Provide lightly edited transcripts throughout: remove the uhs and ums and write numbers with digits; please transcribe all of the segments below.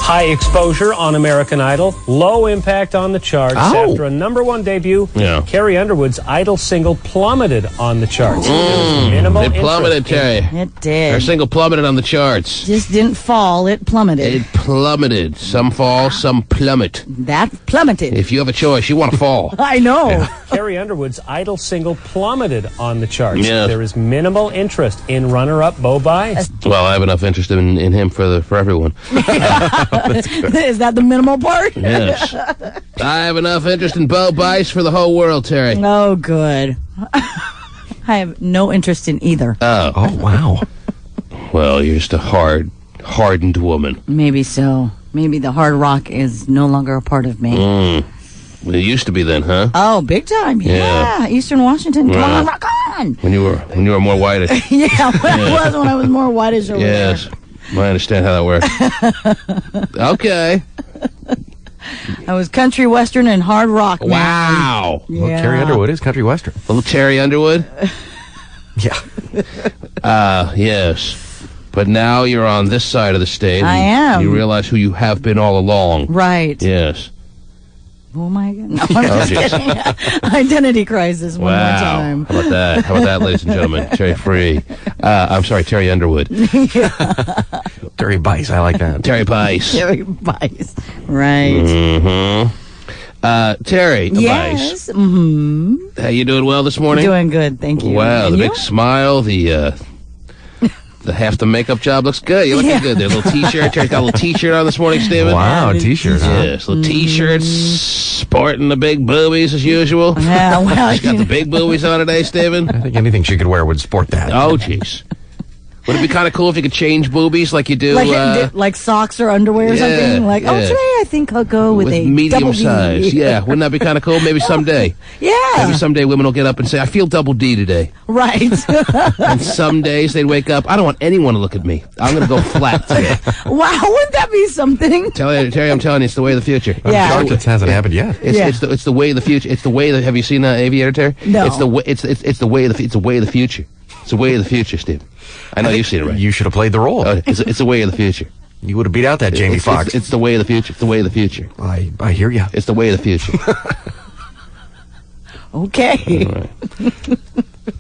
High exposure on American Idol, low impact on the charts. After a #1 debut, Carrie Underwood's Idol single plummeted on the charts. It plummeted, Terry. It did. Her single plummeted on the charts. Just didn't fall, it plummeted. It plummeted. Some fall, some plummet. That plummeted. If you have a choice, you want to fall. I know. Carrie Underwood's Idol single plummeted on the charts. Yes. There is minimal interest in runner-up Bo Bice. Well, I have enough interest in him for everyone. Is that the minimal part? Yes. I have enough interest in Bo Bice for the whole world, Terry. Oh, good. I have no interest in either. Oh, wow. Well, you're just a hardened woman. Maybe so. Maybe the hard rock is no longer a part of me. Well, it used to be then, huh? Oh, big time. Yeah. Eastern Washington. Come on, rock on. When you were more whitish. Yeah, when I was more whitish over there. Yes. I understand how that works. Okay. I was country western and hard rock, man. Wow. Yeah. Well, Carrie Underwood is country western. Little Terry Underwood? Yeah. Yes. But now you're on this side of the state. I am. You realize who you have been all along. Right. Yes. Oh, my God. No, I'm just kidding. Identity crisis one more time. How about that? How about that, ladies and gentlemen? Terry Free. I'm sorry, Terry Underwood. Terry Bice, I like that. Terry Bice. Terry Bice. Right. Mm-hmm. Terry Yes. Bice. Mm-hmm. How you doing well this morning? Doing good, thank you. Wow, And the you? big smile, the half the makeup job looks good. You're looking good there. Little T-shirt. Terry's got a little T-shirt on this morning, Steven. Wow, T-shirt, huh? Yes, little T-shirts, sporting the big boobies as usual. Yeah, well, She's got the big boobies on today, Steven. I think anything she could wear would sport that. Oh, jeez. Would it be kind of cool if you could change boobies like you do? like socks or underwear or yeah, something? Like, yeah. Today I think I'll go with a medium double D. size. Yeah, wouldn't that be kind of cool? Maybe someday. Yeah. Maybe someday women will get up and say, I feel double D today. Right. And some days they'd wake up, I don't want anyone to look at me. I'm going to go flat today. Wow, wouldn't that be something? Terry, I'm telling you, it's the way of the future. Yeah. I'm shocked it hasn't happened yet. It's the way of the future. It's the way that. Have you seen Aviator, Terry? No. It's the way. It's the way of the. It's the way of the future. It's the way of the future, Steve. I know you've seen it, right? You should have played the role. It's the way of the future. You would have beat out that Jamie Foxx. It's the way of the future. It's the way of the future. I hear you. It's the way of the future. Okay. All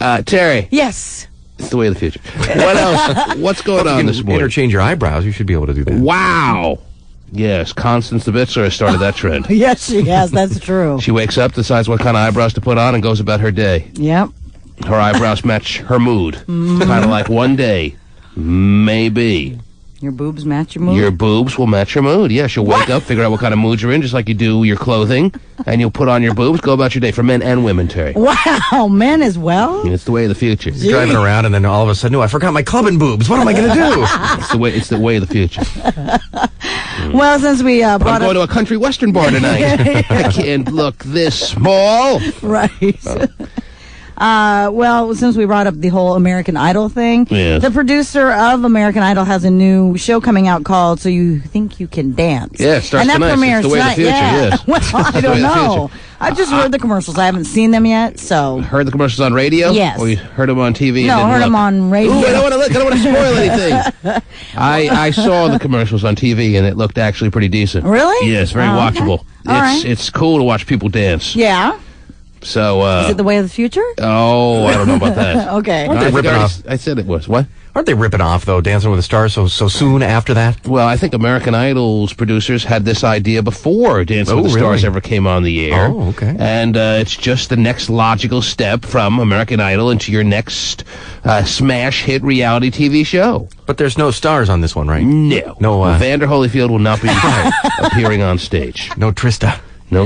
right. Terry. Yes. It's the way of the future. What else? What's going on this morning? Interchange your eyebrows. You should be able to do that. Wow. Yes, Constance the Bitzer has started that trend. Yes, she has. That's true. She wakes up, decides what kind of eyebrows to put on, and goes about her day. Yep. Her eyebrows match her mood. Kind of like one day, maybe. Your boobs match your mood? Your boobs will match your mood. Yes, you'll wake up, figure out what kind of mood you're in, just like you do your clothing, and you'll put on your boobs, go about your day, for men and women, Terry. Wow, men as well? And it's the way of the future. You're driving around, and then all of a sudden, I forgot my clubbing boobs. What am I going to do? It's the way of the future. Well, since we I'm brought going to a country western bar tonight. I can't look this small. Right. Well, since we brought up the whole American Idol thing, Yes. the producer of American Idol has a new show coming out called So You Think You Can Dance. Yeah, it starts and that tonight. premieres It's the way of the tonight. future, Yeah. yes. Well, I It's the don't way of the know. I just heard the commercials. I haven't seen them yet, so. Heard the commercials on radio? Yes. Or you heard them on TV? No, heard them on radio. Ooh, I don't want to look. I don't want to spoil anything. I saw the commercials on TV, and it looked actually pretty decent. Really? Yes, very Oh, okay. watchable. All right. It's cool to watch people dance. Yeah. So, Is it the way of the future? oh, I don't know about that. Okay. No, Aren't I, they think ripping I already- off? I said it was. What? Aren't they ripping off, though, Dancing with the Stars so soon after that? Well, I think American Idol's producers had this idea before Dancing with the really? Stars ever came on the air. Oh, okay. And it's just the next logical step from American Idol into your next smash hit reality TV show. But there's no stars on this one, right? No. No, Vander Holyfield will not be appearing on stage. No Trista. No,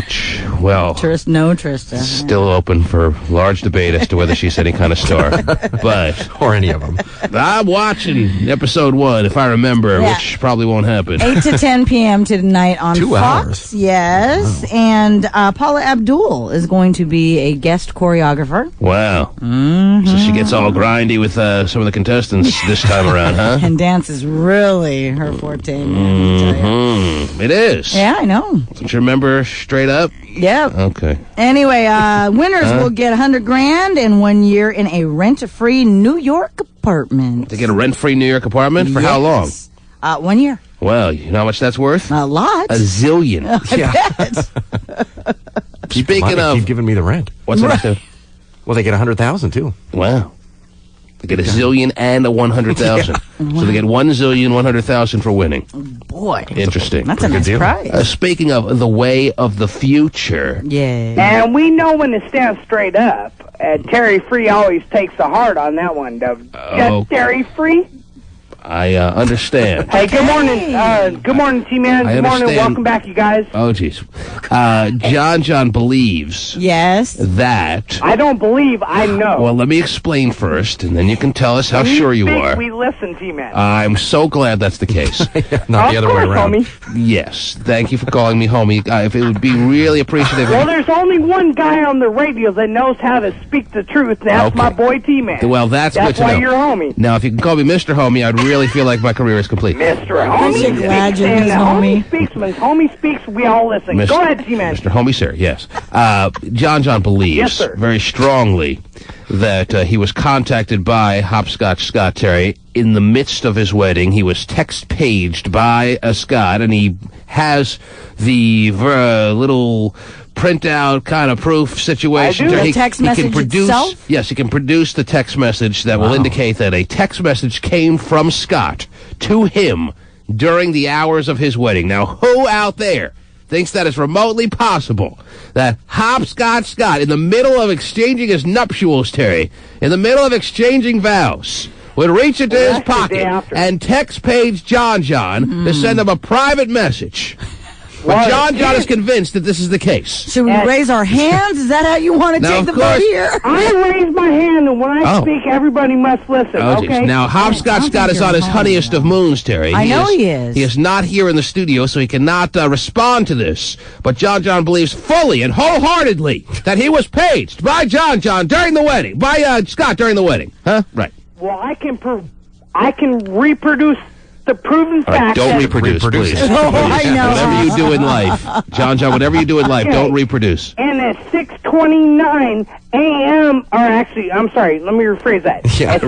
well, Trista. still open for large debate as to whether she's any kind of star. But Or any of them. I'm watching episode 1, if I remember, Yeah. which probably won't happen. 8 to 10 p.m. tonight on 2 Fox. hours. Yes. And Paula Abdul is going to be a guest choreographer. Wow. So she gets all grindy with some of the contestants this time around, huh? And dance is really her forte, man. I tell ya. It is. Yeah, I know. Don't you remember straight up? Yeah. Okay. Anyway, winners will get $100,000 and 1 year in a rent-free New York apartment. They get a rent-free New York apartment for how long? Yes. 1 year. Well, you know how much that's worth? A lot. A zillion. Speaking of... Keep giving me the rent. What's that? Well, they get 100,000 too. Wow. They get a zillion and a 100,000. So they get 1,100,000 for winning. Boy. Interesting. That's a nice prize. Speaking of the way of the future. Yeah. And we know when to stand straight up. Terry Free always takes the heart on that one, Just Terry Free. I understand. Hey, good morning. Good morning, T-Man. Good morning. Welcome back, you guys. Oh, jeez. John believes... Yes. ...that... I don't believe, I know. Well, let me explain first, and then you can tell us how sure you are. We listen, T-Man. I'm so glad that's the case. Not the other way around. Homie. Yes. Thank you for calling me homie. If it would be really appreciative... Well, there's only one guy on the radio that knows how to speak the truth, and that's my boy T-Man. Well, that's good to know. That's why you're homie. Now, if you can call me Mr. Homie, I'd really feel like my career is complete. Mr. Homie. I'm glad you're his homie. When homie speaks, we all listen. Go ahead, T-Man. Mr. Homie, sir, yes. John believes very strongly that he was contacted by Hopscotch Scott Terry in the midst of his wedding. He was text-paged by Scott, and he has the little... print-out kind of proof situation. The text message itself? Yes, he can produce the text message that will indicate that a text message came from Scott to him during the hours of his wedding. Now, who out there thinks that it's remotely possible that Hopscotch Scott, in the middle of exchanging his nuptials, Terry, in the middle of exchanging vows, would reach into his pocket and text page John to send him a private message? But John is convinced that this is the case. Should we raise our hands? Is that how you want to take the vote here? I raise my hand, and when I speak, everybody must listen, okay? Now, Hopscotch Scott is on his honeyest of moons, Terry. I know he is. He is not here in the studio, so he cannot respond to this. But John believes fully and wholeheartedly that he was paged by John during the wedding, by Scott during the wedding. Huh? Right. Well, I can reproduce the proven fact. All right, don't reproduce, please. Oh, I know. Whatever you do in life, John, whatever you do in life, don't reproduce. And at 6:29 a.m., or actually, I'm sorry, let me rephrase that. Yeah, at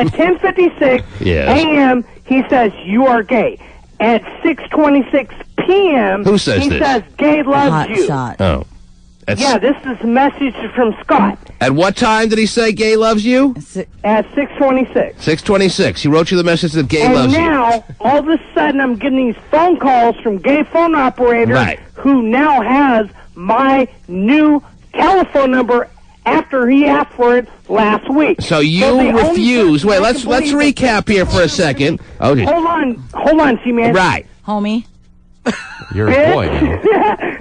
10:56 a.m., he says, you are gay. At 6:26 p.m., who says he says, gay loves you. Shot. Oh. Yeah, this is a message from Scott. At what time did he say gay loves you? At 6:26. 6:26. He wrote you the message that gay loves you. And now, all of a sudden, I'm getting these phone calls from gay phone operators who now has my new telephone number after he asked for it last week. So you refuse. Wait, let's recap here for a second. Oh, geez. Hold on, T-Man. Right. Homie. You're a boy.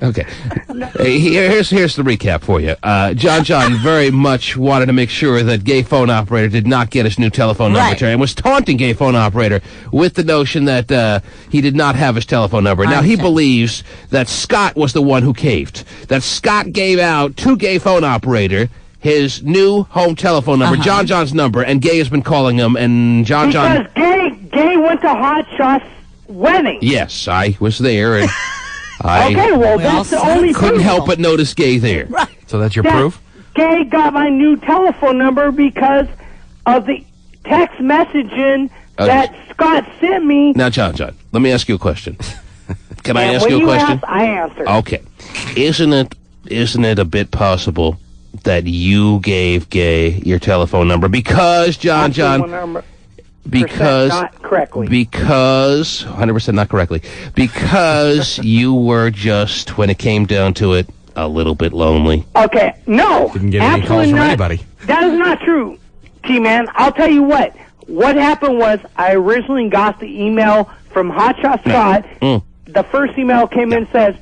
Okay. Here's the recap for you. John very much wanted to make sure that gay phone operator did not get his new telephone number, Terry, and was taunting gay phone operator with the notion that he did not have his telephone number. Now, he believes that Scott was the one who caved, that Scott gave out to gay phone operator his new home telephone number, John's number, and Gay has been calling him, and John... Because Gay went to Hot Shot's wedding. Yes, I was there, and that's the only couldn't help but notice Gay there. Right. So that's your proof? Gay got my new telephone number because of the text messaging that Scott sent me. Now, John, let me ask you a question. Can I ask you a question? I answer. Okay. Isn't it a bit possible that you gave Gay your telephone number because John not correctly. Because 100% not correctly. Because you were just, when it came down to it, a little bit lonely. Okay, no. Didn't get any calls from anybody. That is not true, T-Man. I'll tell you what. What happened was I originally got the email from Hotshot Scott. The first email came in and says,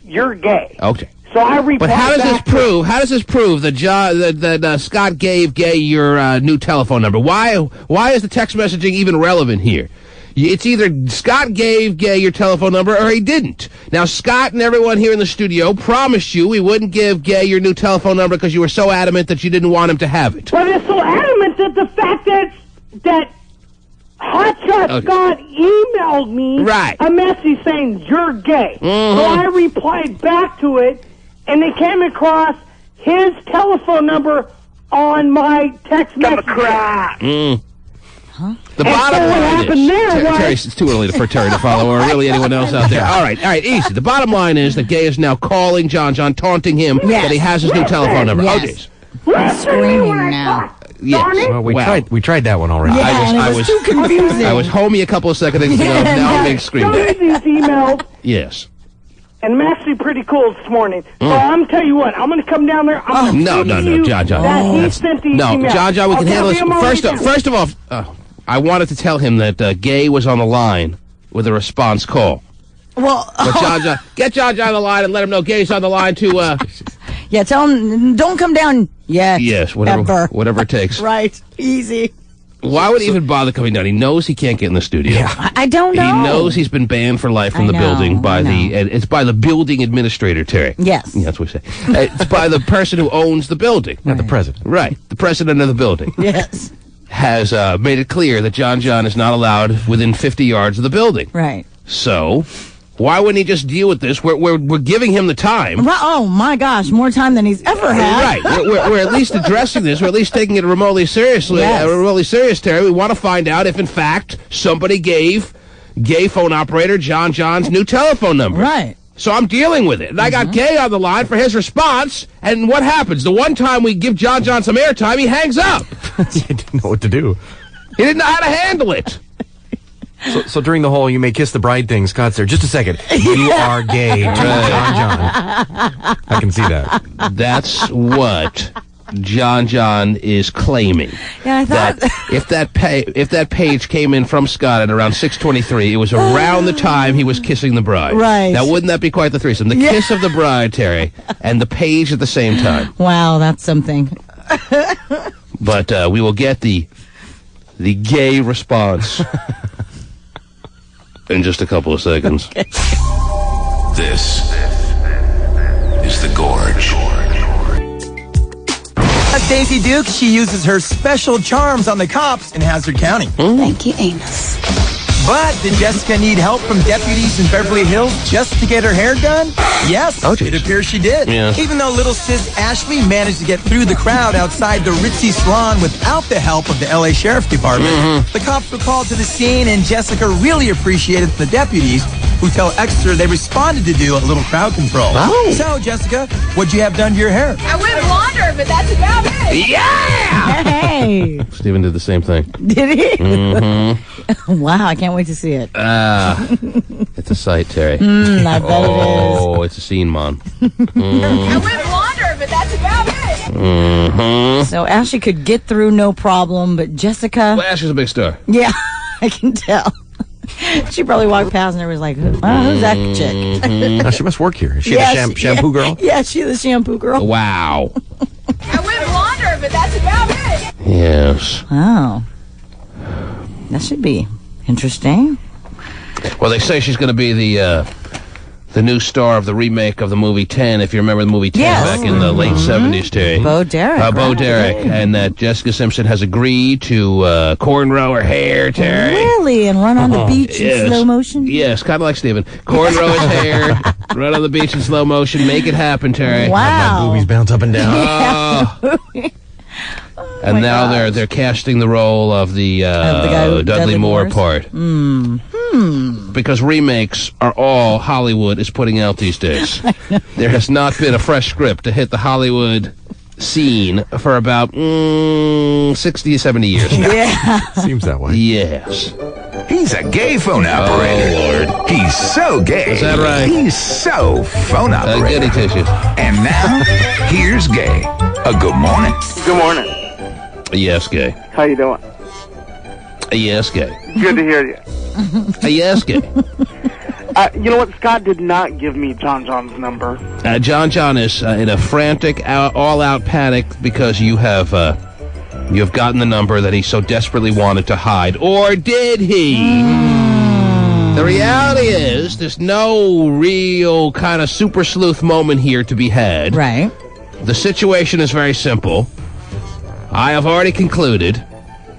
"You're gay." Okay. So I replied. But how does this prove that Scott gave Gay your new telephone number? Why is the text messaging even relevant here? It's either Scott gave Gay your telephone number or he didn't. Now, Scott and everyone here in the studio promised you we wouldn't give Gay your new telephone number because you were so adamant that you didn't want him to have it. But it's so adamant that the fact that Hotshot Scott emailed me a message saying, "You're gay." So I replied back to it, and it came across his telephone number on my text message. The bottom what line happened is, there was- Terry, it's too early for Terry to follow, or really anyone else out there. All right, easy. The bottom line is that Gay is now calling John, taunting him that he has his new telephone number. Yes. Oh, geez. Listen Screaming when I now. talk, Yes. darn it. Well, we Wow. tried that one already. Yeah, and it was too confusing. I was homey a couple of seconds ago. Now I'm being Some screamed of at. these emails, Yes. and I'm actually pretty cool this morning. So I'm tell you what, I'm going to come down there. I'm going No, to John. That he sent these emails. John, we I'll can handle this. tell him First of all, I wanted to tell him that Gay was on the line with a response call. Well, But John, get John on the line and let him know Gay's on the line to. yeah, tell him, don't come down yet. Yes, Ever. whatever it takes. Right. Easy. Why would he even bother coming down? He knows he can't get in the studio. I don't know. He knows he's been banned for life from the building by it's by the building administrator, Terry. Yes. Yeah, that's what we say. It's by the person who owns the building. Not the president. Right. The president of the building Yes. has made it clear that John is not allowed within 50 yards of the building. Right. So, why wouldn't he just deal with this? We're giving him the time. Oh, my gosh, more time than he's ever had. Right. We're at least addressing this. We're at least taking it remotely seriously. Yes. Remotely serious, Terry. We want to find out if, in fact, somebody gave Gay phone operator John's new telephone number. Right. So I'm dealing with it. And I got Gay on the line for his response. And what happens? The one time we give John some airtime, he hangs up. He didn't know what to do. He didn't know how to handle it. So during the whole "you may kiss the bride" thing, Scott's there. Just a second. You are gay, John. I can see that. That's what John is claiming. Yeah, I thought that if that page came in from Scott at around 6:23, it was around the time he was kissing the bride. Right. Now, wouldn't that be quite the threesome? The kiss of the bride, Terry, and the page at the same time. Wow, that's something. But we will get the gay response in just a couple of seconds. Okay. This is The Gorge. Daisy Duke, she uses her special charms on the cops in Hazard County. Thank you, Amos. But did Jessica need help from deputies in Beverly Hills just to get her hair done? Yes, it appears she did. Yes. Even though little sis Ashley managed to get through the crowd outside the ritzy salon without the help of the LA Sheriff Department, the cops were called to the scene, and Jessica really appreciated the deputies who tell Exeter they responded to do a little crowd control. Oh. So, Jessica, what'd you have done to your hair? I went blonder, but that's about it. Yeah! Hey. Stephen did the same thing. Did he? Wow, I can't wait to see it. It's a sight, Terry. I bet it is. Oh, it's a scene, Mom. I went blonder, but that's about it. So Ashley could get through no problem, but Jessica... Well, Ashley's a big star. Yeah, I can tell. She probably walked past and was like, who's that chick? Now, she must work here. Is she the shampoo girl? Yeah, she's the shampoo girl. Wow. I went blonder, but that's about it. Yes. Oh. That should be interesting. Well, they say she's going to be the new star of the remake of the movie 10, if you remember the movie 10 back in the late 70s, Terry. Bo Derek. Bo Derek. And that Jessica Simpson has agreed to cornrow her hair, Terry. Really? And run on the beach in slow motion? Yes, kind of like Steven. Cornrow his hair, run on the beach in slow motion, make it happen, Terry. Wow. My boobies bounce up and down. And now they're casting the role of the guy who Dudley Moore Moore's? part. Because remakes are all Hollywood is putting out these days. There has not been a fresh script to hit the Hollywood scene for about 60, 70 years now. Yeah. Seems that way. Yes. He's a gay phone operator. Oh, Lord. He's so gay. Is that right? He's so phone operator. Goody tissues. And now, here's Gay. Good morning. Good morning. Yes, gay. How you doing? Yes, gay. Good to hear you. Yes, gay. You know what? Scott did not give me John's number. John is in a frantic, all-out panic because you have gotten the number that he so desperately wanted to hide. Or did he? The reality is, there's no real kind of super sleuth moment here to be had. Right. The situation is very simple. I have already concluded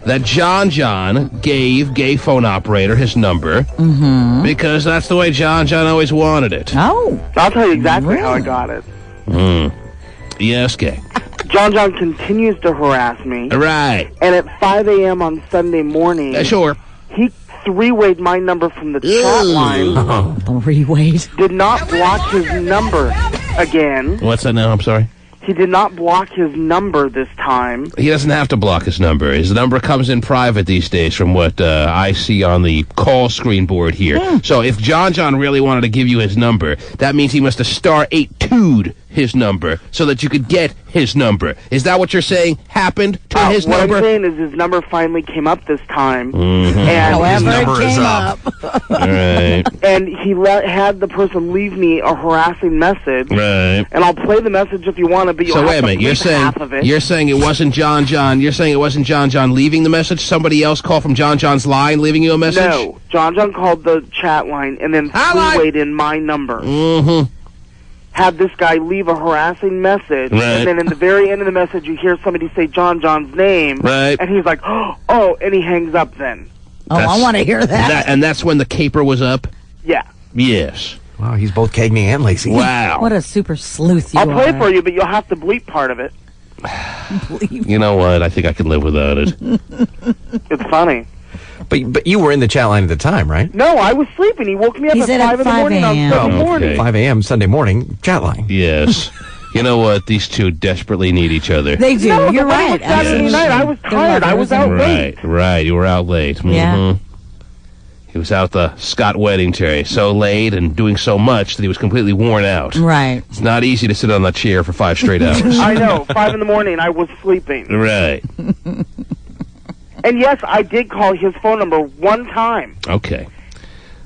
that John gave gay phone operator his number because that's the way John always wanted it. Oh. I'll tell you exactly how I got it. Yes, gay. John John continues to harass me. Right. And at 5 a.m. on Sunday morning, sure, he three-wayed my number from the chat line. Three-wayed. Did not block his number again. What's that now? I'm sorry. He did not block his number this time. He doesn't have to block his number. His number comes in private these days from what I see on the call screen board here. So if John John really wanted to give you his number, that means he must have star 82'd his number so that you could get his number. Is that what you're saying happened to his number? What I'm saying is his number finally came up this time. Mm-hmm. And However, his number it is came up. All right. And he had the person leave me a harassing message. Right. And I'll play the message if you want to, but you'll So have wait a to minute. bleep half of it. You're saying it wasn't John John. You're saying it wasn't John John leaving the message. Somebody else called from John John's line, leaving you a message. No, John John called the chat line and then three-wayed in my number. Mm-hmm. Had this guy leave a harassing message, Right. and then in the very end of the message, you hear somebody say John John's name, Right. and he's like, "Oh," and he hangs up. Then, I want to hear that. And that's when the caper was up. yeah, Yes. Wow, he's both Cagney and Lacey. Wow. What a super sleuth you I'll play are. it for you, but you'll have to bleep part of it. You know what? I think I can live without it. It's funny. But you were in the chat line at the time, right? No, I was sleeping. He woke me up He at said 5 in the morning on a.m. Sunday morning. Okay. 5 a.m. Sunday morning, chat line. Yes. You know what? These two desperately need each other. They do. No, You're the money right. was Saturday Absolutely. night. I was tired. I was out late. Right. You were out late. Yeah. Mhm. He was out the Scott wedding, Terry, so late and doing so much that he was completely worn out. Right. It's not easy to sit on that chair for 5 straight hours. I know. 5 in the morning. I was sleeping. Right. And yes, I did call his phone number one time. Okay.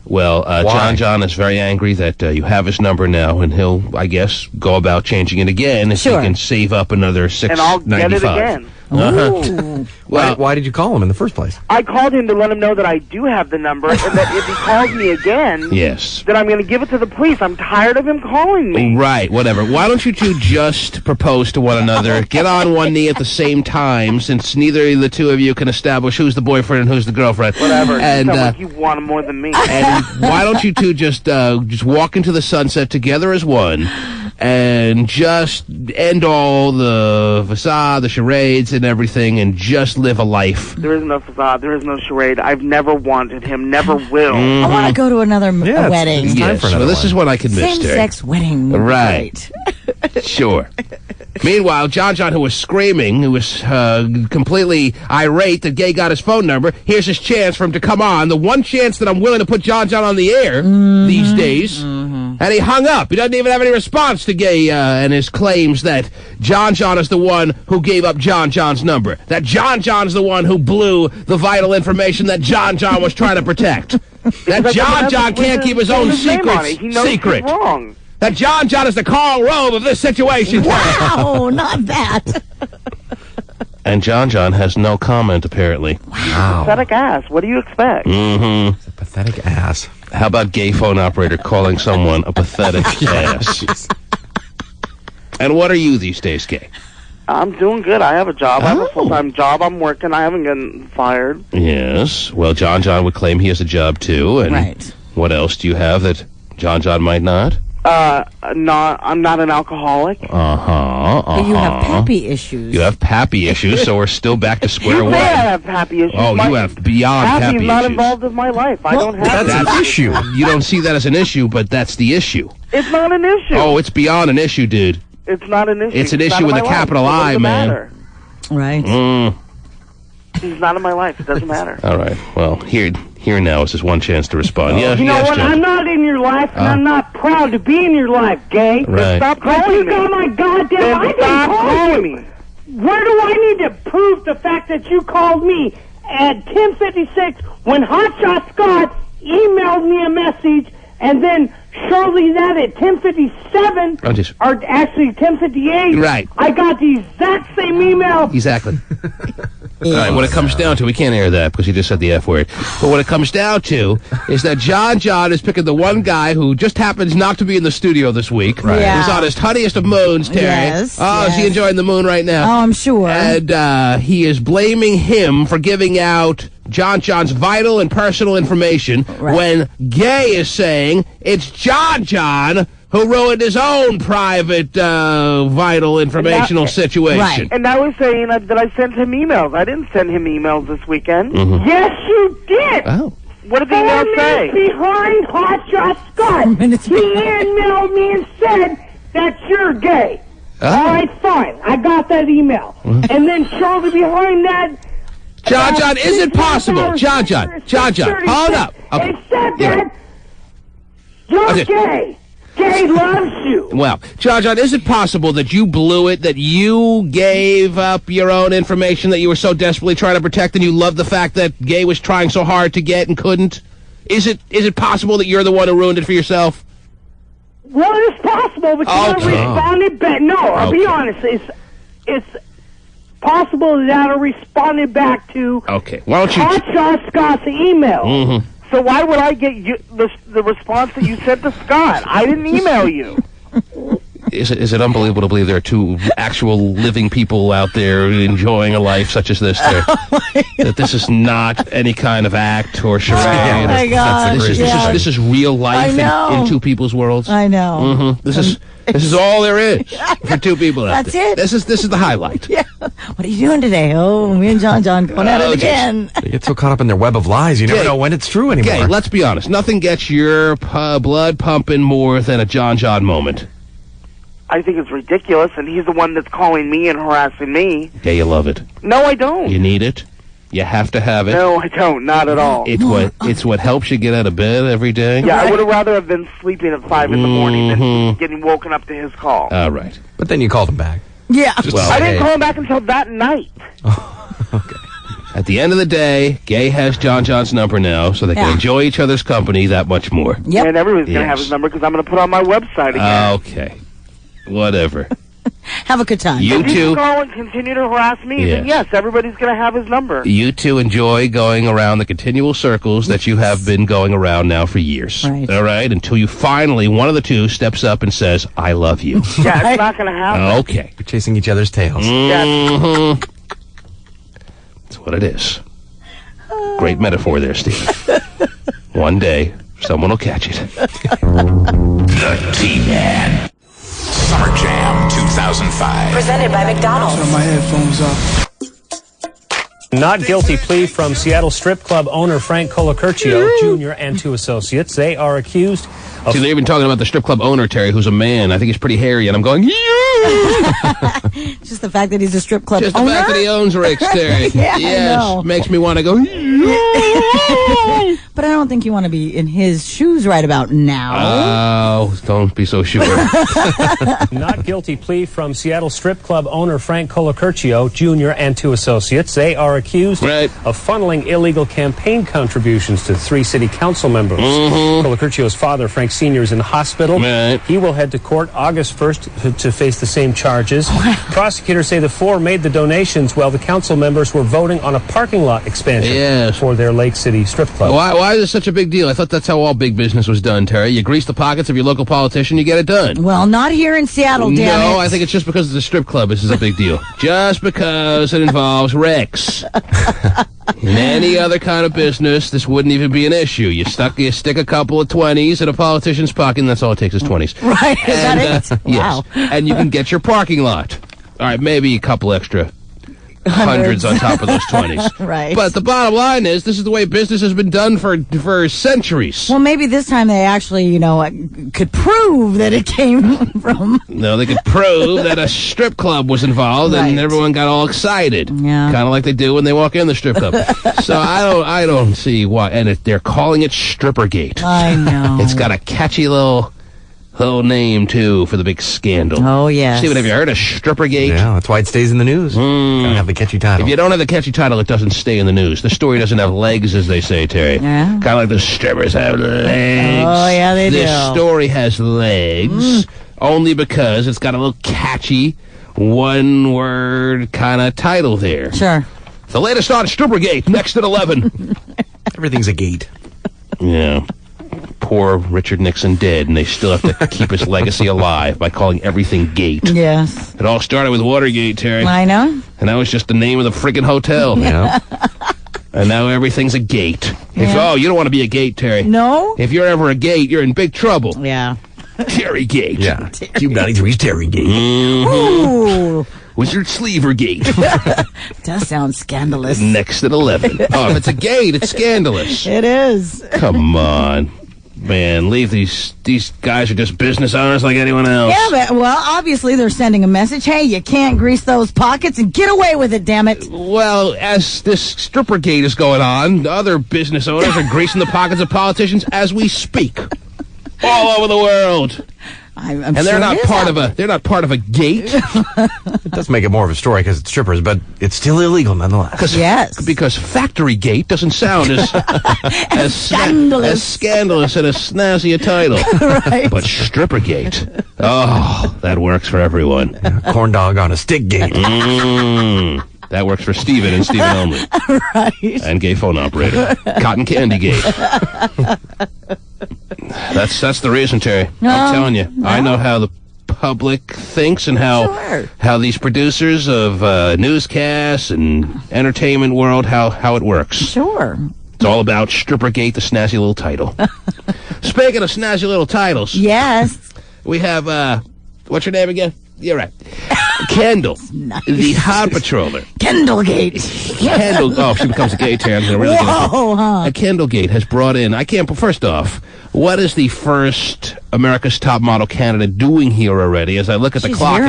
Well, Why? John is very angry that you have his number now, and he'll, I guess, go about changing it again if Sure. he can save up another $6.95. And I'll get it again. Ooh. Why did you call him in the first place? I called him to let him know that I do have the number, and that if he calls me again, Yes. then I'm going to give it to the police. I'm tired of him calling me. Right, whatever. Why don't you two just propose to one another, get on one knee at the same time, since neither of the two of you can establish who's the boyfriend and who's the girlfriend. Whatever. And, you sound like you want him more than me. and why don't you two just walk into the sunset together as one, and just end all the facade, the charades, and everything, and just live a life. There is no facade. There is no charade. I've never wanted him. Never will. I want to go to another wedding. it's time Yes, for another well, this one. is what I can miss, Terry. Same-sex wedding. would be Right. great. Sure. Meanwhile, John, who was screaming, who was completely irate that Gay got his phone number, here's his chance for him to come on. The one chance that I'm willing to put John on the air these days. And he hung up. He doesn't even have any response to Gay and his claims that John is the one who gave up John's number. That John's the one who blew the vital information that John was trying to protect. That John can't keep his own secrets He knows secret. he's wrong. That John is the Karl Rove of this situation. Wow, not that. And John has no comment, apparently. Wow. Pathetic ass. What do you expect? Mm-hmm. Pathetic ass. How about gay phone operator calling someone a pathetic ass? And what are you these days, Gay? I'm doing good. I have a job. I have a Oh. full-time job. I'm working. I haven't gotten fired. Yes. Well, John would claim he has a job, too. And Right. what else do you have that John might not? I'm not an alcoholic. But you have pappy issues. You have pappy issues, so we're still back to square You one. say I have happy issues. Oh, you have beyond Happy happy is not issues. involved in my life. I don't have That's it. an issue. You don't see that as an issue, but that's the issue. It's not an issue. Oh, it's beyond an issue, dude. It's not an issue. It's an He's issue not in with my a capital life. It I, doesn't man. matter. Right. He's not in my life. It doesn't matter. All right. Well, here now is his one chance to respond. Yes, You know yes, what? Judge. I'm not in your life, and I'm not proud to be in your life, Gay. Right. Stop But calling you me. got my goddamn... Then I didn't stop call calling you. me. Where do I need to prove the fact that you called me at 10:56 when Hotshot Scott emailed me a message, and then shortly that at 10:57, Oh, just- or actually 10:58, Right. I got the exact same email. Exactly. All right, what it comes down to, we can't air that because he just said the F word. But what it comes down to is that John is picking the one guy who just happens not to be in the studio this week. Right. Yeah. Who's on his honeyest of moons, Terry. Yes, Oh, is he yes. enjoying the moon right now? Oh, I'm sure. And he is blaming him for giving out John's vital and personal information Right. when Gay is saying it's John who ruined his own private, vital informational situation. Right. And I was saying that I sent him emails. I didn't send him emails this weekend. Mm-hmm. Yes, you did. Oh. What did the email say? Behind Hotshot Scott. He emailed me and said that you're gay. Oh. All right, fine. I got that email. And then shortly behind that... John, is it possible? John, hold up. Okay. It said that you're gay. Gay loves you. Well, John, is it possible that you blew it, that you gave up your own information that you were so desperately trying to protect, and you loved the fact that Gay was trying so hard to get and couldn't? Is it possible that you're the one who ruined it for yourself? Well, it's possible, but you never responded back. No, I'll be honest. It's possible that I responded back to Why don't you... Hotshot Scott's email. Mm-hmm. So why would I get the response that you sent to Scott? I didn't email you. Is it unbelievable to believe there are two actual living people out there enjoying a life such as this? That this is not any kind of act or charade. Oh, my God. This is real life in two people's worlds. I know. Mm-hmm. This is all there is for two people out That's there. it. This is the highlight. Yeah. What are you doing today? Oh, me and John going at it again. You get so caught up in their web of lies, you never know when it's true anymore. Gay, let's be honest. Nothing gets your blood pumping more than a John moment. I think it's ridiculous, and he's the one that's calling me and harassing me. Yeah, you love it. No, I don't. You need it. You have to have it. No, I don't. Not at all. It's what helps you get out of bed every day. Yeah, I would have rather have been sleeping at 5 in the morning than getting woken up to his call. All right. But then you called him back. Yeah. I didn't call him back until that night. Okay. At the end of the day, Gay has John's number now, so they can enjoy each other's company that much more. Yep. And everyone's going to have his number because I'm going to put it on my website again. Okay. Whatever. Have a good time. You if two you call and continue to harass me, then yes, everybody's going to have his number. You two enjoy going around the continual circles that you have been going around now for years. Right. All right? Until you finally, one of the two steps up and says, I love you. Yeah, it's not going to happen. Okay. You're chasing each other's tails. Mm-hmm. That's what it is. Great metaphor there, Steve. One day, someone will catch it. The T-Man. Summer Jam 2005. Presented by McDonald's. Turn my headphones off. Not guilty plea from Seattle strip club owner Frank Colicurcio Jr. and two associates. They are accused of... See, they're even talking about the strip club owner, Terry, who's a man. I think he's pretty hairy, and I'm going, Just the fact that he's a strip club Just owner? the fact that he owns Rick's, Terry. Yeah, yes, I know. makes me want to go, But I don't think you want to be in his shoes right about now. Oh, don't be so sure. Not guilty plea from Seattle strip club owner Frank Colicurcio Jr. and two associates. They are accused of funneling illegal campaign contributions to 3 city council members. Colicurcio's father, Frank Sr., is in the hospital. He will head to court August 1st to face the same charges. Prosecutors say the 4 made the donations while the council members were voting on a parking lot expansion for their Lake City strip club. Why is this such a big deal? I thought that's how all big business was done, Terry. You grease the pockets of your local politician, you get it done. Well, not here in Seattle, damn it. No, I think it's just because it's a strip club. This is a big deal. Just because it involves Rex. In any other kind of business, this wouldn't even be an issue. You stick a couple of 20s in a politician's pocket, and that's all it takes is 20s. Right, is that it? Yes. Wow. And you can get your parking lot. All right, maybe a couple extra hundreds on top of those 20s. Right. But the bottom line is, this is the way business has been done for centuries. Well, maybe this time they actually, could prove that it came from... No, they could prove that a strip club was involved, and everyone got all excited. Yeah. Kind of like they do when they walk in the strip club. So I don't see why. And they're calling it Strippergate. I know. It's got a catchy little name, too, for the big scandal. Oh, yes. Steven, have you heard of Strippergate? Yeah, that's why it stays in the news. Gotta have the catchy title. If you don't have the catchy title, it doesn't stay in the news. The story doesn't have legs, as they say, Terry. Yeah. Kind of like the strippers have legs. Oh, yeah, they do. This story has legs only because it's got a little catchy, one-word kind of title there. Sure. The latest on Strippergate, next at 11. Everything's a gate. Yeah. Poor Richard Nixon dead, and they still have to keep his legacy alive by calling everything Gate. Yes. It all started with Watergate, Terry. I know. And that was just the name of the freaking hotel. Yeah. And now everything's a gate. You don't want to be a gate, Terry. No? If you're ever a gate, you're in big trouble. Yeah. Terry Gate. Yeah. Cube 93's Terry Gate. Ooh. Wizard Sleever Gate. Does sound scandalous. Next at 11. Oh, if it's a gate, it's scandalous. It is. Come on. Man, leave these guys are just business owners like anyone else. Yeah, but, well, obviously they're sending a message. Hey, you can't grease those pockets and get away with it, damn it. Well, as this stripper gate is going on, other business owners are greasing the pockets of politicians as we speak. All over the world. And they're not part of a gate. It does make it more of a story because it's strippers, but it's still illegal nonetheless. Yes. Because Factory Gate doesn't sound as scandalous and as snazzy a title. Right. But Stripper Gate, oh, that works for everyone. Corn dog on a stick gate. That works for Steven and Steven only. Right. And gay phone operator. Cotton Candy Gate. That's the reason, Terry. I'm telling you. No. I know how the public thinks and how these producers of newscasts and entertainment world, how it works. Sure. It's all about Stripper Gate, the snazzy little title. Speaking of snazzy little titles. Yes. We have, what's your name again? You're right. Kendall, nice. The hot patroller. Kendall Gate. Oh, she becomes a gay Terry. A Kendall Gate has brought in, first off, what is the first America's Top Model candidate doing here already? As I look at the clock,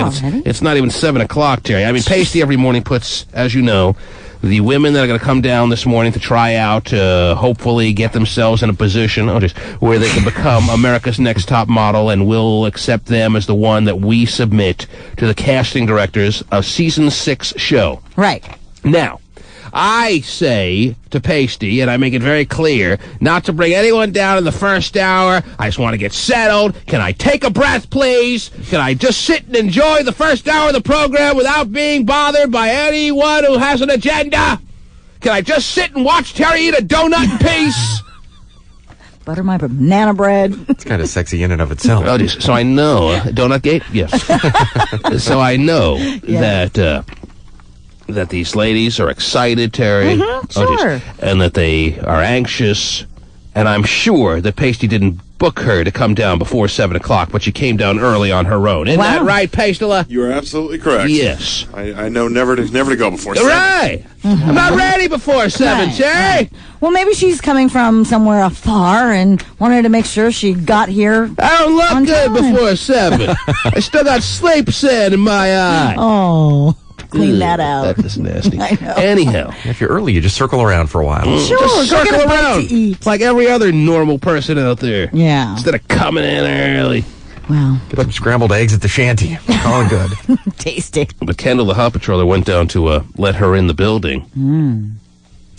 it's not even 7 o'clock, Terry. I mean, Pasty every morning puts, as you know, the women that are going to come down this morning to try out, hopefully get themselves in a position where they can become America's Next Top Model, and we'll accept them as the one that we submit to the casting directors of Season 6 show. Right. Now, I say to Pasty, and I make it very clear, not to bring anyone down in the first hour. I just want to get settled. Can I take a breath, please? Can I just sit and enjoy the first hour of the program without being bothered by anyone who has an agenda? Can I just sit and watch Terry eat a donut in peace? Butter my banana bread. It's kind of sexy in and of itself. Oh, so I know. Donut Gate? Yes. So I know that these ladies are excited, Terry. Sure. And that they are anxious. And I'm sure that Pasty didn't book her to come down before 7 o'clock, but she came down early on her own. Isn't that right, Pastela? You are absolutely correct. Yes. I know never to go before 7. Right. I'm not ready before 7, Terry. Right. Well, maybe she's coming from somewhere afar and wanted to make sure she got here. I don't look good before 7. I still got sleep sand in my eye. Oh. Clean that out. That is nasty. I know. Anyhow. If you're early, you just circle around for a while. Sure, just circle around. To eat. Like every other normal person out there. Yeah. Instead of coming in early. Wow. Get some scrambled eggs at the shanty. All good. Tasty. But Kendall, the hot patroller, went down to let her in the building.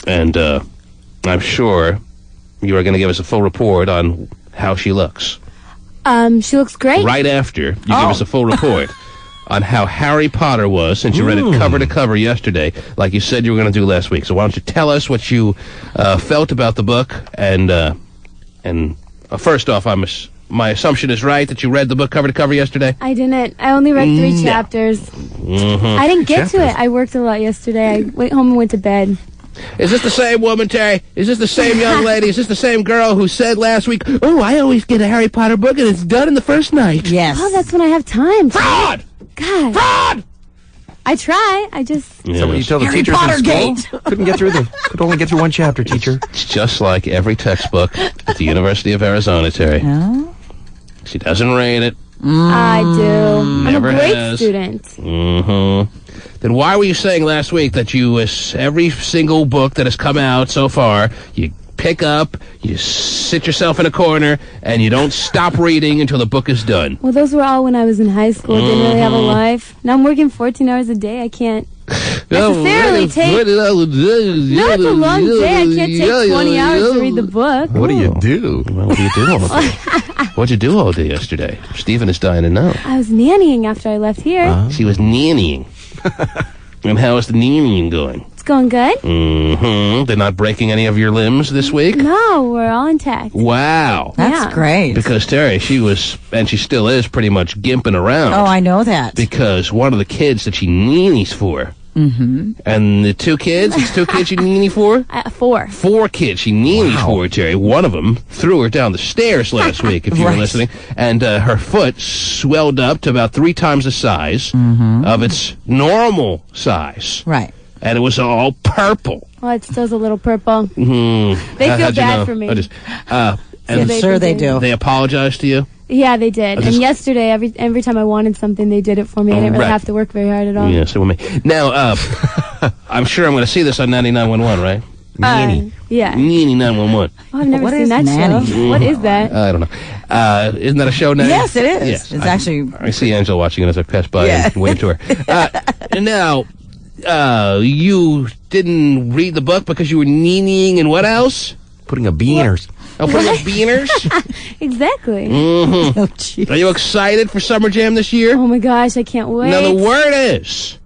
And I'm sure you are going to give us a full report on how she looks. She looks great. Right after you give us a full report on how Harry Potter was, since you read it cover to cover yesterday, like you said you were going to do last week. So why don't you tell us what you felt about the book? And first off, my assumption is right that you read the book cover to cover yesterday? I didn't. I only read 3 chapters. I didn't get to it. I worked a lot yesterday. I went home and went to bed. Is this the same woman, Terry? Is this the same young lady? Is this the same girl who said last week, oh, I always get a Harry Potter book and it's done in the first night? Yes. Oh, that's when I have time. Fraud! God. Fraud! I try. I just... Is that what you tell the Harry teachers Potter in school? Could only get through one chapter, teacher. It's just like every textbook at the University of Arizona, Terry. No? She doesn't rate it. I do. Never I'm a great has. student. Then why were you saying last week that you, every single book that has come out so far, you pick up, you sit yourself in a corner, and you don't stop reading until the book is done? Well, those were all when I was in high school. Didn't really have a life. Now I'm working 14 hours a day. I can't necessarily take... No, it's a long day. I can't take 20 hours to read the book. What do you do? Well, what do you do all day? What'd you do all day yesterday? Stephen is dying to know. I was nannying after I left here. She was nannying. And how is the nannying going? It's going good. They're not breaking any of your limbs this week? No, we're all intact. Wow. That's great. Because Terry, she was, and she still is, pretty much gimping around. Oh, I know that. Because one of the kids that she nannies for Mm-hmm. And the 2 kids? It's 2 kids you neenie for? 4. 4 kids she neenies for, Terry. One of them threw her down the stairs last week, if you were listening. And her foot swelled up to about 3 times the size of its normal size. Right. And it was all purple. Oh, it still's a little purple. Mm-hmm. They feel bad for me. I'm sure they do. They apologized to you? Yeah, they did. And yesterday, every time I wanted something, they did it for me. I didn't really have to work very hard at all. Yeah, so with me. Now, I'm sure I'm going to see this on 99.11, right? Neenie. Yeah. Neenie 911. Oh, I've never seen that show. What is that? I don't know. Isn't that a show now? Yes, it is. Yes. It's actually... I see Angela watching it as I pass by and wave to her. Now, you didn't read the book because you were neenieing and what else? Putting a beaners. Oh, putting up beaners? Exactly. Mm-hmm. Oh, geez. Are you excited for Summer Jam this year? Oh, my gosh, I can't wait. Now, the word is,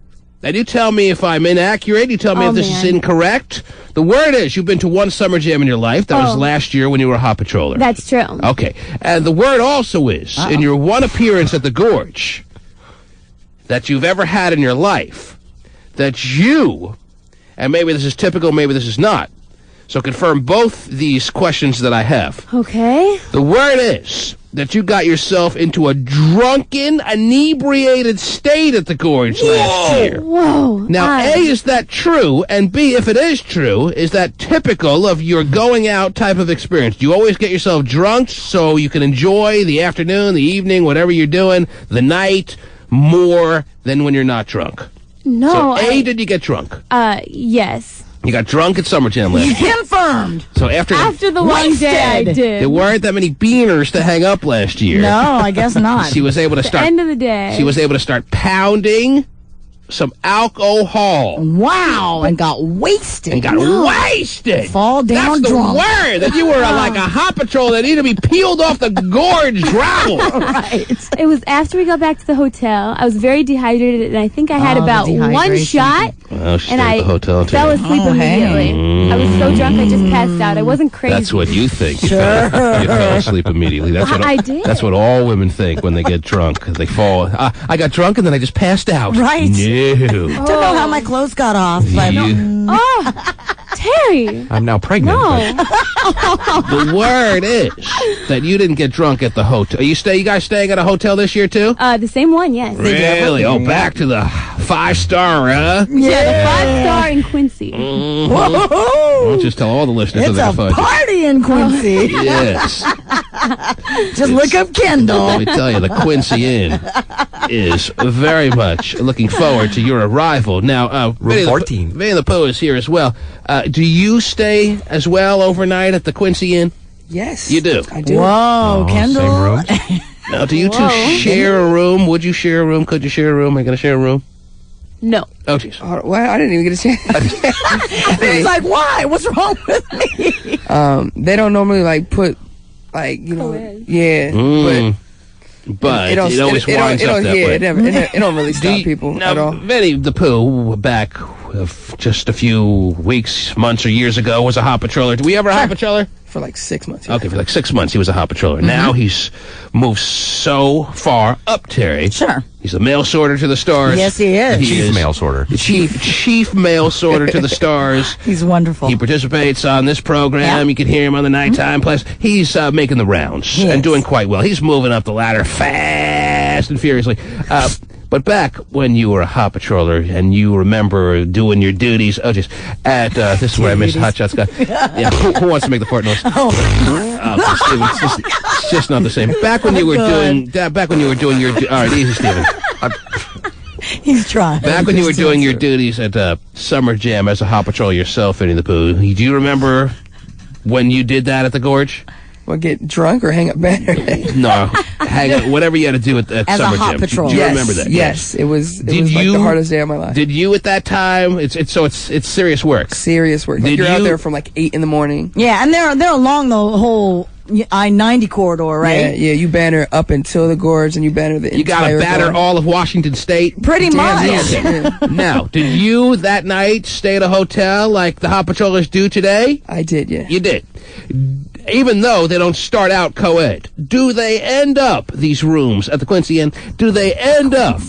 and you tell me if I'm inaccurate, you tell me if this is incorrect. The word is you've been to one Summer Jam in your life. That was last year when you were a Hot Patroller. That's true. Okay. And the word also is, in your one appearance at the Gorge that you've ever had in your life, that you, and maybe this is typical, maybe this is not, so confirm both these questions that I have. Okay. The word is that you got yourself into a drunken, inebriated state at the Gorge last year. Whoa. Now, A, is that true? And B, if it is true, is that typical of your going out type of experience? Do you always get yourself drunk so you can enjoy the afternoon, the evening, whatever you're doing, the night, more than when you're not drunk? No. So, A, did you get drunk? Yes. You got drunk at Summer Jam last year. Confirmed. So after the one day I did. There weren't that many beaners to hang up last year. No, I guess not. She was able to start. End of the day. She was able to start pounding some alcohol. Wow, and got wasted. Wasted. Fall down That's drunk. the word. That you were like a Hot Patrol that needed to be peeled off the Gorge gravel. Right. It was after we got back to the hotel. I was very dehydrated, and I think I had about one shot. Well, she and stayed at the hotel too. fell asleep immediately. I was so drunk, I just passed out. I wasn't crazy. That's what you think. Sure. You fell asleep immediately. That's what I did. That's what all women think when they get drunk. They fall. I got drunk and then I just passed out. Right. No. Don't know how my clothes got off. But Oh, Terry. I'm now pregnant. No. The word is that you didn't get drunk at the hotel. You guys staying at a hotel this year too? The same one, yes. Really? Oh, back to the 5-star, huh? Yeah, the 5-star in Quincy. whoa! Don't just tell all the listeners. It's they're a gonna find party in Quincy. you. Yes. Just look up Kendall. Let me tell you, the Quincy Inn is very much looking forward to your arrival. Now, Room 14. Vinny the Pooh is here as well. Do you stay as well overnight at the Quincy Inn? Yes. You do? I do. Whoa, Kendall. Same room. Now, do you two share a room? Would you share a room? Could you share a room? Are you going to share a room? No. Oh, jeez. Well, I didn't even get a chance. He's like, why? What's wrong with me? They don't normally put yeah, but it always winds up that way. It don't really stop people at all. Vinny the Pooh, back just a few weeks, months, or years ago, was a Hot Patroller. Did we ever a Hot Patroller? For like 6 months. Okay, for like 6 months he was a Hot Patroller. Now he's moved so far up, Terry. Sure. He's a mail sorter to the stars. Yes, he is. Chief mail sorter. Chief mail sorter to the stars. He's wonderful. He participates on this program. Yeah. You can hear him on the nighttime plays. He's making the rounds and doing quite well. He's moving up the ladder fast and furiously. But back when you were a Hot Patroller and you remember doing your duties, at this is where I miss Hot Shots guy. Yeah, who wants to make the fart noise? It's just not the same. Back when you were doing your all right, easy, Steven. He's trying. Back when you were doing your duties at Summer Jam as a Hot Patrol yourself, Vinny the Pooh, do you remember when you did that at the Gorge? Well, get drunk or hang up banner? No, hang up, whatever you had to do at as Summer a Hot Jam. Patrol. Do you remember that? Yes, it was like the hardest day of my life. Did you at that time? It's serious work. Serious work. You're out there from like 8 in the morning. Yeah, and they're along the whole I-90 corridor, right? Yeah. You banner up until the Gorge, and you banner the. You got to banner all of Washington State. Pretty much. Now, did you that night stay at a hotel like the Hot Patrollers do today? I did. Yeah. You did. Even though they don't start out co-ed, do they end up, these rooms at the Quincy Inn, do they end up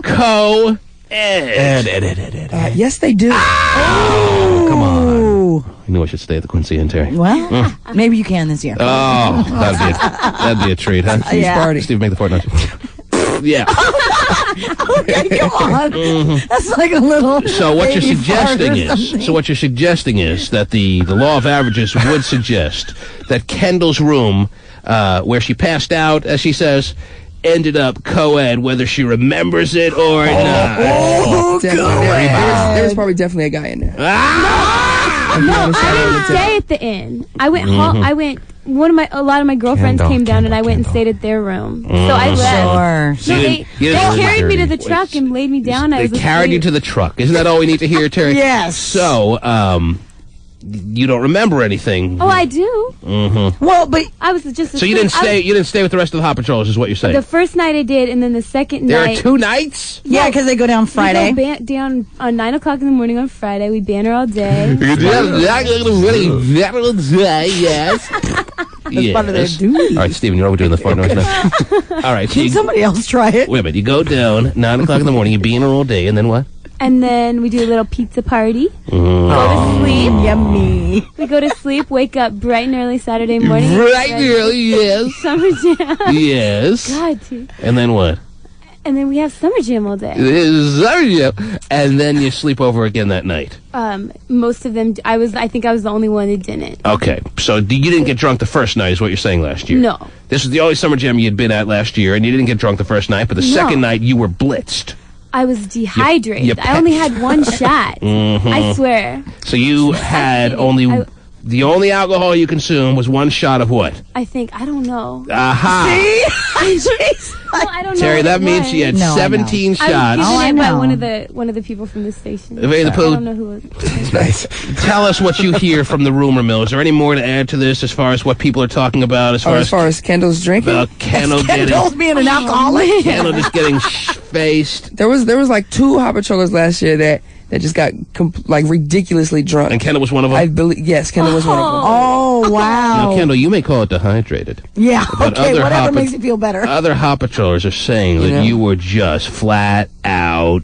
co-ed? Yes, they do. Oh, come on. I knew I should stay at the Quincy Inn, Terry. Well, maybe you can this year. Oh, that'd be a treat, huh? Yeah. Steve, make the fart noise. Yeah. Okay, come on. That's like a little. So what you're baby suggesting fart or is, something. that the law of averages would suggest that Kendall's room, where she passed out, as she says, ended up co-ed, whether she remembers it or not. There's probably definitely a guy in there. No, I didn't stay at the inn. I went home. I went. A lot of my girlfriends came down, and I went and stayed at their room. So I left. Sure. No, they carried me to the truck and laid me down. They carried you to the truck. Isn't that all we need to hear, Terry? Yes. So, you don't remember anything. Oh, I do. Mm-hmm. Well, but I was just. So you didn't stay. You didn't stay with the rest of the Hot Patrollers, is what you're saying? The first night I did, and then the second There night. are 2 nights. yeah, because they go down Friday. We go down on 9 o'clock in the morning on Friday. We banner all day. Yes. That's part of their duty. All right, Steven, you're over doing the fart noise now. All right. Can somebody else try it? Wait a minute. You go down 9 o'clock in the morning. You banner all day, and then what? And then we do a little pizza party. Mm. Go to sleep. Yummy. We go to sleep, wake up bright and early Saturday morning. Bright and early, yes. Summer jam. Yes. God, too. And then what? And then we have summer jam all day. And then you sleep over again that night. Most of them, I think I was the only one who didn't. Okay, so you didn't get drunk the first night is what you're saying last year? No. This was the only summer jam you'd been at last year, and you didn't get drunk the first night, but the second night you were blitzed. I was dehydrated. I only had 1 shot. I swear. So you had the only alcohol you consumed was 1 shot of what? I don't know. Aha. See? Well, I don't know. Terry, that means she had 17 shots. I was given it by one of the people from the station. I don't know who it was. Nice. Tell us what you hear from the rumor mill. Is there any more to add to this as far as what people are talking about? As far as Kendall's drinking? About Kendall being an alcoholic? Kendall just getting faced. There was like 2 Hot Patrollers last year that just got ridiculously drunk. And Kendall was one of them? I believe, yes, Kendall was one of them. Oh, wow. Now, Kendall, you may call it dehydrated. Yeah, but okay, whatever makes you feel better. Other Hot Patrollers are saying that you were just flat out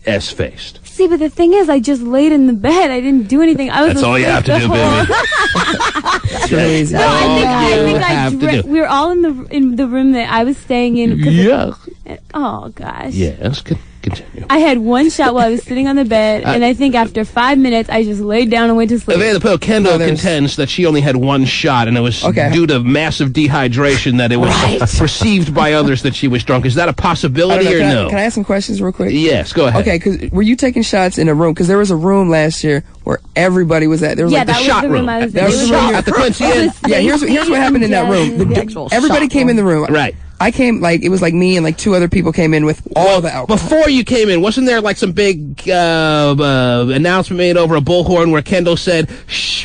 S-faced. See, but the thing is, I just laid in the bed. I didn't do anything. I was That's all you have to do, baby. It's really easy. No, I think we were all in the room that I was staying in. Yeah. Oh, gosh. Yes, continue. I had 1 shot while I was sitting on the bed, and I think after 5 minutes, I just laid down and went to sleep. Kendall contends that she only had 1 shot, and it was due to massive dehydration that it was perceived by others that she was drunk. Is that a possibility or no? Can I ask some questions real quick? Yes, go ahead. Okay, because were you taking shots in a room? Because there was a room last year where everybody was at. There was the shot room. That was the room at the Quincy Inn. Yeah, here's what happened in that room. Everybody came in the room. Right. I came, it was me and 2 other people came in with all the alcohol. Before you came in, wasn't there some big announcement made over a bullhorn where Kendall said,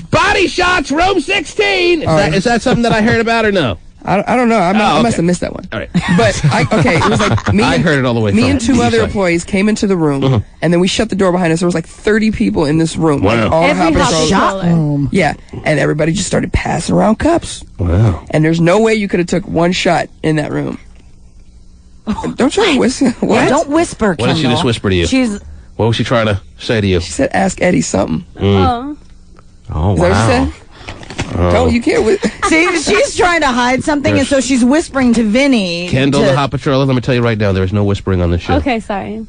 body shots, room 16? Is that something that I heard about or no? I don't know. I must have missed that one. All right. But, it was me I heard it all the way Me and 2 other employees came into the room, and then we shut the door behind us. There was 30 people in this room. Wow. All Every shot room. Yeah, and everybody just started passing around cups. Wow. And there's no way you could have took 1 shot in that room. Don't try to whisper. What? Yeah, don't whisper, What did she just whisper to you? What was she trying to say to you? She said, ask Eddie something. Oh, Is that what she said? Don't, you can't See, she's trying to hide something, and so she's whispering to Vinny. Kendall, the Hot Patroller, let me tell you right now, there is no whispering on this show. Okay, sorry.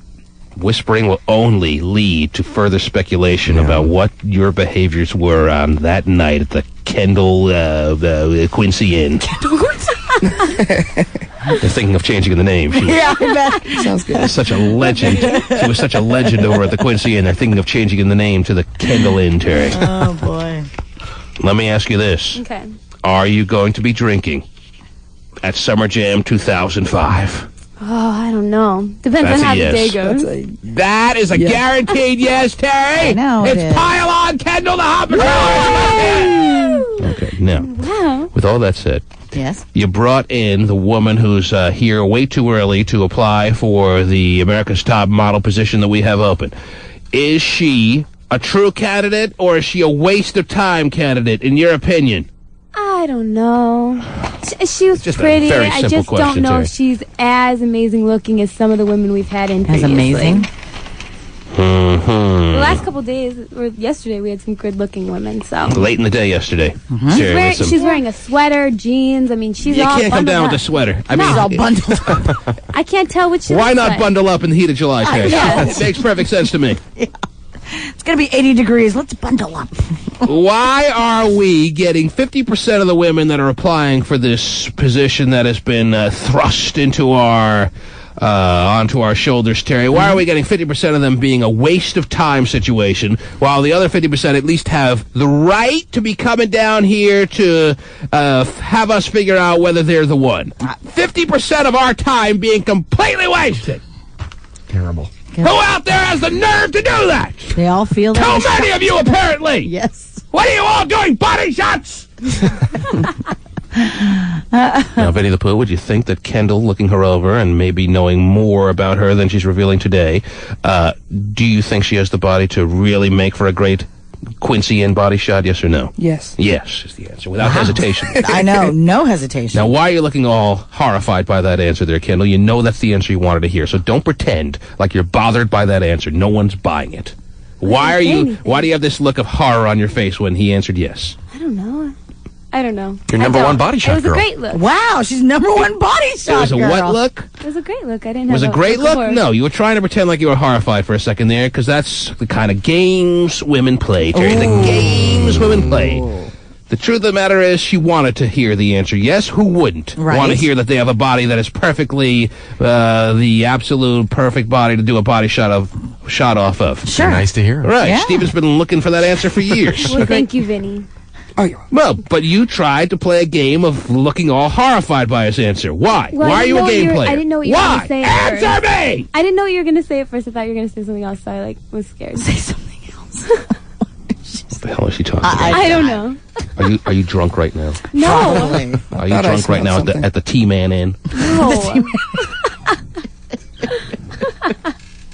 Whispering will only lead to further speculation about what your behaviors were on that night at the Kendall Quincy Inn. They're thinking of changing the name. Yeah, I bet. Sounds good. Such a legend. She was such a legend over at the Quincy Inn. They're thinking of changing the name to the Kendall Inn, Terry. Oh, boy. Let me ask you this. Okay. Are you going to be drinking at Summer Jam 2005? Oh, I don't know. Depends That's on how a the day yes. goes. That is a guaranteed yes, Terry. I know it it's is. Pile On Kendall, the Hot Patrol. Okay, now, Wow. with all that said, Yes. you brought in the woman who's here way too early to apply for the America's Top Model position that we have open. Is she a true candidate, or is she a waste of time candidate, in your opinion? I I don't know. She was Just a pretty. very I simple just don't question, know Terry. if she's as amazing looking as some of the women we've had in As previously. amazing. The last couple days, or yesterday, we had some good-looking women. So Late in the day yesterday. she's wearing a sweater, jeans. I mean, she's You all can't come bundled down up. with a sweater. I No. mean, She's all bundled up. I can't tell which. why not bundle up in the heat of July, Terry? guess. It makes perfect sense to me. It's going to be 80 degrees. Let's bundle up. Why are we getting 50% of the women that are applying for this position that has been thrust into our onto our shoulders, Terry? Why are we getting 50% of them being a waste of time situation, while the other 50% at least have the right to be coming down here to have us figure out whether they're the one? 50% of our time being completely wasted. Terrible. Who out there has the nerve to do that? They all feel that. Too many of you, apparently. Yes. What are you all doing? Body shots? Now, Vinny the Pooh, would you think that Kendall, looking her over and maybe knowing more about her than she's revealing today, do you think she has the body to really make for a great Quincy in body shot, yes or no? Yes. Yes is the answer, without hesitation. I know, no hesitation. Now, why are you looking all horrified by that answer there, Kendall? You know that's the answer you wanted to hear, so don't pretend like you're bothered by that answer. No one's buying it. Why do you have this look of horror on your face when he answered yes? I don't know. I don't know. Your number one body shot It was girl. a great look. Wow, she's number one body shot It was a girl. what look? It was a great look. I didn't Was have a great look? before. No, you were trying to pretend like you were horrified for a second there, because that's the kind of games women play, Terry. The games women play. The truth of the matter is, she wanted to hear the answer yes. Who wouldn't want to hear that they have a body that is perfectly the absolute perfect body to do a body shot off of? Sure. Nice to hear. Right. Yeah. Steven's been looking for that answer for years. Well, thank you, Vinny. Oh, you're Well, but you tried to play a game of looking all horrified by his answer. Why? Well, Why are you a game player? I didn't know what you were going Why? to say at Answer first. me! I didn't know what you were going to say at first. I thought you were going to say something else, so I was scared. Say something else. What the hell is she talking about? I don't know. Are you drunk right now? No. Probably. Are you drunk right now at the T-Man Inn? No.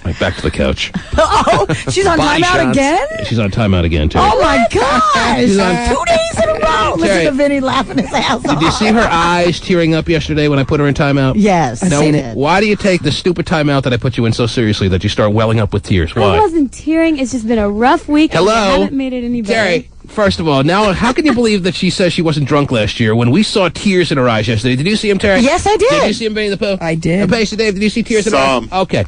Right, back to the couch. Oh, she's on Body timeout shots. again? Yeah, she's on timeout again, Terry. Oh, my gosh. She's on- 2 days in a row. Listen Terry. to Vinny laughing his ass off. Did you see her eyes tearing up yesterday when I put her in timeout? Yes, Now, I did. why do you take the stupid timeout that I put you in so seriously that you start welling up with tears? I Why? wasn't tearing. It's just been a rough week. Hello? And I haven't made it any better. Terry, first of all, now how can you believe that she says she wasn't drunk last year when we saw tears in her eyes yesterday? Did you see him, Terry? Yes, I did. Did you see him, Benny the Pooh? I did. Pastor Dave, did you see tears in her eyes? Some. Okay.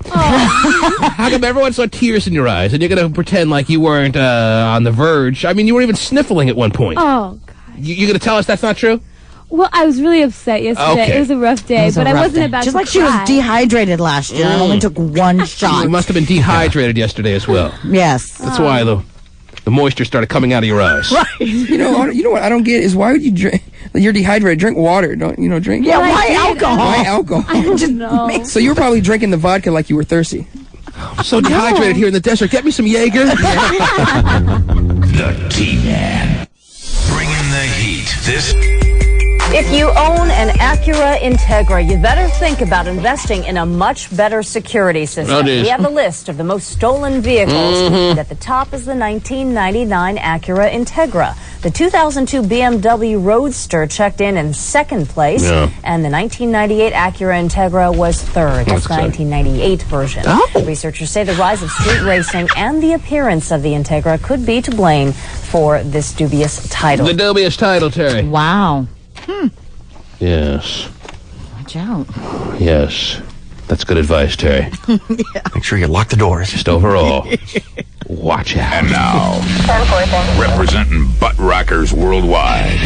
How come everyone saw tears in your eyes and you're going to pretend like you weren't on the verge? I mean, you were even sniffling at one point. Oh, God. You're going to tell us that's not true? Well, I was really upset yesterday. Okay. It was a rough day, It was a but I rough wasn't day. about Just to like she was cry. dehydrated last year and only took one shot. You must have been dehydrated yesterday as well. Yes. That's why the moisture started coming out of your eyes. You know what I don't get is why would you drink? You're dehydrated. Drink water. Don't drink? Yeah, Well, I why did. alcohol? Why alcohol? I don't know. So you were probably drinking the vodka like you were thirsty. I'm so dehydrated here in the desert. Get me some Jaeger. The T-Man. Bringing the heat. This If you own an Acura Integra, you better think about investing in a much better security system. Oh, geez. We have a list of the most stolen vehicles, and at the top is the 1999 Acura Integra. The 2002 BMW Roadster checked in second place, and the 1998 Acura Integra was third. That's the 1998 version. Researchers say the rise of street racing and the appearance of the Integra could be to blame for this dubious title. The dubious title, Terry. Wow. Yes. Watch out. Yes. That's good advice, Terry. Make sure you lock the doors. Just overall, watch out. and now, representing butt rockers worldwide,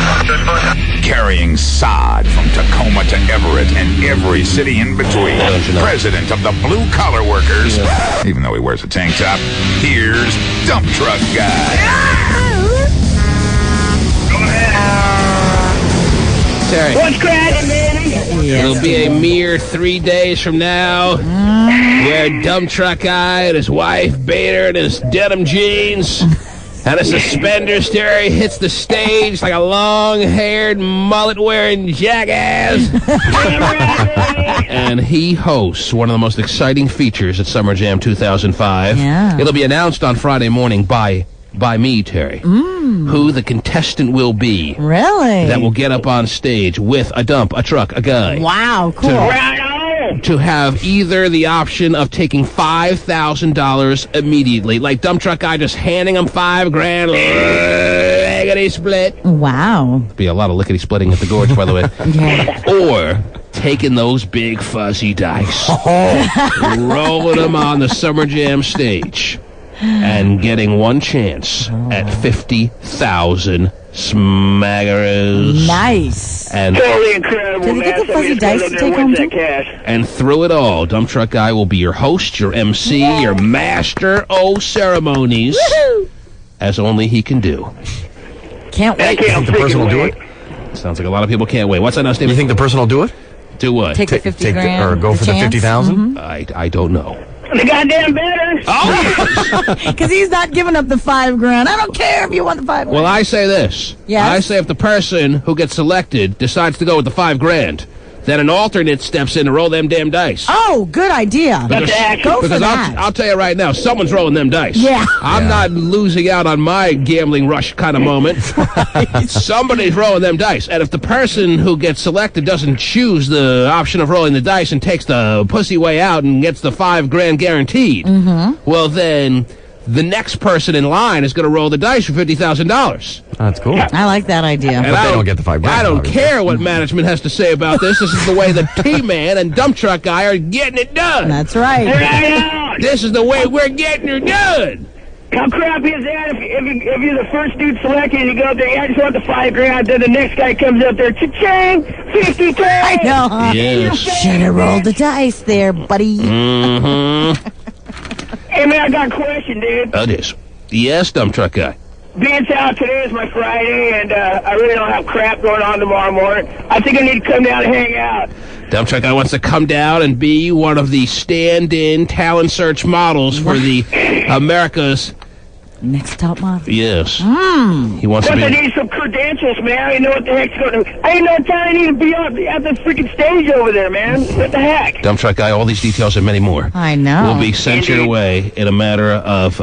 carrying sod from Tacoma to Everett and every city in between. President of the blue collar workers, even though he wears a tank top. Here's Dump Truck Guy. Terry. What's cracking, Manny? It'll be a mere 3 days from now where Dump Truck Guy and his wife Bader and his denim jeans and his suspenders, Terry, hits the stage like a long-haired, mullet-wearing jackass. And he hosts one of the most exciting features at Summer Jam 2005. Yeah. It'll be announced on Friday morning by by me, Terry, who the contestant will be. Really? That will get up on stage with a dump, a truck, a guy. Wow, cool. To have either the option of taking $5,000 immediately, like dump truck guy just handing him $5,000, lickety split. Wow. Be a lot of lickety splitting at the gorge, by the way. Yeah. Or taking those big fuzzy dice, rolling them on the Summer Jam stage, and getting one chance at 50,000 smaggeroos. Nice. And totally incredible. Did they get the fuzzy dice to take home too? And through it all, Dump Truck Guy will be your host, your MC, your master of ceremonies, as only he can do. Can't wait. You think the person will do it? Sounds like a lot of people can't wait. What's that now, Steve? You think the person will do it? Do what? Take the 50 grand. Or go for the 50,000? I don't know. The goddamn better. Oh! Because he's not giving up the $5,000. I don't care if you want the $5,000. Well, I say this. Yes? I say if the person who gets selected decides to go with the $5,000, then an alternate steps in to roll them damn dice. Oh, good idea. Go for that. I'll tell you right now, someone's rolling them dice. Yeah. I'm not losing out on my gambling rush kind of moment. Somebody's rolling them dice. And if the person who gets selected doesn't choose the option of rolling the dice and takes the pussy way out and gets the $5,000 guaranteed, well then the next person in line is going to roll the dice for $50,000. That's cool. I like that idea. And But they don't get the $5,000. I don't care what management has to say about this. This is the way the T-Man and Dump Truck Guy are getting it done. That's right. This is the way we're getting it done. How crappy is that if you're the first dude selected and you go up there, I just want the $5,000, then the next guy comes up there, cha-ching, 50K. I know, huh? Yes. Should have rolled the dice there, buddy. Hey, man, I got a question, dude. It is. Yes, Dump Truck Guy. Being out today is my Friday, and I really don't have crap going on tomorrow morning. I think I need to come down and hang out. Dump Truck Guy wants to come down and be one of the stand-in talent search models for the America's Next Top Model. Yes. He wants to Plus, be. I need some credentials, man. I didn't know what the heck's going on. I didn't know what time I need to be at the freaking stage over there, man. What the heck? Dump Truck Guy, all these details and many more I know. will be sent your way in a matter of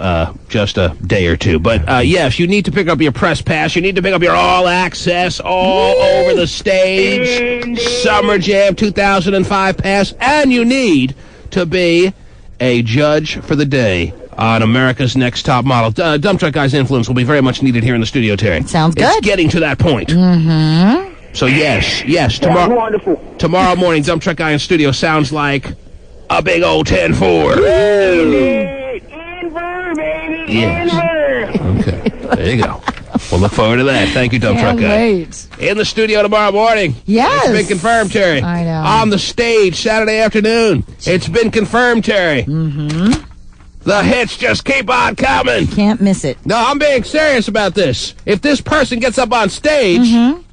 just a day or two. But, yes, you need to pick up your press pass. You need to pick up your all-access, all over the stage, Summer Jam 2005 pass. And you need to be a judge for the day on America's Next Top Model. Dump Truck Guy's influence will be very much needed here in the studio, Terry. Sounds good. It's getting to that point. So, yes, tomorrow morning, Dump Truck Guy in studio sounds like a big old 10-4. Inver, baby. Yes. Inver. Okay, there you go. We'll look forward to that. Thank you, Dump Truck Guy. Wait. In the studio tomorrow morning. Yes. It's been confirmed, Terry. I know. On the stage Saturday afternoon. It's been confirmed, Terry. The hits just keep on coming. Can't miss it. No, I'm being serious about this. If this person gets up on stage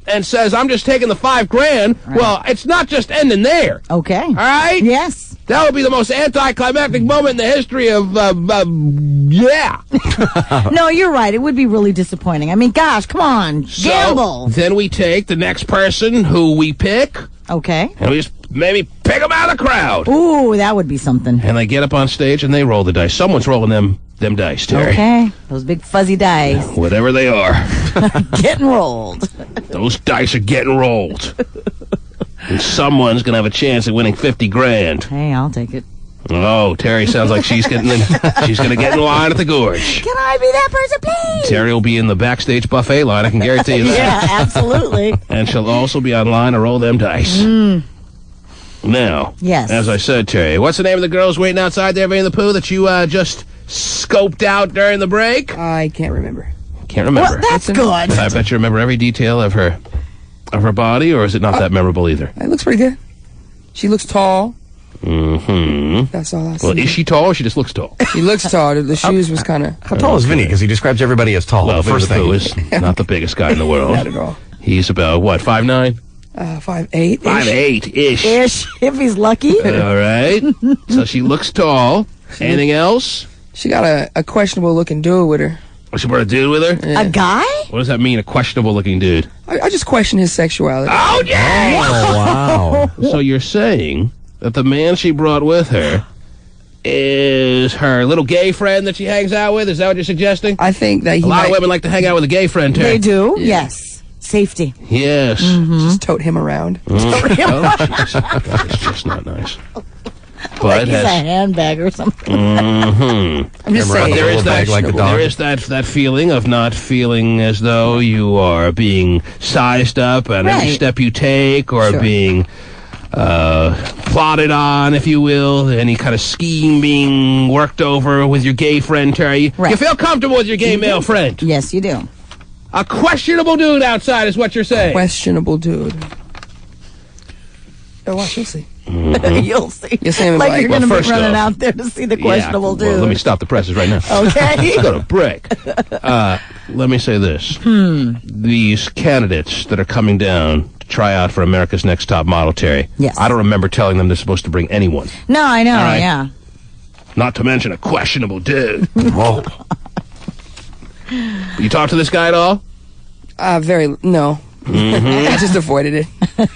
and says, I'm just taking the $5,000, well, it's not just ending there. Okay. All right? Yes. That would be the most anticlimactic moment in the history of, No, you're right. It would be really disappointing. I mean, gosh, come on. Gamble. So, then we take the next person who we pick, Okay. and we just maybe pick them out of the crowd. Ooh, that would be something. And they get up on stage and they roll the dice. Someone's rolling them dice, Terry. Okay. Those big fuzzy dice. Whatever they are. Getting rolled. Those dice are getting rolled. And someone's going to have a chance at winning $50,000. Hey, I'll take it. Oh, Terry sounds like she's going to get in line at the gorge. Can I be that person, please? Terry will be in the backstage buffet line, I can guarantee you that. Yeah, absolutely. And she'll also be online to roll them dice. Now, Yes. as I said, Terry, what's the name of the girls waiting outside there, Winnie the Pooh, that you just scoped out during the break? I can't remember. Can't remember. Well, that's good. I bet you remember every detail of her body, or is it not that memorable either? It looks pretty good. She looks tall. Mm-hmm. That's all I see. Well, is she tall or she just looks tall? She looks tall. The shoes was kind of... How tall is Vinny? Because he describes everybody as tall. Well, the first Winnie the thing. Pooh is not the biggest guy in the world. Not at all. He's about, what, 5'9"? 5'8". 5'8"-ish. Ish, if he's lucky. All right. So she looks tall. Anything else? She got a questionable looking dude with her. She brought a dude with her? Yeah. A guy? What does that mean, a questionable looking dude? I just question his sexuality. Oh, yeah! Oh, wow. So you're saying that the man she brought with her is her little gay friend that she hangs out with. Is that what you're suggesting? I think that a lot of women like to hang out with a gay friend, Terry. They do, yes. Safety. Yes. Just tote him around. It's just not nice. Like he's a handbag or something. I'm just saying. There is that feeling of not feeling as though you are being sized up on every step you take, or being plotted on, if you will. Any kind of scheme being worked over with your gay friend, Terry. You feel comfortable with your gay male friend. Yes, you do. A questionable dude outside is what you're saying. Questionable dude. Oh, watch, you'll see. You'll see. You'll see him like you're going to be running out there to see the questionable dude. Well, let me stop the presses right now. Okay. Let's go to break. Let me say this. These candidates that are coming down to try out for America's Next Top Model, Terry. Yes. I don't remember telling them they're supposed to bring anyone. No, I know, right? yeah. Not to mention a questionable dude. Whoa. You talk to this guy at all? No. I just avoided it.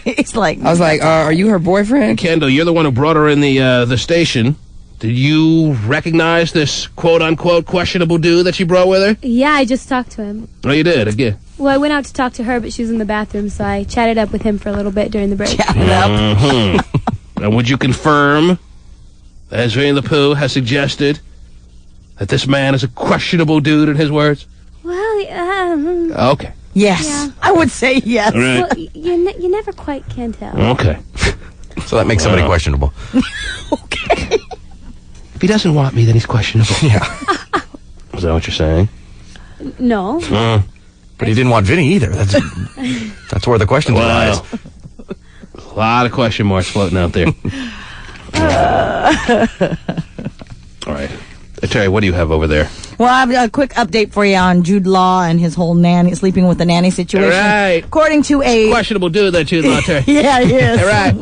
He's like, I was like, are you her boyfriend? Kendall, you're the one who brought her in the station. Did you recognize this quote-unquote questionable dude that she brought with her? Yeah, I just talked to him. Oh, you did? Again. Well, I went out to talk to her, but she was in the bathroom, so I chatted up with him for a little bit during the break. And would you confirm, as Winnie the Pooh has suggested, that this man is a questionable dude in his words? Well, okay. Yes. Yeah. I would say yes. Right. Well, you never quite can tell. Okay. So that makes somebody questionable. Okay. If he doesn't want me, then he's questionable. Yeah. Is that what you're saying? No. But he didn't want Vinny either. That's where the questions arise. A lot of question marks floating out there. All right. Terry, what do you have over there? Well, I have a quick update for you on Jude Law and his whole sleeping with the nanny situation. Right. According to a questionable dude, that Jude Law, Terry. Yeah, he is. Right.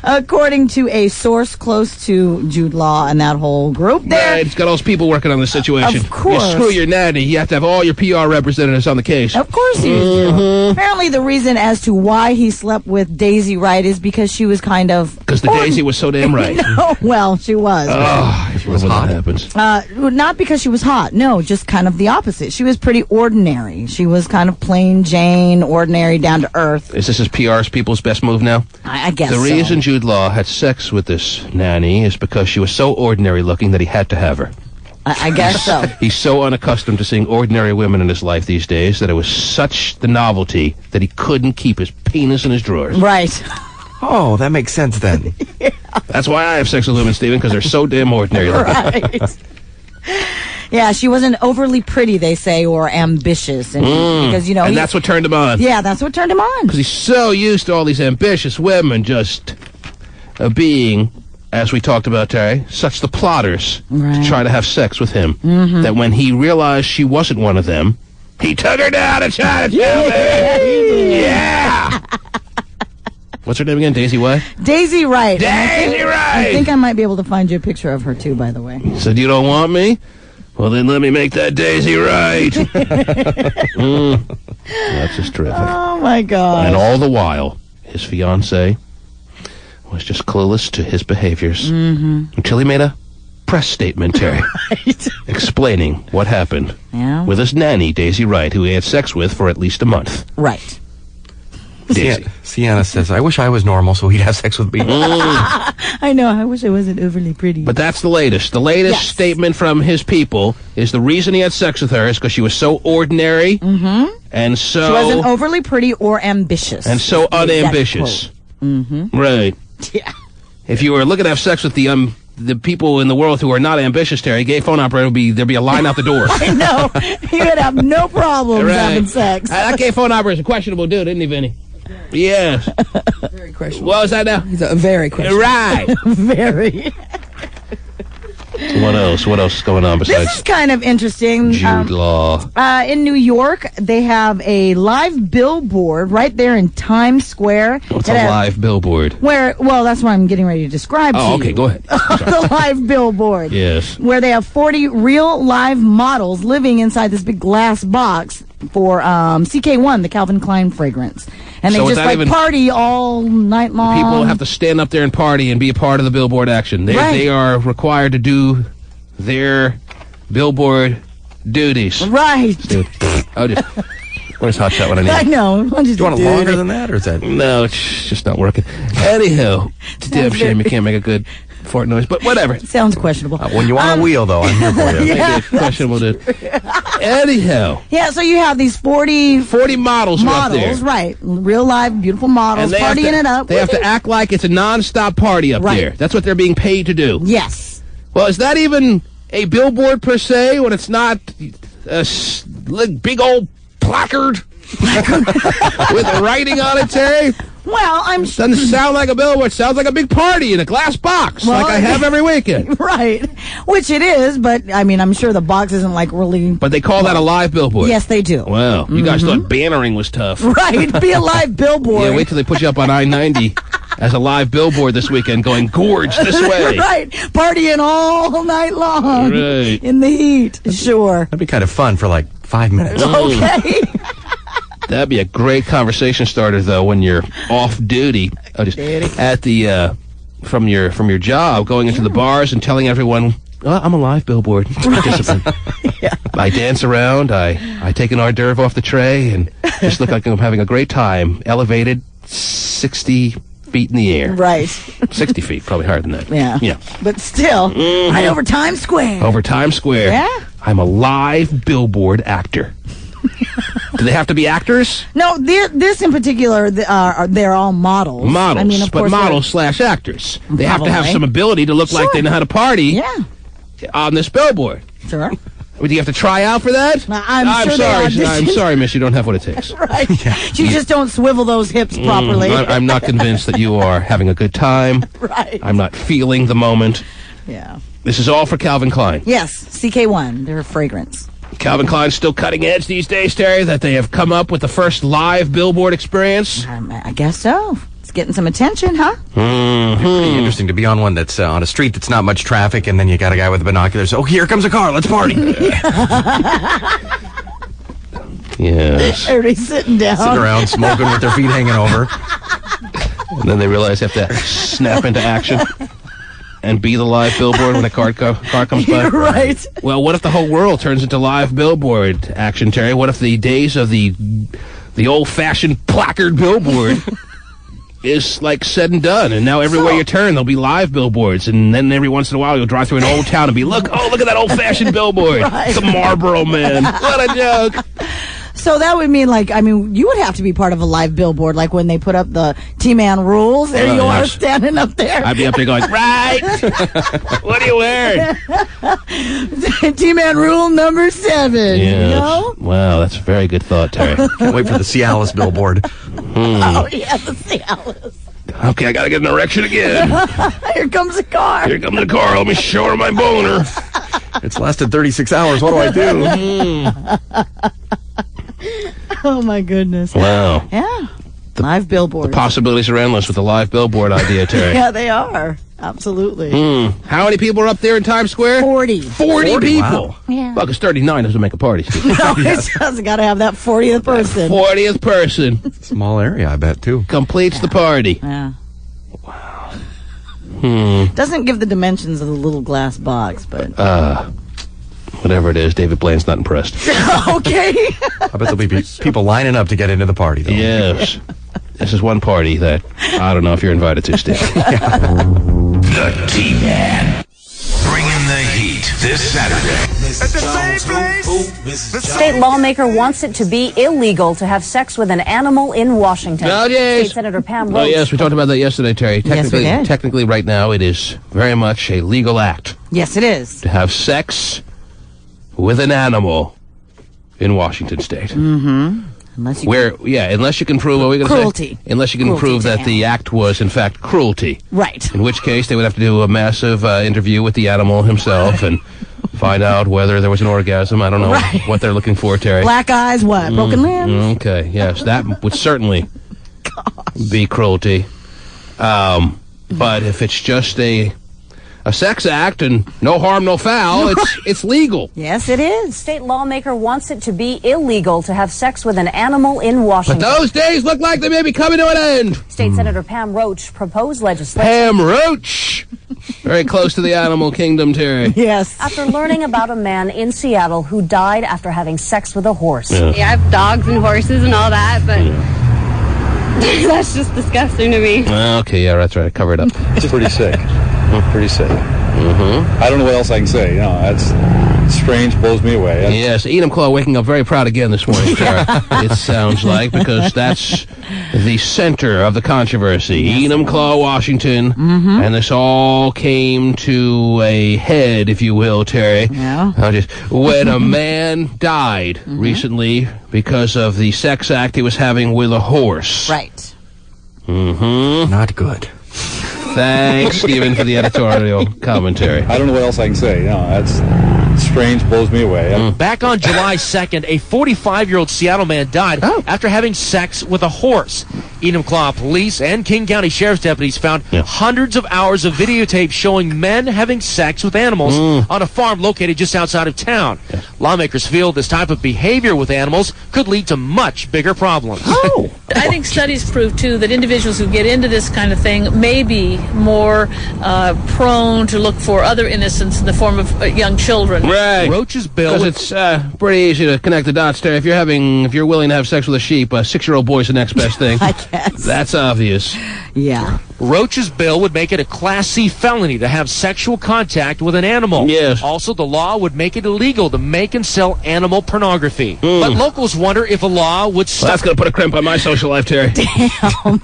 According to a source close to Jude Law and that whole group there. Right, it's got all those people working on the situation. Of course. You screw your nanny, you have to have all your PR representatives on the case. Of course you do. Apparently the reason as to why he slept with Daisy Wright is because she was kind of... Because the Daisy was so damn right. No, well, she was. Oh, she was hot. That happens. Not because she was hot. No, just kind of the opposite. She was pretty ordinary. She was kind of plain Jane, ordinary, down to earth. Is this his PR's people's best move now? I guess The so. reason Jude Law had sex with this nanny is because she was so ordinary looking that he had to have her. I guess so. He's so unaccustomed to seeing ordinary women in his life these days that it was such the novelty that he couldn't keep his penis in his drawers. Right. Oh, that makes sense then. Yeah. That's why I have sex with women, Stephen, because they're so damn ordinary looking. Right. Yeah, she wasn't overly pretty, they say, or ambitious. And because, and that's what turned him on. Yeah, that's what turned him on. Because he's so used to all these ambitious women just being, as we talked about, Terry, such the plotters to try to have sex with him, that when he realized she wasn't one of them, he took her down and tried to kill me. Yeah! What's her name again? Daisy what? Daisy Wright. Daisy Wright! I think I might be able to find you a picture of her, too, by the way. He said, you don't want me? Well, then let me make that Daisy right. That's just terrific. Oh, my God. And all the while, his fiancée was just clueless to his behaviors until he made a press statement, Terry, explaining what happened with his nanny, Daisy Wright, who he had sex with for at least a month. Right. Sienna says, I wish I was normal so he'd have sex with me. I know. I wish I wasn't overly pretty. But that's the latest. The latest statement from his people is the reason he had sex with her is because she was so ordinary and so... She wasn't overly pretty or ambitious. And so unambitious. Right. Yeah. If you were looking to have sex with the people in the world who are not ambitious, Terry, gay phone operator there'd be a line out the door. I know. He would have no problems having sex. That gay phone operator is a questionable dude, isn't he, Vinny? Yes. Very questionable. What was that now? He's a very questionable. Right. Very. What else? What else is going on besides This is kind of interesting. Jude Law? In New York, they have a live billboard right there in Times Square. What's a live billboard? Well, that's what I'm getting ready to describe to you. Oh, okay, go ahead. The live billboard. Yes. Where they have 40 real live models living inside this big glass box for CK1, the Calvin Klein fragrance. And they So just without even- party all night long. People have to stand up there and party and be a part of the billboard action. They are required to do their billboard duties. Right. Dude. Where's Hot Shot when I need it? I know. Do you want it longer than that, or is that? No, it's just not working. Anyhow, it's a damn shame you can't make a good fart noise, but whatever. Sounds questionable. When you want a wheel, though, I'm here for you. Yeah. Questionable, dude. Anyhow. Yeah, so you have these 40 models are up there. Right. Real live, beautiful models, partying it up. They have to act like it's a non-stop party up there. That's what they're being paid to do. Yes. Well, is that even a billboard per se when it's not a big old placard with writing on it, Terry? Well, doesn't sound like a billboard. It sounds like a big party in a glass box, Well, like I have every weekend. Right. Which it is, but I mean, I'm sure the box isn't like really. But they call that a live billboard. Yes, they do. Wow. You guys thought bannering was tough. Right. Be a live billboard. Yeah, wait till they put you up on I-90 as a live billboard this weekend going, Gorge, this way. Right. Partying all night long. Right. In the heat. Sure. That'd be kind of fun for like 5 minutes. Okay. That'd be a great conversation starter, though, when you're off duty, at the from your job, going into the bars and telling everyone, I'm a live billboard participant. I dance around, I take an hors d'oeuvre off the tray, and just look like I'm having a great time. Elevated 60 feet in the air. Right. 60 feet, probably higher than that. Yeah. Yeah. But still, right over Times Square. Over Times Square. Yeah. I'm a live billboard actor. Do they have to be actors? No, this in particular, they're all models. Models, I mean, of course, models/actors. They have to have Probably. some ability to look like they know how to party. Yeah. On this billboard. Sure. Do you have to try out for that? I'm sure they sorry. audition. I'm sorry, miss. You don't have what it takes. Right. You just don't swivel those hips properly. I'm not convinced that you are having a good time. Right. I'm not feeling the moment. Yeah. This is all for Calvin Klein. Yes, CK1. They're a fragrance. Calvin Klein's still cutting edge these days, Terry, that they have come up with the first live billboard experience. I guess so. It's getting some attention, huh? It'd be pretty interesting to be on one that's on a street that's not much traffic, and then you got a guy with binoculars. Oh, here comes a car. Let's party. Yes. Everybody's sitting down. Sitting around smoking with their feet hanging over. And then they realize they have to snap into action and be the live billboard when a car comes by. Right. Well, what if the whole world turns into live billboard action, Terry? What if the days of the old-fashioned placard billboard is like said and done, and now everywhere you turn there'll be live billboards, and then every once in a while you'll drive through an old town and be look at that old-fashioned billboard. Right. The Marlboro Man. What a joke. So that would mean, you would have to be part of a live billboard, like when they put up the T-Man rules. There you are, standing up there. I'd be up there going, right? What are you wearing? T-Man rule number 7. Yes. You know? Wow, that's a very good thought, Terry. Can't wait for the Cialis billboard. Oh, yeah, the Cialis. Okay, I gotta get an erection again. Here comes a car. Here comes the car. Let me show her my boner. It's lasted 36 hours. What do I do? Oh, my goodness. Wow. Yeah. Live billboard. Possibilities are endless with the live billboard idea, Terry. Yeah, they are. Absolutely. How many people are up there in Times Square? 40. 40 people. Wow. Yeah. Well, because 39 doesn't make a party. No, it doesn't. Got to have that 40th person. 40th person Small area, I bet, too. completes the party. Yeah. Wow. Doesn't give the dimensions of the little glass box, but. Whatever it is, David Blaine's not impressed. Okay. I bet there'll be people lining up to get into the party, though. Yes. This is one party that I don't know if you're invited to, Steve. The T-Man. Bringing the heat this Saturday. At the same place. State lawmaker wants it to be illegal to have sex with an animal in Washington. Oh, yes. State Senator Pam Rose. Oh, yes, we talked about that yesterday, Terry. Yes, we did. Technically, right now, it is very much a legal act Yes, it is. to have sex with an animal in Washington State. Unless you Unless you can prove what we're going to Cruelty. say. Unless you can Cruelty prove to that the act was, in fact, cruelty. Right. In which case, they would have to do a massive interview with the animal himself and find out whether there was an orgasm. I don't know what they're looking for, Terry. Black eyes, what? Broken limbs? Okay, yes, that would certainly be cruelty. But if it's just a a sex act and no harm, no foul. It's legal. Yes, it is. State lawmaker wants it to be illegal to have sex with an animal in Washington. But those days look like they may be coming to an end. State Senator Pam Roach proposed legislation. Pam Roach. Very close to the animal kingdom, Terry. Yes. After learning about a man in Seattle who died after having sex with a horse. Yeah, I have dogs and horses and all that, but that's just disgusting to me. Okay, yeah, that's right. I covered up. It's pretty sick. Pretty sick. I don't know what else I can say. That's strange, blows me away. Yes, Enum Claw waking up very proud again this morning, Sarah. It sounds like, because that's the center of the controversy. Enum Claw, Washington, and this all came to a head, if you will, Terry. Yeah. When a man died recently because of the sex act he was having with a horse. Right. Not good. Thanks, Stephen, for the editorial commentary. I don't know what else I can say. That's strange, blows me away. Back on July 2nd, a 45-year-old Seattle man died after having sex with a horse. Enumclaw police and King County Sheriff's deputies found hundreds of hours of videotape showing men having sex with animals on a farm located just outside of town. Lawmakers feel this type of behavior with animals could lead to much bigger problems. I think studies prove, too, that individuals who get into this kind of thing may be more prone to look for other innocence in the form of young children. Right. Roach's bill. Because it's pretty easy to connect the dots there. If you're willing to have sex with a sheep, a 6-year-old boy's the next best thing. I guess. That's obvious. Yeah. Roach's bill would make it a Class C felony to have sexual contact with an animal. Yes. Also, the law would make it illegal to make and sell animal pornography. But locals wonder if a law would stop. Well, that's going to put a crimp on my social life, Terry. Damn.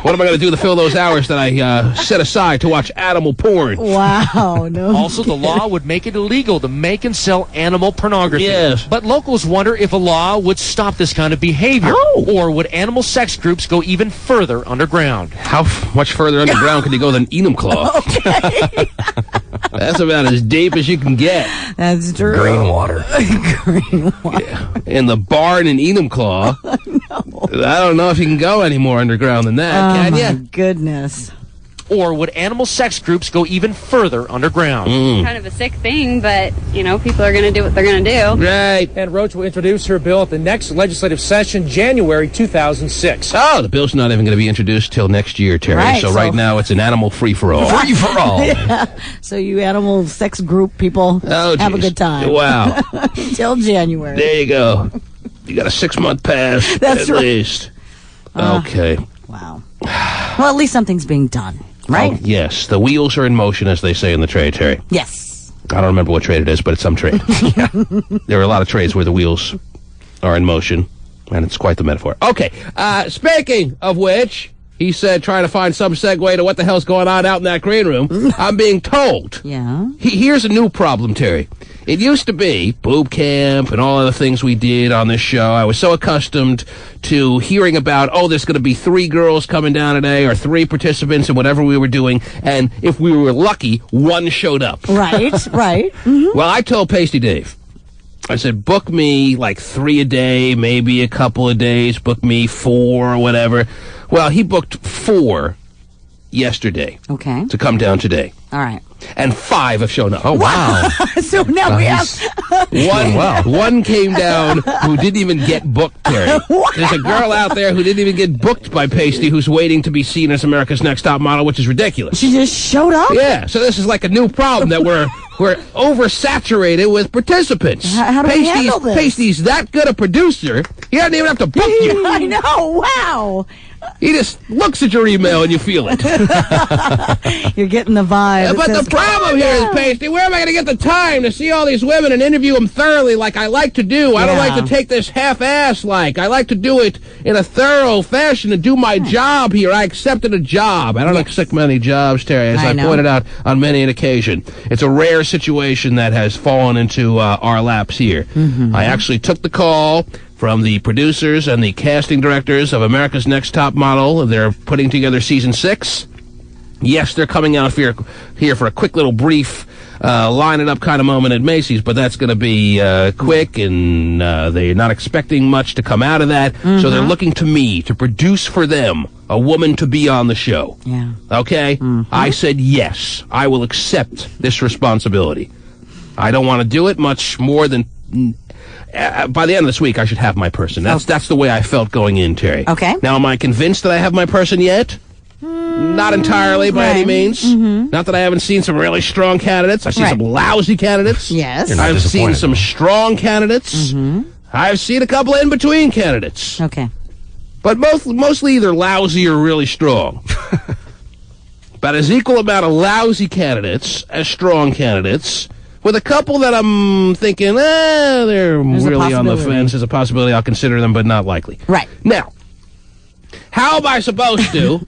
What am I going to do to fill those hours that I set aside to watch animal porn? Wow, no. Also, the law would make it illegal to make and sell animal pornography. Yes. But locals wonder if a law would stop this kind of behavior. Or would animal sex groups go even further underground? How much further underground can you go than Enumclaw? Okay. That's about as deep as you can get. That's true. Green water. Green water. Yeah. In the barn in Enumclaw. No. I don't know if you can go any more underground than that, can you? Oh, my goodness. Or would animal sex groups go even further underground? Kind of a sick thing, but, people are going to do what they're going to do. Right. And Roach will introduce her bill at the next legislative session, January 2006. Oh, the bill's not even going to be introduced till next year, Terry. Right, so right now it's an animal free-for-all. Free-for-all. Yeah. So you animal sex group people have a good time. Wow. Till January. There you go. You got a 6-month pass at least. Okay. Wow. Well, at least something's being done, right? Oh, yes. The wheels are in motion, as they say in the trade, Terry. Yes. I don't remember what trade it is, but it's some trade. There are a lot of trades where the wheels are in motion, and it's quite the metaphor. Okay. Speaking of which, he said trying to find some segue to what the hell's going on out in that green room. I'm being told. Yeah. Here's a new problem, Terry. It used to be boob camp and all of the things we did on this show. I was so accustomed to hearing about, there's going to be 3 girls coming down today or 3 participants in whatever we were doing. And if we were lucky, 1 showed up. Right, right. Mm-hmm. Well, I told Pasty Dave, I said, book me like 3 a day, maybe a couple of days, book me 4 or whatever. Well, he booked 4 yesterday. Okay. To come down today. All right. And 5 have shown up. Oh, wow. So now we have... One came down who didn't even get booked, Terry. There's a girl out there who didn't even get booked by Pasty who's waiting to be seen as America's Next Top Model, which is ridiculous. She just showed up? Yeah, so this is like a new problem that we're oversaturated with participants. How do we handle this? Pasty's that good a producer, he doesn't even have to book you. I know, wow. He just looks at your email and you feel it. You're getting the vibe. But the problem here is, Pasty, where am I going to get the time to see all these women and interview them thoroughly like I like to do? I don't like to take this half-ass like. I like to do it in a thorough fashion and do my job here. I accepted a job. I don't accept many jobs, Terry, as I pointed out on many an occasion. It's a rare situation that has fallen into our laps here. Mm-hmm. I actually took the call from the producers and the casting directors of America's Next Top Model. They're putting together season 6. Yes, they're coming out here for a quick little brief line it up kind of moment at Macy's, but that's going to be quick, and they're not expecting much to come out of that. Mm-hmm. So they're looking to me to produce for them a woman to be on the show. Yeah. Okay? I said yes. I will accept this responsibility. I don't want to do it much more than... by the end of this week, I should have my person. That's the way I felt going in, Terry. Okay. Now, am I convinced that I have my person yet? Not entirely, by any means. Not that I haven't seen some really strong candidates. I've seen some lousy candidates. Yes. I've seen some strong candidates. I've seen a couple in-between candidates. Okay. But mostly either lousy or really strong. About as equal amount of lousy candidates as strong candidates, with a couple that I'm thinking, they're really on the fence. There's a possibility I'll consider them, but not likely. Right. Now, how am I supposed to?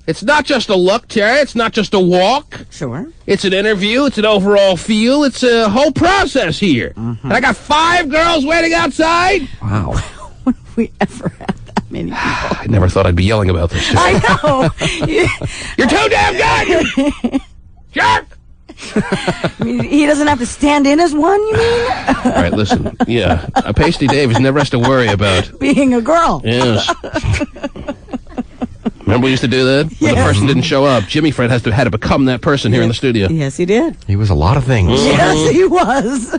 It's not just a look, Terry. It's not just a walk. Sure. It's an interview. It's an overall feel. It's a whole process here. And I got 5 girls waiting outside. Wow. When have we ever had that many people? I never thought I'd be yelling about this. I know. You're too damn good. Jerk. I mean, he doesn't have to stand in as one, you mean? All right, listen. Yeah, a Pasty Davis never has to worry about being a girl. Yes. Remember we used to do that? When the person didn't show up, Jimmy Fred had to become that person here in the studio. Yes, he did. He was a lot of things. Yes, he was.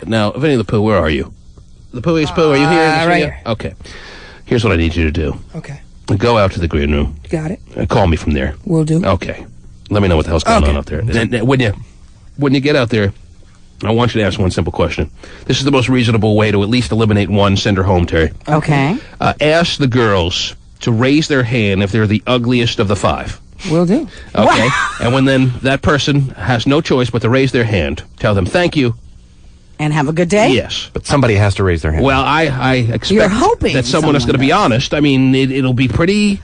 Now, Vinny the Pooh, where are you? The Poohiest Pooh, are you here in the studio? Right here. Okay. Here's what I need you to do. Okay. Go out to the green room. Got it. Call me from there. Will do. Okay. Let me know what the hell's going on out there. And when you get out there, I want you to ask one simple question. This is the most reasonable way to at least eliminate one. Send her home, Terry. Okay. Ask the girls to raise their hand if they're the ugliest of the 5. Will do. Okay. And when then that person has no choice but to raise their hand, tell them thank you. And have a good day? Yes. But somebody has to raise their hand. Well, I expect You're hoping that someone is going to be honest. I mean, it'll be pretty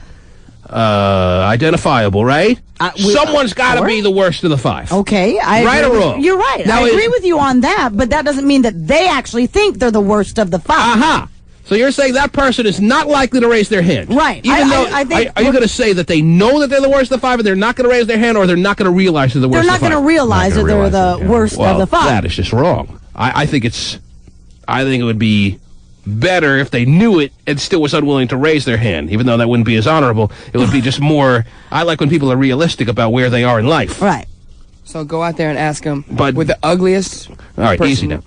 identifiable, right? Someone's got to be the worst of the 5. Okay. Right or wrong? You're right. Now, I agree with you on that, but that doesn't mean that they actually think they're the worst of the 5. Aha. So you're saying that person is not likely to raise their hand? Right. Even though, are you going to say that they know that they're the worst of the 5 and they're not going to raise their hand, or they're not going to realize they're the worst of the 5? They're not going to realize that they're the worst of the 5. That is just wrong. I think it would be better if they knew it and still was unwilling to raise their hand, even though that wouldn't be as honorable. It would be just more, I like when people are realistic about where they are in life. Right. So go out there and ask them But with the ugliest All right, easy now.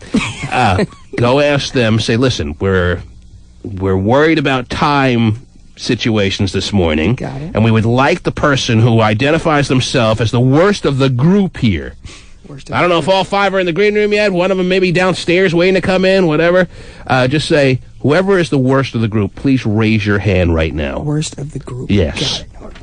Go ask them, say, listen, we're worried about time situations this morning. Got it. And we would like the person who identifies themselves as the worst of the group here. I don't know if all 5 are in the green room yet. One of them maybe downstairs waiting to come in, whatever. Just say, whoever is the worst of the group, please raise your hand right now. Worst of the group. Yes. Got it.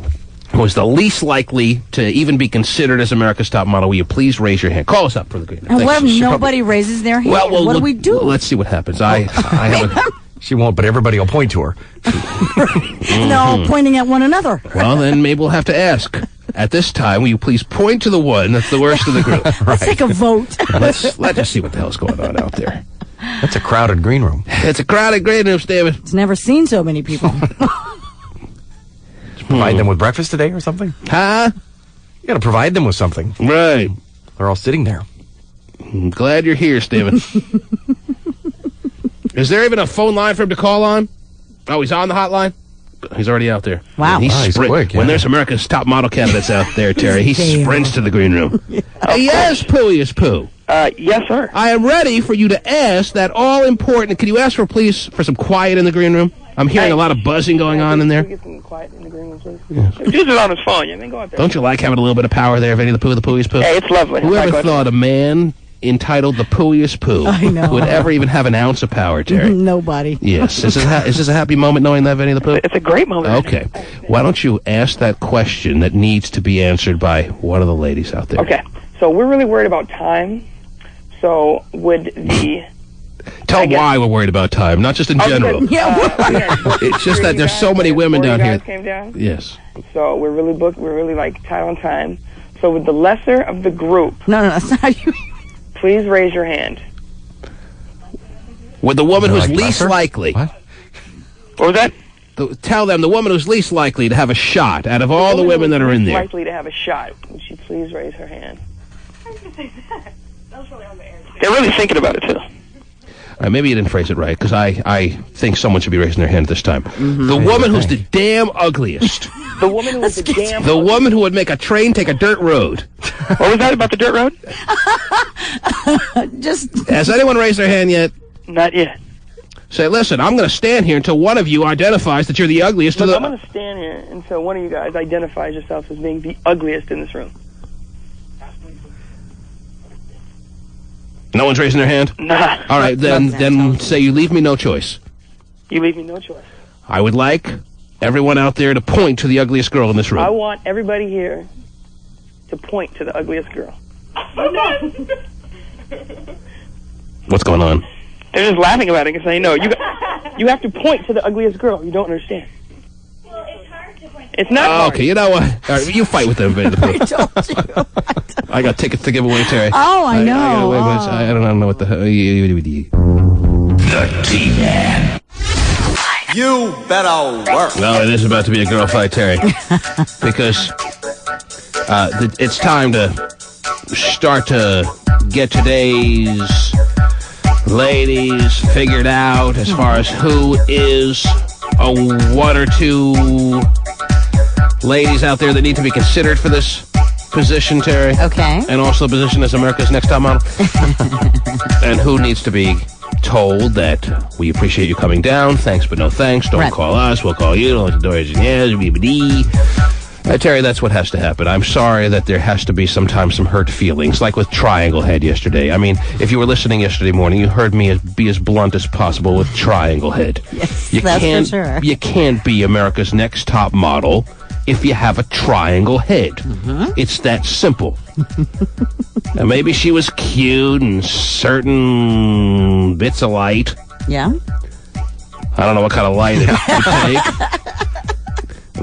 Who is the least likely to even be considered as America's top model? Will you please raise your hand? Call us up for the green room. And what if nobody raises their hand? Well, what do we do? Let's see what happens. I have a... She won't, but everybody will point to her. They're all pointing at one another. Well, then maybe we'll have to ask. At this time, will you please point to the one that's the worst of the group? Let's take a vote. Let's just see what the hell's going on out there. That's a crowded green room. It's a crowded green room, David. It's never seen so many people. Provide them with breakfast today or something? Huh? You got to provide them with something. Right. They're all sitting there. I'm glad you're here, Steven. Is there even a phone line for him to call on? Oh, he's on the hotline? He's already out there. Wow. He's quick. When there's America's top model candidates out there, Terry, he sprints to the green room. Yes, Poohiest Pooh. Yes, sir. I am ready for you to ask that all-important... Can you ask please, for some quiet in the green room? I'm hearing a lot of buzzing going on in there. Get some quiet in the green room, please. Use it on his phone. Yeah, then go out there. Don't you like having a little bit of power there, Vinny the Pooh, the Poohiest Pooh? Hey, it's lovely. Whoever thought a man entitled the Poohiest Pooh would ever even have an ounce of power, Terry? Nobody. Yes. Is this a happy moment knowing that, Vinny the Pooh? It's a great moment. Okay. Why don't you ask that question that needs to be answered by one of the ladies out there? Okay. So we're really worried about time. So would the... Tell why we're worried about time, not just in general. It's just that there's so many women down here. Came down. Yes. So we're really booked. We're really like tight on time. So with the lesser of the group... No, that's not you. Please raise your hand. With the woman who's least likely. What? What was that? Tell them the woman who's least likely to have a shot out of all the women that are in there. Likely to have a shot. Would she please raise her hand? They're really thinking about it, too. Maybe you didn't phrase it right, because I think someone should be raising their hand at this time. The woman who's the damn ugliest. The woman who was the damn... The woman who would make a train take a dirt road. What was that about the dirt road? Has anyone raised their hand yet? Not yet. Say, listen, I'm going to stand here until one of you identifies that you're the ugliest of the... I'm going to stand here until one of you guys identifies yourself as being the ugliest in this room. No one's raising their hand? Nah. All right, then say you leave me no choice. You leave me no choice. I would like everyone out there to point to the ugliest girl in this room. I want everybody here to point to the ugliest girl. What's going on? They're just laughing about it and saying, no, you have to point to the ugliest girl. You don't understand. Well, it's hard to point. It's not hard. Okay, you know what? All right, you fight with them, Vanderbilt. I told you. I got tickets to give away, Terry. Oh, I know. I don't know what the hell. The T-Man. You better work. No, it is about to be a girl fight, Terry. Because it's time to start to get today's ladies figured out as far as who is one or two ladies out there that need to be considered for this position, Terry. Okay. And also the position as America's Next Top Model. And who needs to be told that we appreciate you coming down. Thanks, but no thanks. Don't call us. We'll call you. Don't let the doors in. Terry, that's what has to happen. I'm sorry that there has to be sometimes some hurt feelings, like with Triangle Head yesterday. I mean, if you were listening yesterday morning, you heard me be as blunt as possible with Triangle Head. Yes, that's for sure. You can't be America's Next Top Model if you have a triangle head. It's that simple. Now, maybe she was cute and certain bits of light. Yeah. I don't know what kind of light it would take.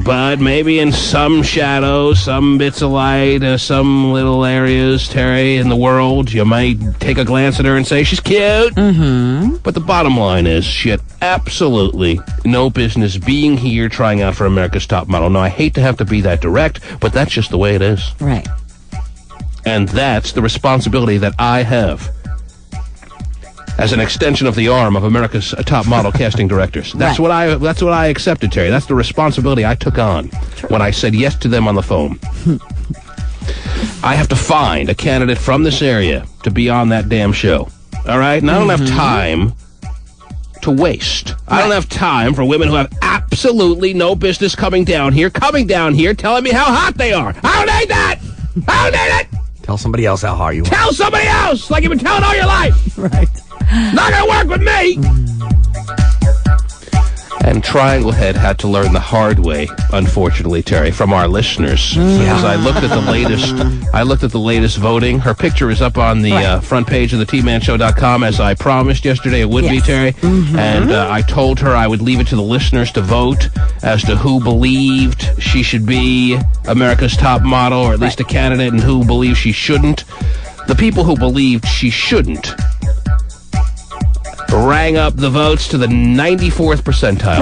But maybe in some shadows, some bits of light, some little areas, Terry, in the world, you might take a glance at her and say she's cute. But the bottom line is she had absolutely no business being here trying out for America's Top Model. Now, I hate to have to be that direct, but that's just the way it is. Right. And that's the responsibility that I have as an extension of the arm of America's Top Model casting directors. That's what I accepted, Terry. That's the responsibility I took on when I said yes to them on the phone. I have to find a candidate from this area to be on that damn show. All right? And I don't have time to waste. I don't have time for women who have absolutely no business coming down here, telling me how hot they are. I don't need that! I don't need it! Tell somebody else how hard you are. Tell somebody else, like you've been telling all your life. Right. Not gonna work with me. And Triangle Head had to learn the hard way, unfortunately, Terry, from our listeners. Because I looked at the latest voting. Her picture is up on the front page of the TManShow.com, as I promised yesterday it would be, Terry. And I told her I would leave it to the listeners to vote as to who believed she should be America's Top Model, or at least a candidate, and who believed she shouldn't. The people who believed she shouldn't rang up the votes to the 94th percentile.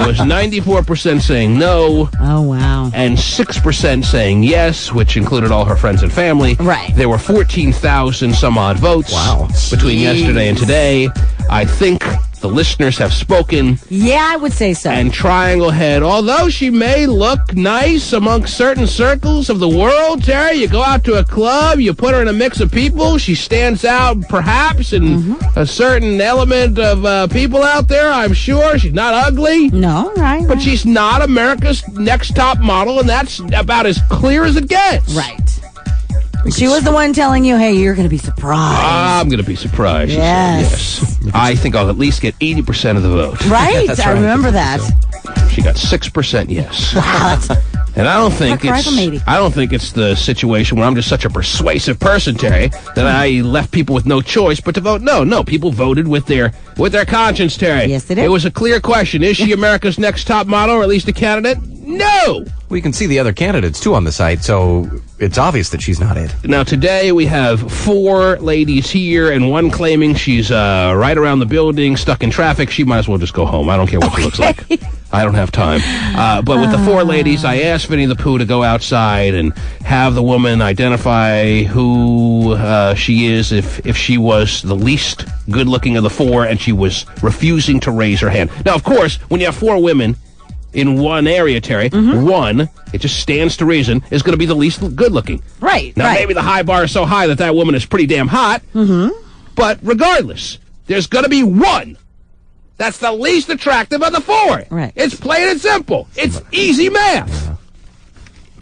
It was 94% saying no. Oh, wow. And 6% saying yes, which included all her friends and family. Right. There were 14,000 some odd votes between yesterday and today. I think the listeners have spoken. Yeah, I would say so. And Triangle Head, although she may look nice among certain circles of the world, Terry, you go out to a club, you put her in a mix of people, she stands out perhaps in a certain element of people out there, I'm sure. She's not ugly. No, right. But she's not America's Next Top Model, and that's about as clear as it gets. Right. She was the one telling you, hey, you're going to be surprised. I'm going to be surprised. Yes. I think I'll at least get 80% of the vote. Right. I remember that. She got 6% yes. Wow. And I don't think it's the situation where I'm just such a persuasive person, Terry, that I left people with no choice but to vote no. No, people voted with their conscience, Terry. Yes, they did. It was a clear question. Is she America's Next Top Model, or at least a candidate? No! We can see the other candidates, too, on the site, so it's obvious that she's not it. Now, today we have 4 ladies here, and one claiming she's right around the building, stuck in traffic. She might as well just go home. I don't care what she looks like. I don't have time. But with the 4 ladies, I asked Vinny the Pooh to go outside and have the woman identify who she is if she was the least good-looking of the 4, and she was refusing to raise her hand. Now, of course, when you have 4 women in one area, Terry, one, it just stands to reason, is going to be the least good-looking. Right. Now, maybe the high bar is so high that woman is pretty damn hot, but regardless, there's going to be one that's the least attractive of the 4. Right. It's plain and simple. It's easy math.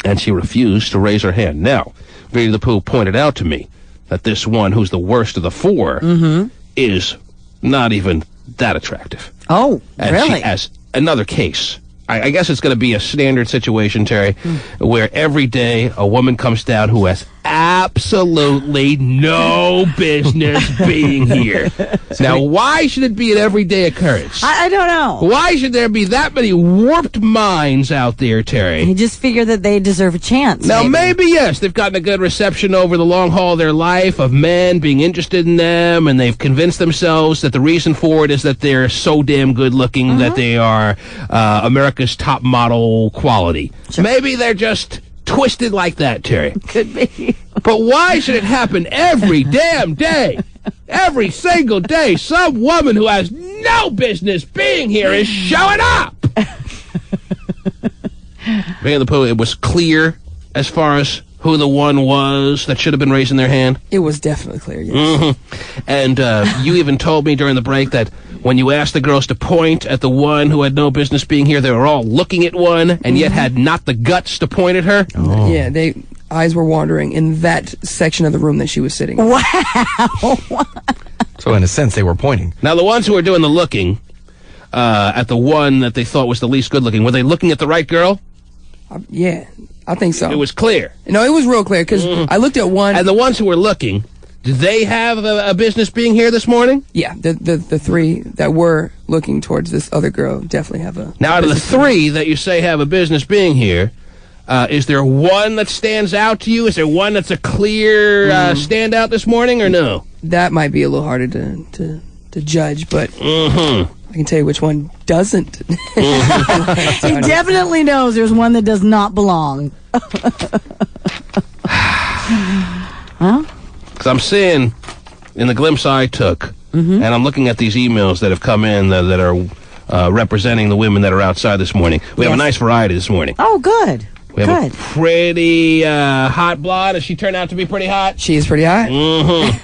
And she refused to raise her hand. Now, Vinny the Pooh pointed out to me that this one, who's the worst of the 4, is not even that attractive. Oh, and really? She has another case. I guess it's going to be a standard situation, Terry, where every day a woman comes down who has absolutely no business being here. Now, why should it be an everyday occurrence? I don't know. Why should there be that many warped minds out there, Terry? You just figure that they deserve a chance. Now, maybe yes, they've gotten a good reception over the long haul of their life of men being interested in them, and they've convinced themselves that the reason for it is that they're so damn good looking that they are America's top model quality. Sure. Maybe they're just twisted like that, Terry. Could be. But why should it happen every damn day? Every single day, some woman who has no business being here is showing up. Vinny the Pooh, it was clear as far as who the one was that should have been raising their hand? It was definitely clear, yes. And you even told me during the break that when you asked the girls to point at the one who had no business being here, they were all looking at one and yet had not the guts to point at her? Oh. Yeah, eyes were wandering in that section of the room that she was sitting in. Wow. So in a sense, they were pointing. Now, the ones who were doing the looking at the one that they thought was the least good looking, were they looking at the right girl? Yeah, I think so. It was clear. No, it was real clear, because I looked at one. And the ones who were looking, did they have a business being here this morning? Yeah, the 3 that were looking towards this other girl definitely have a... Now, out of the 3 that you say have a business being here, is there one that stands out to you? Is there one that's a clear standout this morning, or no? That might be a little harder to judge, but I can tell you which one doesn't. He definitely knows there's one that does not belong. Huh? Because I'm seeing, in the glimpse I took, and I'm looking at these emails that have come in that are representing the women that are outside this morning. We have a nice variety this morning. Oh, good. We have a pretty hot blonde. Does she turn out to be pretty hot? She is pretty hot.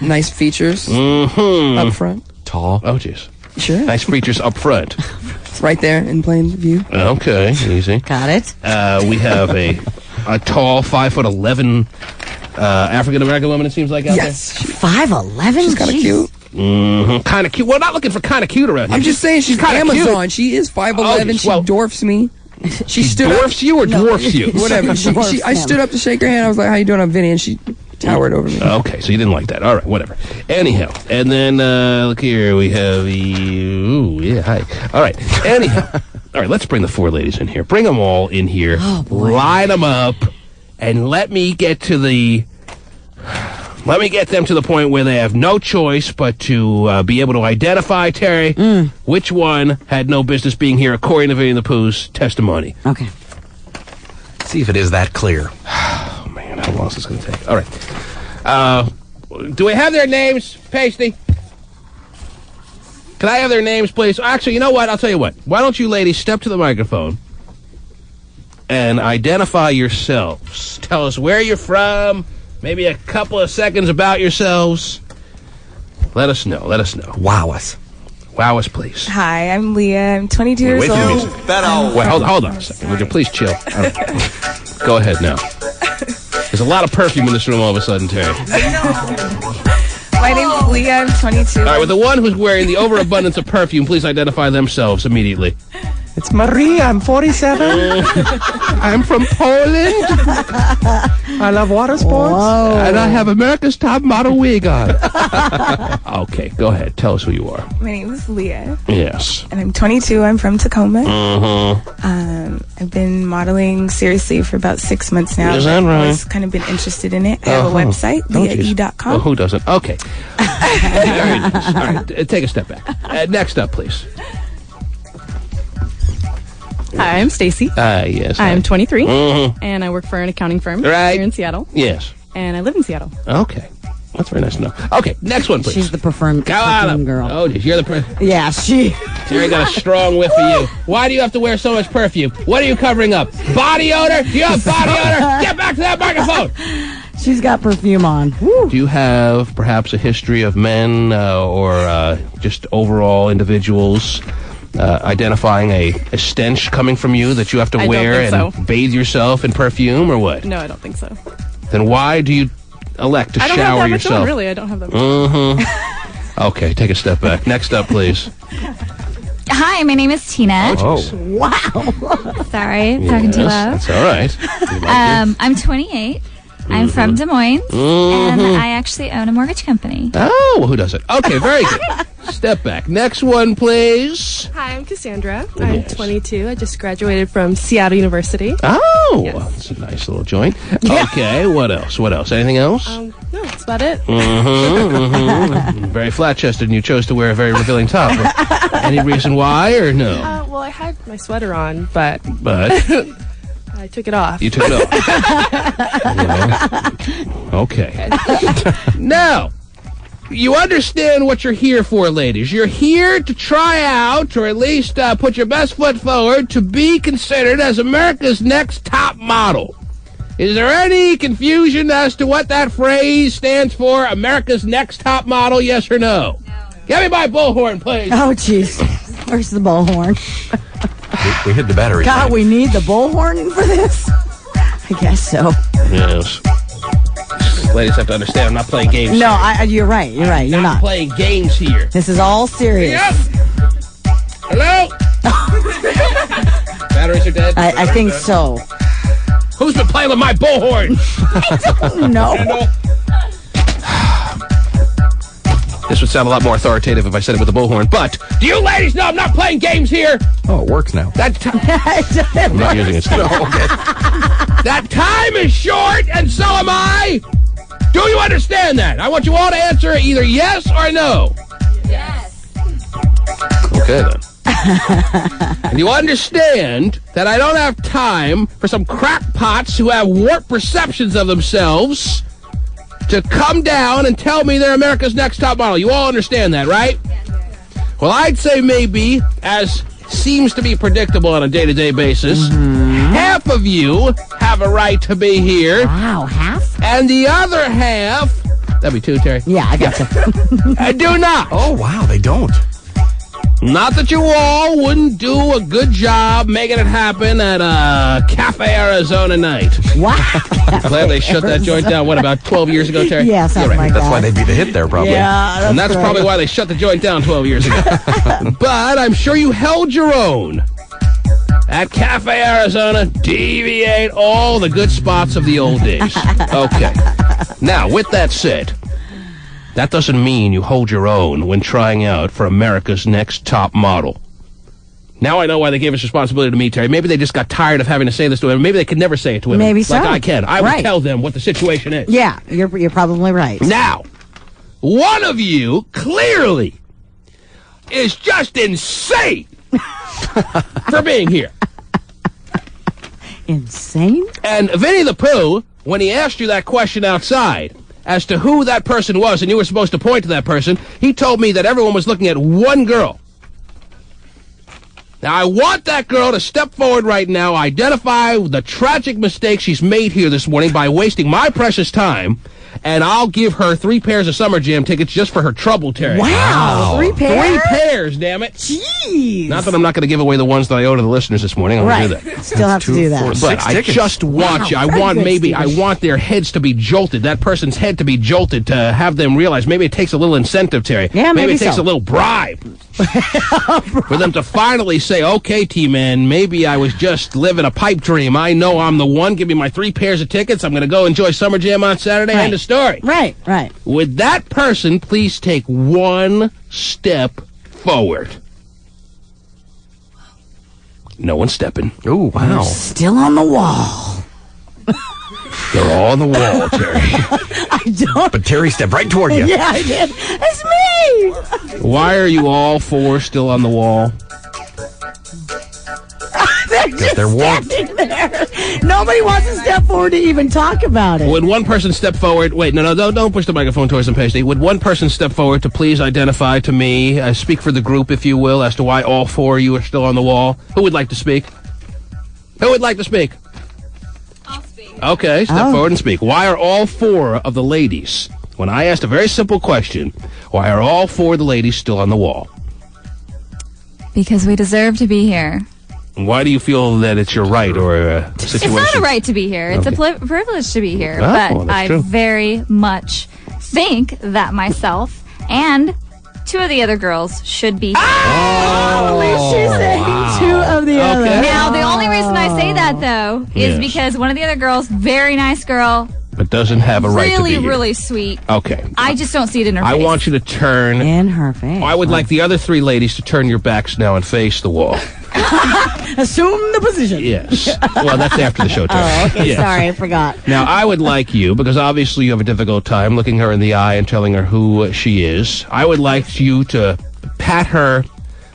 Nice features up front. Tall. Oh, jeez. Sure. Nice features up front. Right there in plain view. Okay, easy. Got it. We have a tall 5'11" African-American woman, it seems like, out there. 5'11"? She's kind of cute. Kind of cute. We're not looking for kind of cute around here. I'm just saying she's kinda Amazon. cute. She is 5'11". She dwarfs me. She dwarfs you or dwarfs you? Whatever. I stood up to shake her hand. I was like, "How you doing? I'm Vinny," and she towered over me. Okay, so you didn't like that. All right, whatever. Anyhow, and then look here, we have hi. All right. Anyhow, all right. Let's bring the 4 ladies in here. Bring them all in here. Oh, boy. Line them up, and let me get them to the point where they have no choice but to be able to identify, Terry, which one had no business being here according to Vinny the Pooh's testimony. Okay. See if it is that clear. Oh, man, how long is this going to take? All right. Do we have their names, Pasty? Can I have their names, please? Actually, you know what? I'll tell you what. Why don't you ladies step to the microphone and identify yourselves? Tell us where you're from, maybe a couple of seconds about yourselves. Let us know. Wow us. Wow us, please. Hi, I'm Leah. I'm 22 years old. Wait, hold on a second. Would you please chill? Go ahead now. There's a lot of perfume in this room all of a sudden, Terry. My name's Leah. I'm 22. All right, with the one who's wearing the overabundance of perfume, please identify themselves immediately. It's Maria. I'm 47. I'm from Poland. I love water sports. Whoa. And I have America's Top Model wig on. Okay, go ahead. Tell us who you are. My name is Leah. Yes. And I'm 22. I'm from Tacoma. Mm-hmm. I've been modeling seriously for about 6 months now. Is that I've right? always kind of been interested in it. I have a website, leahe.com. Oh, who doesn't? Okay. Very nice. All right, take a step back. Next up, please. Hi, I'm Stacy. Yes. I'm 23, and I work for an accounting firm here in Seattle. Yes. And I live in Seattle. Okay. That's very nice to know. Okay, next one, please. She's the perfume girl. Oh, you're the perfume. Yeah, she. Terry got a strong whiff of you. Why do you have to wear so much perfume? What are you covering up? Body odor? Do you have body odor? Get back to that microphone. She's got perfume on. Woo. Do you have perhaps a history of men or just overall individuals identifying a stench coming from you that you have to wear and bathe yourself in perfume, or what? No, I don't think so. Then why do you elect to I don't shower have that yourself? much on, really. I don't have that much on. Okay, take a step back. Next up, please. Hi, my name is Tina. Oh. Wow. Sorry, talking too loud. That's all right. I'm 28. I'm from Des Moines, and I actually own a mortgage company. Oh, well, who doesn't? Okay, very good. Step back. Next one, please. Hi, I'm Cassandra. I'm 22. I just graduated from Seattle University. Oh, yes. That's a nice little joint. Okay, what else? What else? Anything else? No, that's about it. Very flat-chested, and you chose to wear a very revealing top. Any reason why, or no? Well, I had my sweater on, but I took it off. You took it off. Okay. Now, you understand what you're here for, ladies. You're here to try out, or at least put your best foot forward, to be considered as America's next top model. Is there any confusion as to what that phrase stands for, America's next top model, yes or no? Get me my bullhorn, please. Oh, jeez. Where's the bullhorn? We hit the battery. God, we need the bullhorn for this? I guess so. Yes. Ladies have to understand, I'm not playing games. No, you're right. You're right. You're not playing games here. This is all serious. Yep. Hello? Batteries are dead? I think so. Who's been playing with my bullhorn? I don't know. This would sound a lot more authoritative if I said it with a bullhorn, but do you ladies know I'm not playing games here? Oh, it works now. I'm not using it still. Okay. That time is short, and so am I. Do you understand that? I want you all to answer either yes or no. Yes. Okay, then. And you understand that I don't have time for some crackpots who have warped perceptions of themselves to come down and tell me they're America's next top model. You all understand that, right? Well, I'd say maybe, as seems to be predictable on a day-to-day basis, half of you have a right to be here. Wow, half? And the other half... That'd be two, Terry. Yeah, I got you. I do not. Oh, wow, they don't. Not that you all wouldn't do a good job making it happen at Cafe Arizona night. Wow. Glad they shut that joint down, what, about 12 years ago, Terry? Yeah, something like That's that. why they'd be the hit there, probably. Yeah, and that's probably why they shut the joint down 12 years ago. But I'm sure you held your own at Cafe Arizona. Deviate all the good spots of the old days. Okay. Now, with that said, that doesn't mean you hold your own when trying out for America's next top model. Now I know why they gave us responsibility to me, Terry. Maybe they just got tired of having to say this to women. Maybe they could never say it to women. Maybe so. Like I can. I would tell them what the situation is. Yeah, you're probably right. Now, one of you clearly is just insane for being here. Insane? And Vinny the Pooh, when he asked you that question outside as to who that person was and you were supposed to point to that person, he told me that everyone was looking at one girl. Now, I want that girl to step forward right now, identify the tragic mistake she's made here this morning by wasting my precious time, and I'll give her 3 pairs of Summer Jam tickets just for her trouble, Terry. Wow. 3 pairs? 3 pairs, damn it. Jeez. Not that I'm not going to give away the ones that I owe to the listeners this morning. I won't do that. Still have to do that. But I just want you. I want their heads to be jolted. That person's head to be jolted to have them realize maybe it takes a little incentive, Terry. Yeah, maybe it takes so. a little bribe. For them to finally say, okay, T-Man, maybe I was just living a pipe dream. I know I'm the one. Give me my 3 pairs of tickets. I'm going to go enjoy Summer Jam on Saturday. End of story. Right. Would that person please take 1 step forward? No one's stepping. Oh, wow. Still on the wall. They're all on the wall, Terry. I don't. But Terry stepped right toward you. Yeah, I did. It's me. Why are you all 4 still on the wall? They're just they're warped. standing there. Nobody wants to step forward to even talk about it. Would one person step forward? Wait, no, don't push the microphone towards them, Pasty. Would one person step forward to please identify to me, speak for the group, if you will, as to why all 4 of you are still on the wall? Who would like to speak? Who would like to speak? I'll speak. Okay, step forward and speak. Why are all 4 of the ladies, when I asked a very simple question, why are all 4 of the ladies still on the wall? Because we deserve to be here. Why do you feel that it's your right or a situation? It's not a right to be here. It's a privilege to be here. Oh, but well, I very much think that myself and 2 of the other girls should be here. She's saying 2 of the other. Now, the only reason I say that, though, is because one of the other girls, very nice girl, but doesn't have a right to be here. Really sweet. Okay. I just don't see it in her face. I want you to turn. In her face. I would like the other 3 ladies to turn your backs now and face the wall. Assume the position. Yes. Well, that's after the show, Terry. Oh, okay. Yes. Sorry, I forgot. Now, I would like you, because obviously you have a difficult time looking her in the eye and telling her who she is. I would like you to pat her.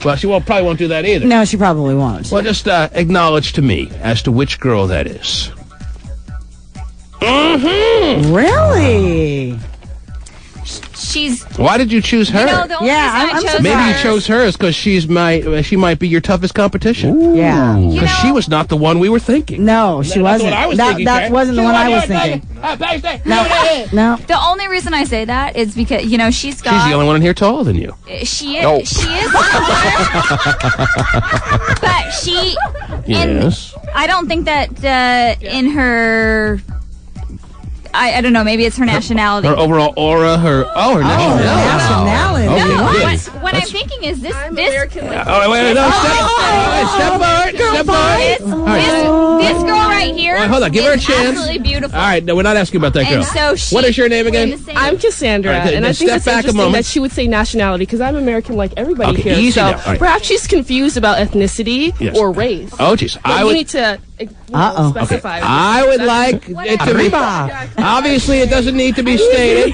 Well, she probably won't do that either. No, she probably won't. Well, just acknowledge to me as to which girl that is. Mm-hmm. Really? She's. Why did you choose her? You know, the only reason I chose maybe her. you chose her is because she might be your toughest competition. Ooh. Yeah, because she was not the one we were thinking. No, she wasn't. That wasn't the one I was thinking. No. The only reason I say that is because she's got. She's the only one in here taller than you. She is. She is taller, but she. Yes. I don't think that in her. I don't know. Maybe it's her nationality. Her overall aura. Her nationality. No, Okay, what I'm thinking is this. Step forward. This girl right here. Hold on, give her a chance. Absolutely beautiful. All right, no, we're not asking about that girl. And so what is your name again? I'm Cassandra, and I think it's interesting that she would say nationality because I'm American like everybody here. Easy so now. Right. Perhaps she's confused about ethnicity or race. Oh, jeez. You need to specify. Okay. I would like it to be. Obviously, it doesn't need to be stated.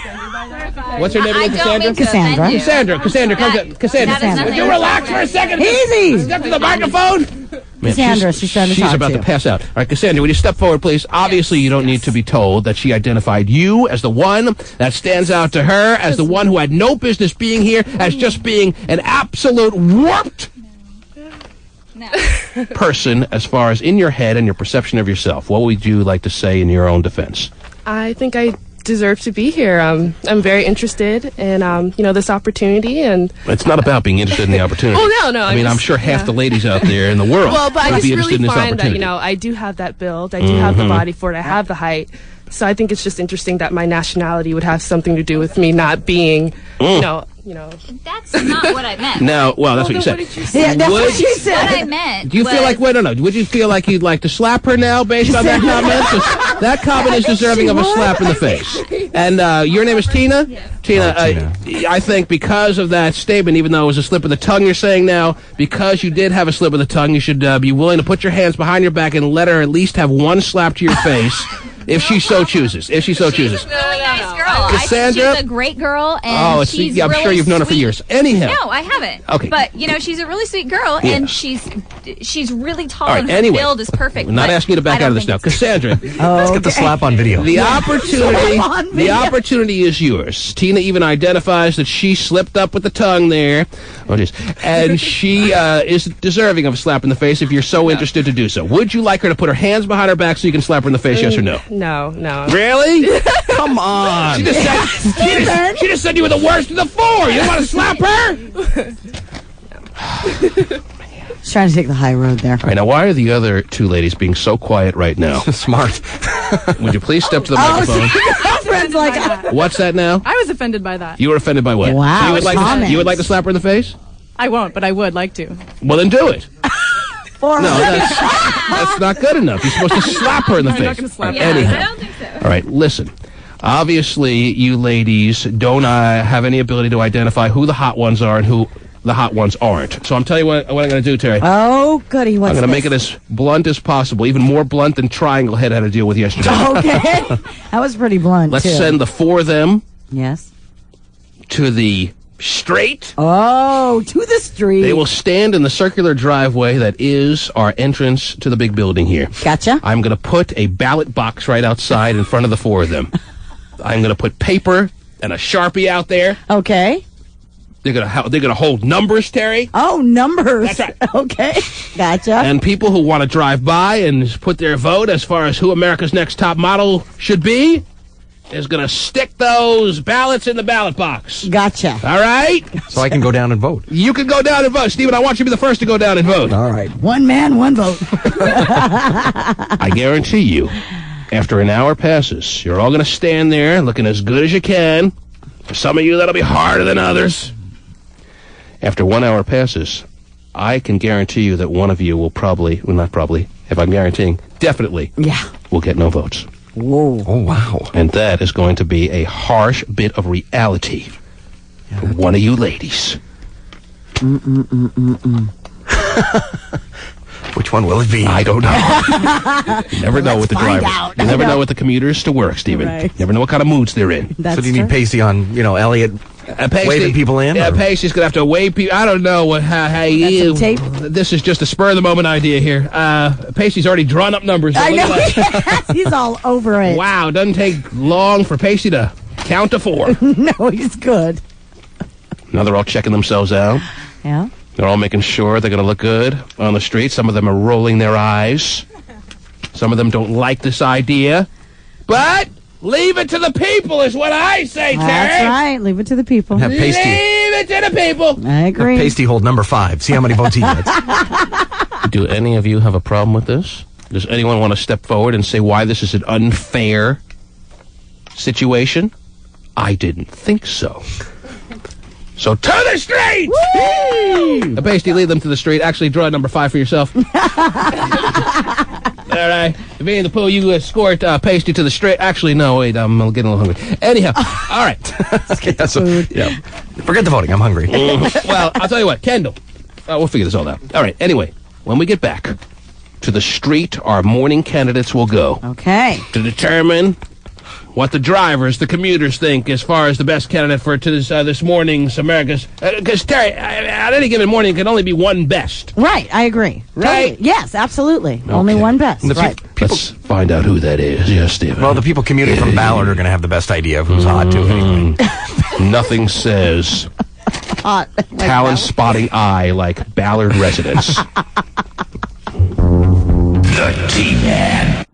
What's her name again? Cassandra? Cassandra, Cassandra. Would you relax for a second? Easy. Step to the microphone. Cassandra, she's about to pass out. All right, Cassandra, would you step forward, please? Obviously, you don't need to be told that she identified you as the one that stands out to her, as the one who had no business being here, as just being an absolute warped person as far as in your head and your perception of yourself. What would you like to say in your own defense? I think I deserve to be here. I'm very interested in this opportunity, and it's not about being interested in the opportunity. Oh no, I mean, I'm sure half the ladies out there in the world but I would just be interested in really this find opportunity. that I do have that build, I do have the body for it, I have the height. So I think it's just interesting that my nationality would have something to do with me not being, That's not what I meant. No, well, that's what you said. Yeah, that's what she said. What I meant. Do you feel like, would you feel like you'd like to slap her now based on that comment? 'Cause that comment is deserving of a slap in the face. And your name is Tina? Yes. Tina, I think because of that statement, even though it was a slip of the tongue you're saying now, because you did have a slip of the tongue, you should be willing to put your hands behind your back and let her at least have one slap to your face. If she so chooses. She's a really nice girl. Cassandra? I think she's a great girl, and I'm she's sure really you've known her for years. Anyhow. No, I haven't. Okay. But, she's a really sweet girl, and she's really tall, all right, and her build is perfect. We're not asking you to back out of this now. Cassandra. Let's get the slap on video. The opportunity is yours. Tina even identifies that she slipped up with the tongue there. Oh, jeez. And she is deserving of a slap in the face if you're so interested to do so. Would you like her to put her hands behind her back so you can slap her in the face, yes or no? No. Really? Come on. She just said you were the worst of the 4. You want to slap her? She's trying to take the high road there. All right, now why are the other 2 ladies being so quiet right now? Smart. Would you please step to the microphone? Girlfriend's like, what's that now? I was offended by that. You were offended by what? Wow, So you would like to slap her in the face? I won't, but I would like to. Well, then do it. No, that's not good enough. You're supposed to slap her in the I'm face. not going to slap her. Anyhow. I don't think so. All right, listen. Obviously, you ladies don't have any ability to identify who the hot ones are and who the hot ones aren't. So I'm telling you what I'm going to do, Terry. Oh, goody. What's I'm going to make this? it as blunt as possible, even more blunt than Triangle Head had to deal with yesterday. Okay. That was pretty blunt, Let's too. send the 4 of them Yes. to the street. Oh, to the street. They will stand in the circular driveway that is our entrance to the big building here. Gotcha. I'm going to put a ballot box right outside in front of the 4 of them. I'm going to put paper and a Sharpie out there. Okay. They're gonna hold numbers, Terry. Oh, numbers. That's right. Okay. Gotcha. And people who want to drive by and put their vote as far as who America's next top model should be is going to stick those ballots in the ballot box. Gotcha. All right? So I can go down and vote. You can go down and vote. Stephen, I want you to be the first to go down and vote. All right. One man, one vote. I guarantee you, after an hour passes, you're all going to stand there looking as good as you can. For some of you, that'll be harder than others. After 1 hour passes, I can guarantee you that one of you will probably, well, not probably, if I'm guaranteeing, definitely will get no votes. Whoa. Oh, wow. And that is going to be a harsh bit of reality for one of you ladies. Which one will it be? I don't know. You never know with the find drivers. out. You never I know. know with the commuters to work, Stephen. Right. You never know what kind of moods they're in. That's So do you need true. Pasty on, Elliot waving people in? Yeah, or- Pasty's going to have to wave people. I don't know how some tape? This is just a spur-of-the-moment idea here. Pasty's already drawn up numbers. I Look know. at that. Yes, he's all over it. Wow, doesn't take long for Pasty to count to 4. No, he's good. Now they're all checking themselves out. Yeah. They're all making sure they're going to look good on the street. Some of them are rolling their eyes. Some of them don't like this idea. But leave it to the people is what I say, Terry. That's right. Leave it to the people. Have Pasty. Leave it to the people. I agree. Have Pasty hold number 5. See how many votes he gets. Do any of you have a problem with this? Does anyone want to step forward and say why this is an unfair situation? I didn't think so. So to the street! Pasty, lead them to the street. Actually, draw number 5 for yourself. All right. Vinny the Pooh, you escort Pasty to the street. Actually, no, wait, I'm getting a little hungry. Anyhow, all right. Okay, yeah. Forget the voting. I'm hungry. Well, I'll tell you what, Kendall. We'll figure this all out. All right, anyway, when we get back to the street, our morning candidates will go. Okay. To determine what the drivers, the commuters think as far as the best candidate for this morning's America's... Because, Terry, at any given morning, it can only be one best. Right. I agree. Right? Totally. Yes, absolutely. Only one best. Right. Let's find out who that is. Yes, Stephen. Well, the people commuting from Ballard are going to have the best idea of who's hot, too, anyway. Nothing says Hot. talent spotting eye like Ballard residents. The T-Man.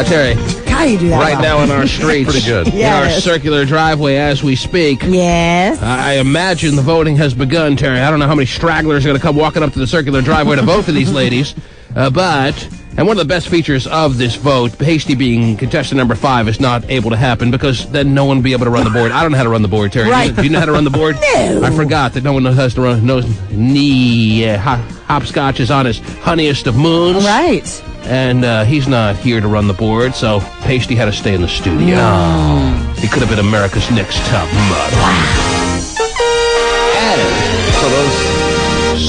Terry, How you do that? right Rob? now in our streets, Pretty good. in our Yes. circular driveway as we speak, Yes. I imagine the voting has begun, Terry. I don't know how many stragglers are going to come walking up to the circular driveway to vote for these ladies, and one of the best features of this vote, Pasty being contestant number 5, is not able to happen because then no one will be able to run the board. I don't know how to run the board, Terry. Right. Do you know how to run the board? No. I forgot that no one knows how to run. Hopscotch is on his honeyest of moons. Right. And he's not here to run the board, so Pasty had to stay in the studio. He could have been America's next top model. And so those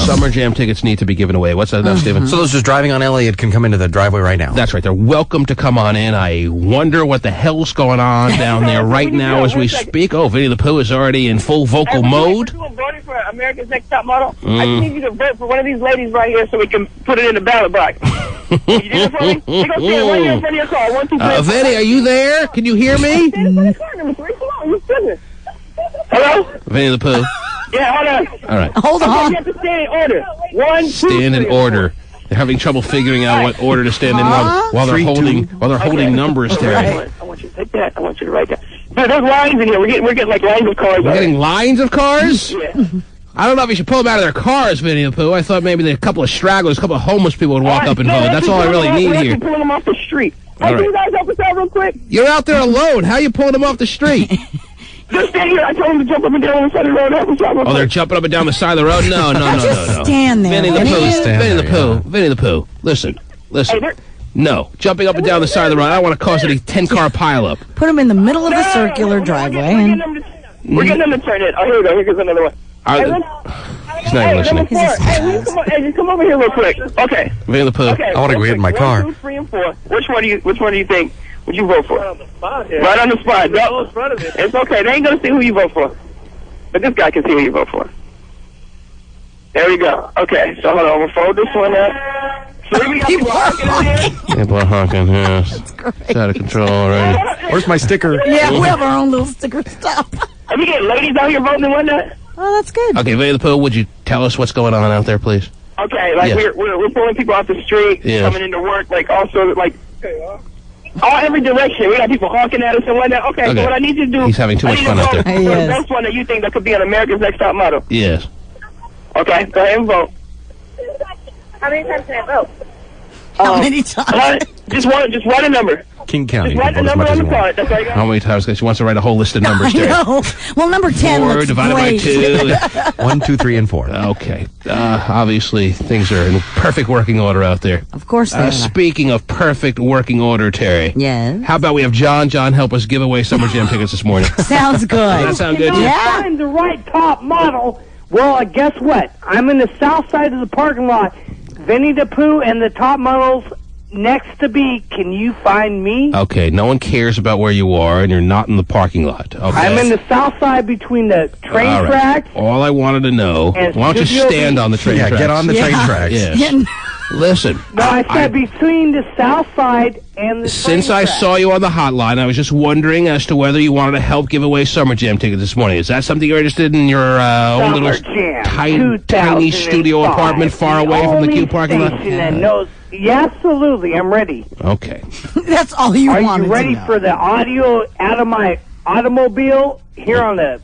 Summer Jam tickets need to be given away. What's that now, Stephen? So those just driving on Elliott can come into the driveway right now. That's right. They're welcome to come on in. I wonder what the hell's going on down there right now as we speak. Oh, Vinny the Pooh is already in full vocal mode. Voting for America's Next Top Model. I just need you to vote for one of these ladies right here so we can put it in the ballot box. You do it for me? You're going to stand right here in front of your car. 1, 2, 3. Vinny, are you there? Can you hear me? Stand in front of your car, number 3. Come on, you goodness. Hello? Vinny the Pooh. Yeah, hold on. All right. Hold on. You have to stand in order. 1, 2, Stand in 3, order. They're having trouble figuring out what order to stand in while they're 3, 2. holding numbers, Terry. I want you to take that. I want you to write that. Dude, there's lines in here. We're getting like lines of cars. We're getting lines of cars? Yeah. I don't know if you should pull them out of their cars, Vinny the Pooh. I thought maybe a couple of stragglers, a couple of homeless people would walk up and vote. That's all I really need here. Pulling them off the street. Hey, All can you right. guys help us out real quick? You're out there alone. How are you pulling them off the street? Just stand here. I told them to jump up and down on the side of the road. Help us out real Oh, they're quick. jumping up and down the side of the road? No. Just stand there. Vinny the Vinny. Pooh. Vinny the Pooh. Listen. No. Jumping up and down the side of the road. I don't want to cause any 10-car pileup. Put them in the middle of the circular driveway. We're getting them to turn it. Oh, here we go. Here goes another one. He's not even listening. Just come over here real quick. Okay. Vinny the Pooh. Okay. I want to go get in my car. 1, 2, 3, and 4. Which one do you think would you vote for? Right on the spot. Yeah. Right on the spot. No, it's okay. They ain't gonna see who you vote for, but this guy can see who you vote for. There we go. Okay. So hold on. We'll fold this one up. So we got people honking in here. People are honking, yes. It's out of control already. Where's my sticker? Yeah, we have our own little sticker stuff. And we get ladies out here voting and whatnot. Oh, that's good. Okay, Vinny the Pooh, would you tell us what's going on out there, please? Okay, like Yes. we're pulling people off the street, Yes. coming into work, like also like all every direction. We got people honking at us and whatnot. Okay, Okay. so what I need you to do, He's having too much fun out there. For the best one that you think that could be on America's Next Top Model. Yes. Okay, go ahead and vote. How many times can I vote? How many times? Just write a number. King County. Just write the number on the card. That's all you got. How many times? Because she wants to write a whole list of numbers, Terry. No. Well, number 10 4 looks divided great. by 2. 1, 2, 3, and 4. Okay. Obviously, things are in perfect working order out there. Of course they are. Speaking of perfect working order, Terry. Yes. How about we have John help us give away Summer Jam tickets this morning? Sounds good. Does that sound good to you? Yeah. Find the right top model. Well, guess what? I'm in the south side of the parking lot. Vinny the Pooh and the top models next to me. Can you find me? Okay, no one cares about where you are, and you're not in the parking lot. Okay. I'm in the south side between the train All right. tracks. All I wanted to know, And why don't you Studio stand B. on the train Yeah, tracks? get on the train tracks. Yes. Listen. No, I said between the south side and the Since train I tracks. saw you on the hotline, I was just wondering as to whether you wanted to help give away Summer Jam tickets this morning. Is that something you're interested in your own little Jam tiny studio 2005, apartment far away from the Q parking lot? station that knows. Yeah, absolutely. I'm ready. Okay. That's all you Are wanted you ready to know. for the audio out of my automobile here on the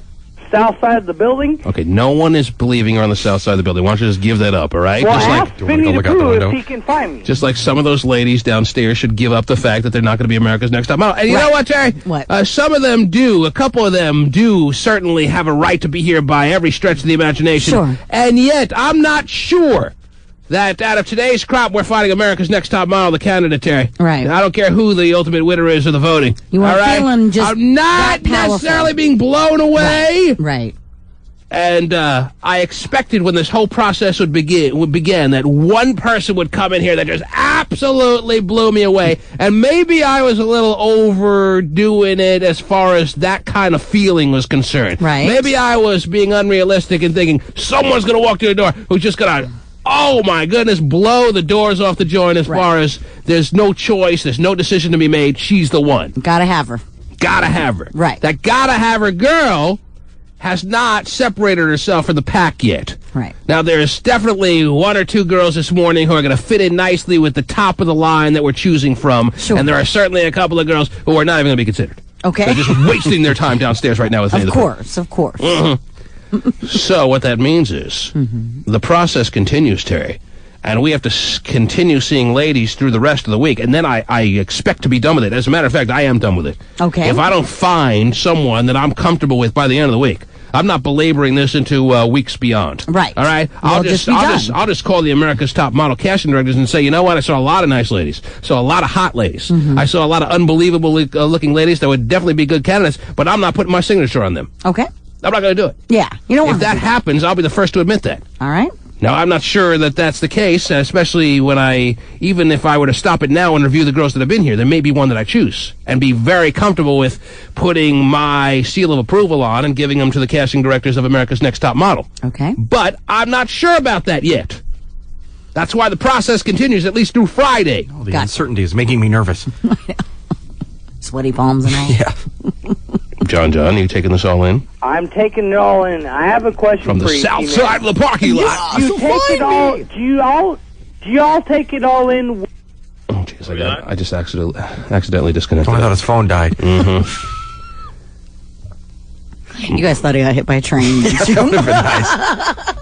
south side of the building? Okay, no one is believing you're on the south side of the building. Why don't you just give that up, all right? Well, just ask Vinny the Pooh if he can find me. Just like some of those ladies downstairs should give up the fact that they're not going to be America's Next Top Model. And you know what, Terry? What? Some of them do. A couple of them do certainly have a right to be here by every stretch of the imagination. Sure. And yet, I'm not sure that out of today's crop, we're finding America's Next Top Model, the candidate, Terry. Right. I don't care who the ultimate winner is of the voting. You all are right? feeling just I'm not that powerful. necessarily being blown away. Right. And I expected when this whole process would begin that one person would come in here that just absolutely blew me away. And maybe I was a little overdoing it as far as that kind of feeling was concerned. Right. Maybe I was being unrealistic and thinking someone's going to walk through the door who's just going to, oh my goodness, blow the doors off the joint as far as there's no choice, there's no decision to be made. She's the one. Gotta have her. Gotta have her. Right. That gotta have her girl has not separated herself from the pack yet. Right. Now, there's definitely one or two girls this morning who are going to fit in nicely with the top of the line that we're choosing from. Sure. And there are certainly a couple of girls who are not even going to be considered. Okay. They're just wasting their time downstairs right now with Vinny Of the Pooh. course, of course. So what that means is the process continues, Terry. And we have to continue seeing ladies through the rest of the week. And then I expect to be done with it. As a matter of fact, I am done with it. Okay. If I don't find someone that I'm comfortable with by the end of the week, I'm not belaboring this into weeks beyond. Right. All right? We'll just be done. I'll just call the America's Top Model casting directors and say, you know what? I saw a lot of nice ladies. Saw a lot of hot ladies. I saw a lot of unbelievable looking ladies that would definitely be good candidates, but I'm not putting my signature on them. Okay. I'm not going to do it. Yeah. You don't want If that happens, I'll be the first to admit that. All right. Now, I'm not sure that that's the case, especially when even if I were to stop it now and review the girls that have been here, there may be one that I choose and be very comfortable with putting my seal of approval on and giving them to the casting directors of America's Next Top Model. Okay. But I'm not sure about that yet. That's why the process continues at least through Friday. Oh, the uncertainty is making me nervous. Sweaty palms and all. Yeah. John, are you taking this all in? I'm taking it all in. I have a question From the for you. south T-Man. side of the parking lot. Do you take it all? Do you all take it all in? Oh, jeez, I just accidentally disconnected. Oh, I thought his phone died. You guys thought he got hit by a train. That would have been nice.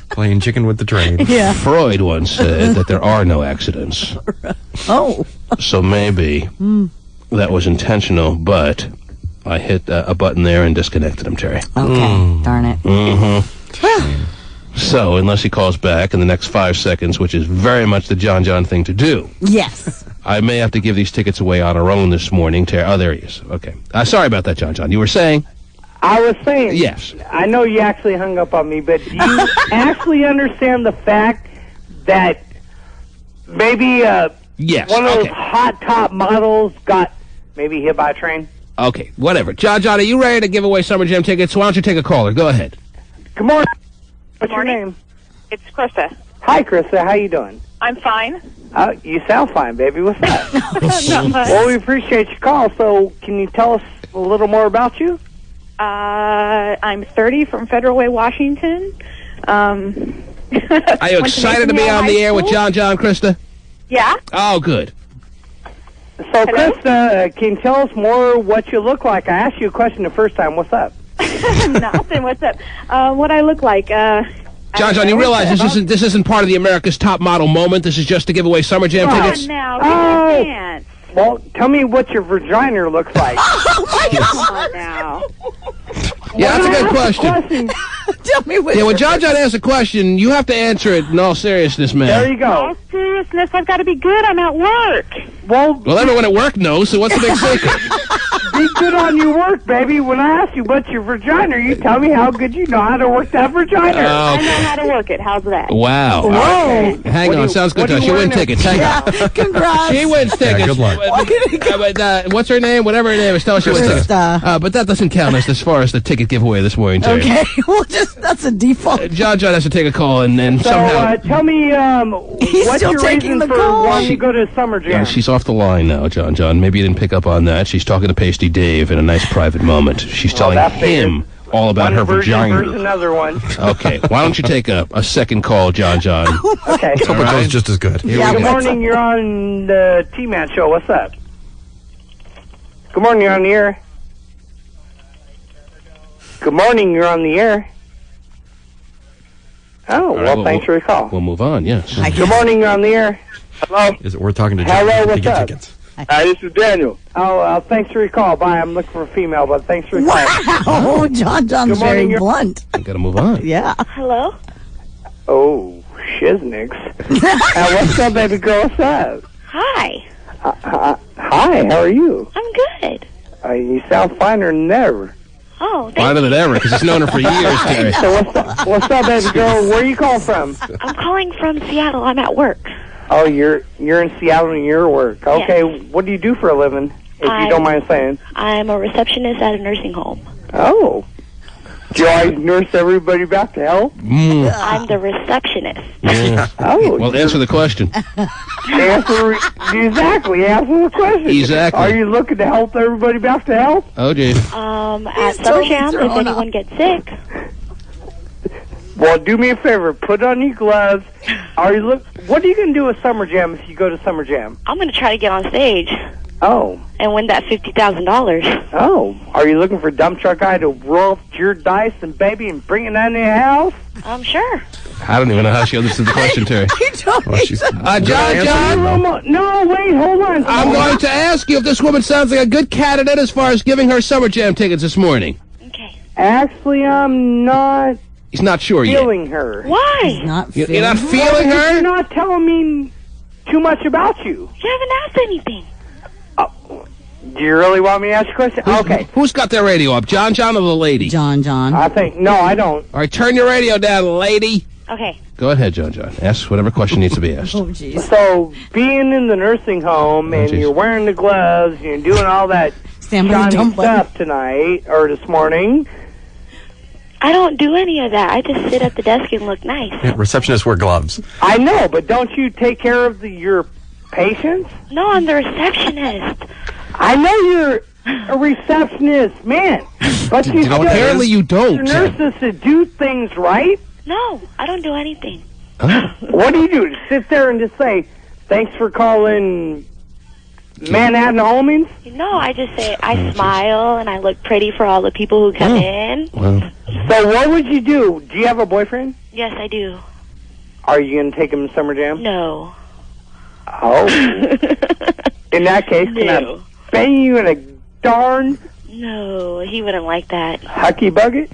Playing chicken with the train. Yeah. Freud once said that there are no accidents. Oh. So maybe that was intentional, but I hit a button there and disconnected him, Terry. Okay. Darn it. Mm-hmm. So, unless he calls back in the next 5 seconds, which is very much the John thing to do. Yes. I may have to give these tickets away on our own this morning, Terry. Oh, there he is. Okay. Sorry about that, John. You were saying? I was saying, yes. I know you actually hung up on me, but do you actually understand the fact that maybe one of those hot top models got maybe hit by a train? Okay, whatever. John, are you ready to give away Summer Jam tickets? Why don't you take a caller? Go ahead. Good morning. What's your name? It's Krista. Hi, Krista. How you doing? I'm fine. You sound fine, baby. What's up? Not much. Well, we appreciate your call. So, can you tell us a little more about you? I'm 30 from Federal Way, Washington. Are you excited to be on the air with John, Krista? Yeah. Oh, good. So, Krista, can you tell us more what you look like? I asked you a question the first time. What's up? Nothing. What's up? What I look like? John, you realize this isn't part of the America's Top Model moment. This is just to give away Summer Jam tickets. Now, give me a chance. Well, tell me what your vagina looks like. Oh my God! Now. Yeah, that's a good question. Tell me what. Yeah, when John asks a question, you have to answer it in all seriousness, man. There you go. All seriousness, I've got to be good. I'm at work. Well, everyone at work knows, so what's the big secret? Be good on your work, baby. When I ask you what's your vagina, you tell me how good you know how to work that vagina. I know how to work it. How's that? Wow. Whoa. Okay. Hang on. Sounds good to us. She wins tickets. Hang on. Congrats. She wins tickets. Yeah, good luck. What's her name? Whatever her name is. Tell us she wins tickets. But that doesn't count as far as the ticket giveaway this morning, Terry. Okay. Well, that's a default. John has to take a call and somehow... tell me, what's your reason for wanting to go to Summer Jam? Yeah, she's off the line now, John. Maybe you didn't pick up on that. She's talking to Pasty Dave in a nice private moment. She's telling him all about her vagina. Versus another one. Okay, why don't you take a second call, John? Okay. Hope it goes just as good. Good morning, you're on the T-Man show. What's up? Good morning, you're on the air. Good morning, you're on the air. Oh, well, thanks for the call. We'll move on, yes. Good morning, you're on the air. Hello? Is it worth talking to John to get tickets? Hi, this is Daniel. Oh, thanks for your call. Bye. I'm looking for a female, but thanks for your call. Wow, John's very blunt. I gotta move on. Yeah. Hello? Oh, shiznix. What's up, baby girl? What's up? Hi. Hi, how are you? I'm good. You sound finer than ever. Oh, finer than ever, because he's known her for years, Terry. So what's up, baby girl? Where are you calling from? I'm calling from Seattle. I'm at work. Oh, you're in Seattle and you're at work. Okay, yes. What do you do for a living, if you don't mind saying? I'm a receptionist at a nursing home. Oh. Do you always nurse everybody back to health? I'm the receptionist. Yeah. Oh. Well, answer the question. Answer the question. Exactly. Are you looking to help everybody back to health? Oh, geez. At Summer Jam, if anyone gets sick. Well, do me a favor. Put on your gloves. What are you going to do at Summer Jam if you go to Summer Jam? I'm going to try to get on stage. Oh. And win that $50,000. Oh. Are you looking for a dump truck guy to roll up your dice and baby and bring it down to your house? I'm sure. I don't even know how she understood the question, Terry. John? No, wait, hold on. I'm going to ask you if this woman sounds like a good candidate as far as giving her Summer Jam tickets this morning. Okay. Actually, I'm not... He's not sure yet. Feeling her. Why? You're not feeling her? You're not telling me too much about you. You haven't asked anything. Do you really want me to ask you a question? Okay. Who's got their radio up, John or the lady? John. No, I don't. All right, turn your radio down, lady. Okay. Go ahead, John. Ask whatever question needs to be asked. Oh, jeez. So, being in the nursing home and you're wearing the gloves and you're doing all that shiny stuff tonight or this morning... I don't do any of that. I just sit at the desk and look nice. Yeah, receptionists wear gloves. I know, but don't you take care of your patients? No, I'm the receptionist. I know you're a receptionist, man. But apparently you don't. You're nurses to do things right? No, I don't do anything. What do? Sit there and just say, thanks for calling Manhattan homies? No, I just say I smile and I look pretty for all the people who come in. Well. So what would you do? Do you have a boyfriend? Yes, I do. Are you going to take him to Summer Jam? No. Oh. In that case, can I bang you in a darn... No, he wouldn't like that. Hucky bucket?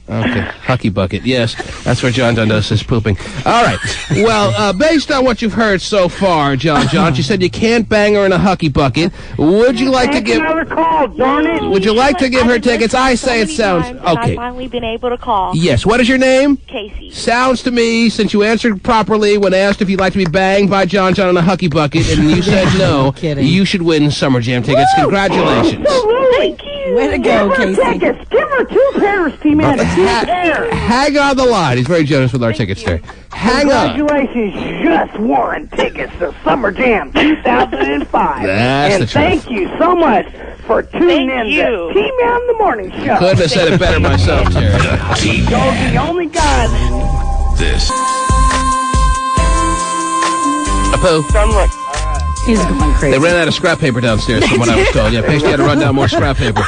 Okay, Hucky Bucket, yes. That's where John does his pooping. All right. Well, based on what you've heard so far, John, you said you can't bang her in a Hucky Bucket. Would you like to give... another call, darn it! Would you like to give her tickets? I say it sounds... Okay. I've finally been able to call. Yes, what is your name? Casey. Sounds to me, since you answered properly when asked if you'd like to be banged by John in a Hucky Bucket, and you said no, you should win Summer Jam tickets. Woo! Congratulations. Thank you. Way to go, Casey. Tickets. Give her 2 pairs, T-Man. 2 pairs. Hang on the line. He's very generous with our tickets there. Hang on. Congratulations, you just won tickets to Summer Jam 2005. That's the truth. Thank you so much for tuning in to T-Man in the Morning Show. Couldn't have said it better myself, Terry. You're the only guy. This. Apo. He's going crazy. They ran out of scrap paper downstairs from what I was told. Yeah, Pasty had to run down more scrap paper.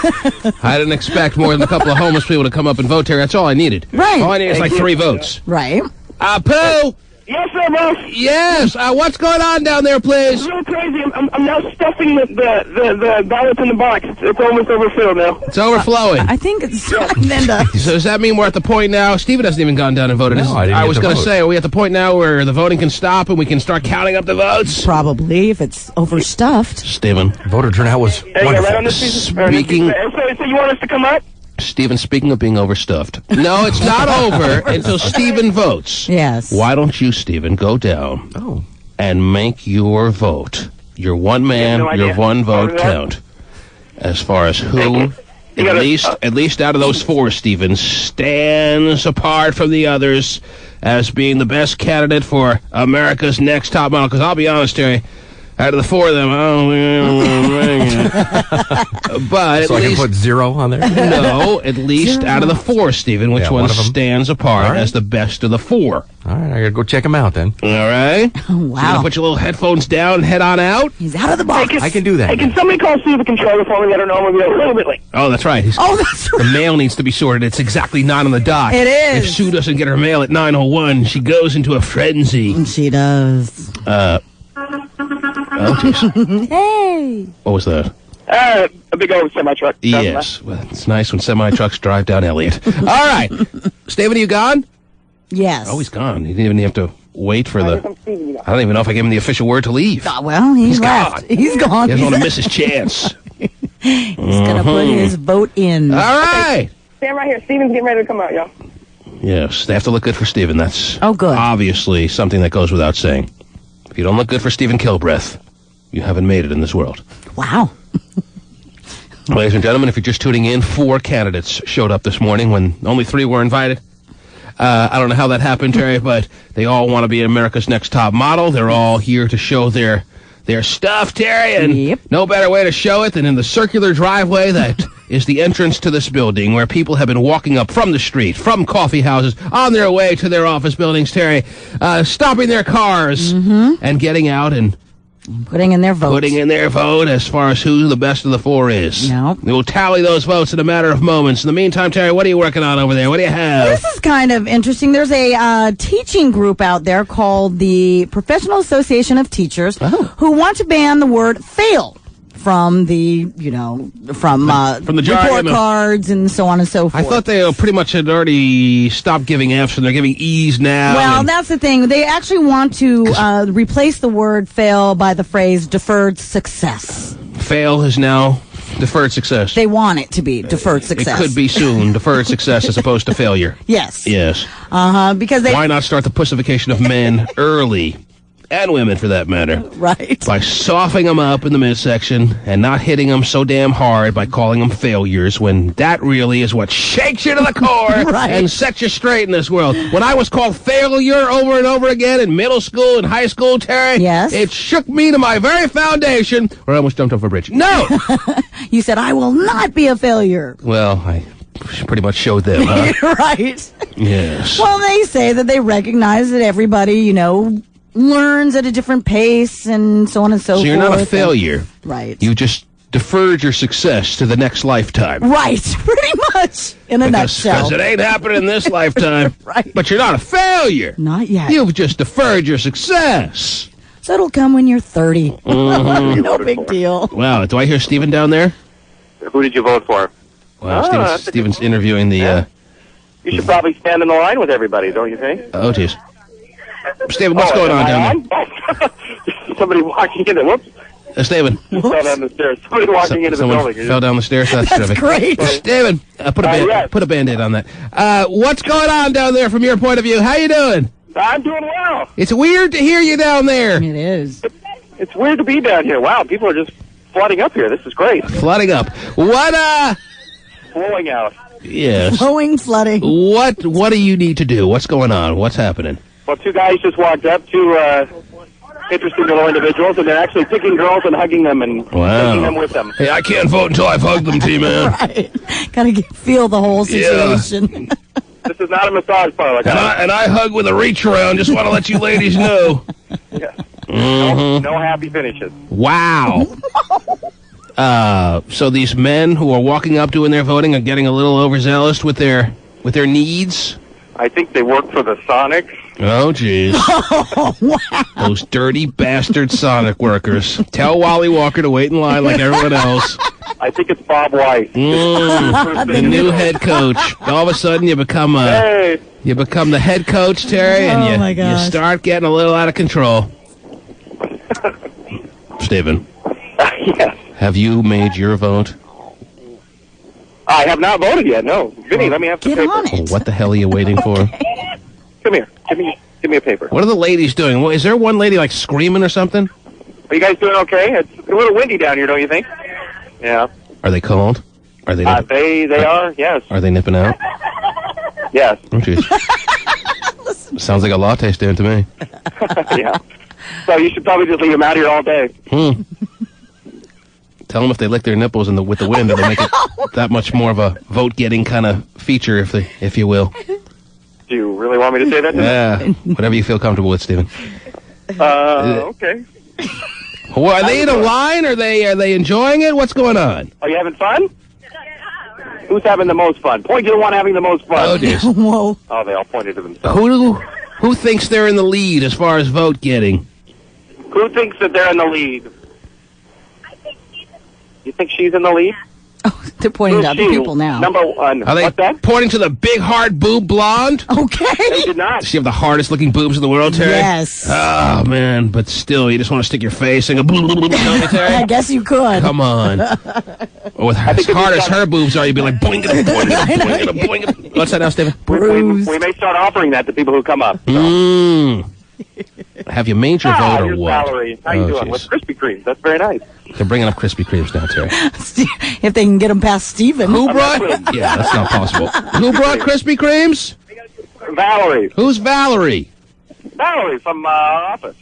I didn't expect more than a couple of homeless people to come up and vote, Terry. That's all I needed. Right. All I needed is like 3 votes. Right. Pooh! Yes, sir, boss. Yes. What's going on down there, please? It's real crazy. I'm now stuffing the ballots in the box. It's almost overfilled now. It's overflowing. I think it's starting to... So does that mean we're at the point now? Steven hasn't even gone down and voted. No, I was going to say, are we at the point now where the voting can stop and we can start counting up the votes? Probably, if it's overstuffed. Steven. Voter turnout was wonderful. Right on this piece of, Speaking... So you want us to come up? Stephen, speaking of being overstuffed. No, it's not over until Stephen votes. Yes. Why don't you, Stephen, go down and make your vote, your one man, your one vote count, as far as who, at least out of those 4, Stephen, stands apart from the others as being the best candidate for America's Next Top Model. Because I'll be honest, Terry, out of the 4 of them, I don't but so at I least, can put 0 on there? No, at least out of the 4, Stephen, which one stands apart as the best of the 4? All right, I gotta go check them out then. All right. Oh, wow. So you put your little headphones down and head on out? He's out of the box. I can do that. Hey, can somebody call Steve the controller for me? I don't know. I'm going to be a little bit late. Oh, that's right. That's right. The mail needs to be sorted. It's exactly 9 on the dot. It is. If Sue doesn't get her mail at 9:01, she goes into a frenzy. She does. Oh, jeez. Hey. What was that? A big old semi-truck. Yes. Well, it's nice when semi-trucks drive down Elliott. All right. Steven, are you gone? Yes. Oh, he's gone. He didn't even have to wait for the... I don't even know if I gave him the official word to leave. Well, he's left. Gone. He's gone. He doesn't want to miss his chance. He's going to put his vote in. All right. Stand right here. Steven's getting ready to come out, y'all. Yes, they have to look good for Steven. That's good. Obviously something that goes without saying. If you don't look good for Steven Kilbreath, you haven't made it in this world. Wow. Ladies and gentlemen, if you're just tuning in, 4 candidates showed up this morning when only 3 were invited. I don't know how that happened, Terry, but they all want to be America's Next Top Model. They're all here to show their stuff, Terry, and no better way to show it than in the circular driveway that is the entrance to this building, where people have been walking up from the street, from coffee houses, on their way to their office buildings, Terry, stopping their cars and getting out and putting in their vote. Putting in their vote as far as who the best of the 4 is. No. We will tally those votes in a matter of moments. In the meantime, Terry, what are you working on over there? What do you have? This is kind of interesting. There's a teaching group out there called the Professional Association of Teachers who want to ban the word fail from the, from the report cards and so on and so forth. I thought they pretty much had already stopped giving Fs and they're giving E's now. Well, that's the thing. They actually want to replace the word fail by the phrase deferred success. Fail is now deferred success. They want it to be deferred success. It could be soon deferred success as opposed to failure. Yes. Yes. Because they... Why not start the pussification of men early? And women, for that matter. Right. By softening them up in the midsection and not hitting them so damn hard by calling them failures, when that really is what shakes you to the core and sets you straight in this world. When I was called failure over and over again in middle school and high school, Terry, it shook me to my very foundation, or I almost jumped off a bridge. No! You said, I will not be a failure. Well, I pretty much showed them, huh? Right. Yes. Well, they say that they recognize that everybody, learns at a different pace and so on and so forth. So you're not a failure. Right. You just deferred your success to the next lifetime. Right, pretty much, in a nutshell. Because it ain't happening in this lifetime. Right. But you're not a failure. Not yet. You've just deferred your success. So it'll come when you're 30. Mhm. No big deal. Wow, do I hear Stephen down there? Who did you vote for? Wow, Stephen's interviewing the... You should probably stand in the line with everybody, don't you think? Oh, jeez. Stephen, what's going on down there? Somebody walking in there. Whoops. Stephen. Fell down the stairs. Somebody walking into the building. Fell down the stairs. That's terrific. Great. Stephen, put a Band-Aid on that. What's going on down there from your point of view? How you doing? I'm doing well. It's weird to hear you down there. It is. It's weird to be down here. Wow, people are just flooding up here. This is great. Flooding up. What, Flowing out. Yes. Flooding. What do you need to do? What's going on? What's happening? Well, two guys just walked up, two interesting little individuals, and they're actually picking girls and hugging them and taking them with them. Hey, I can't vote until I've hugged them, T-Man. Right. Gotta feel the whole situation. This is not a massage parlor. And I hug with a reach around. Just want to let you ladies know. Yes. Mm-hmm. No happy finishes. Wow. So these men who are walking up doing their voting are getting a little overzealous with their needs? I think they work for the Sonics. Oh, jeez. Oh, wow. Those dirty bastard Sonic workers. Tell Wally Walker to wait in line like everyone else. I think it's Bob White. The new head coach. All of a sudden, you become the head coach, Terry, and you start getting a little out of control. Stephen. Yes. Have you made your vote? I have not voted yet, no. Vinny, let me have some paper. Oh, what the hell are you waiting for? Come here. Give me a paper. What are the ladies doing? Well, is there one lady, like, screaming or something? Are you guys doing okay? It's a little windy down here, don't you think? Yeah. Are they cold? Are they? They are, yes. Are they nipping out? Yes. Oh, jeez. Sounds like a latte stand to me. Yeah. So you should probably just leave them out here all day. Tell them if they lick their nipples with the wind, it'll make it that much more of a vote-getting kind of feature, if you will. Do you really want me to say that? Yeah. Whatever you feel comfortable with, Stephen. Okay. Well, are they in a line? Are they enjoying it? What's going on? Are you having fun? Who's having the most fun? Point to the one having the most fun. Oh, dear. Whoa. Oh, they all pointed to themselves. Who thinks they're in the lead as far as vote getting? Who thinks that they're in the lead? You think she's in the lead? Oh, they're pointing to other people now. Number one. Are they What's that? pointing to the big, hard boob blonde? Okay. They did not. Does she have the hardest looking boobs in the world, Terry? Yes. Oh, man. But still, you just want to stick your face and go, don't you, Terry? I guess you could. Come on. Or with as hard as her boobs are, you'd be like, boing it, boing it, boing it, boing it. What's that now, Stephen? We may start offering that to people who come up. So. Have you made your vote or what? Valerie. How you doing? With Krispy Kremes. That's very nice. They're bringing up Krispy Kremes now, Terry. If they can get them past Stephen. Who brought? Yeah, that's not possible. Who brought Krispy Kremes? Valerie. Who's Valerie? Valerie from office.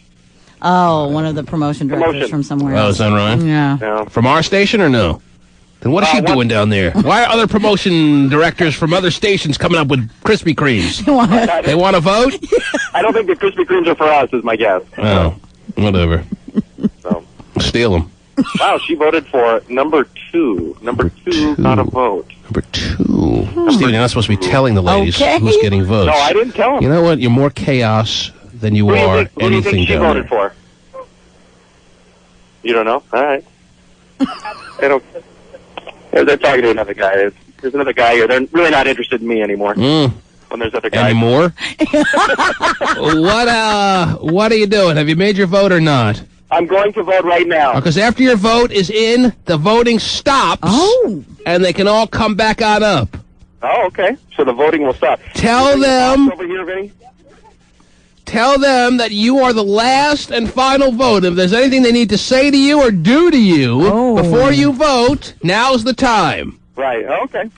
Oh, one of the promotion directors from somewhere else. Oh, is that right? Yeah. From our station or no? Then what is she doing down there? Why are other promotion directors from other stations coming up with Krispy Kremes? They want to vote? I don't think the Krispy Kremes are for us, is my guess. Oh, whatever. So. Steal them. Wow, she voted for number two. Number two got a vote. Number two. Stephen, you're not supposed to be telling the ladies who's getting votes. No, I didn't tell them. You know what? You're more chaos than you are Who do you think she voted for? You don't know? All right. They don't. They're talking to another guy. There's another guy here. They're really not interested in me anymore. When there's other guys. Anymore? What are you doing? Have you made your vote or not? I'm going to vote right now. Because after your vote is in, the voting stops. Oh. And they can all come back on up. Oh, okay. So the voting will stop. Tell them. Over here, Vinny? Tell them that you are the last and final vote. If there's anything they need to say to you or do to you before you vote, now's the time. Right. Okay.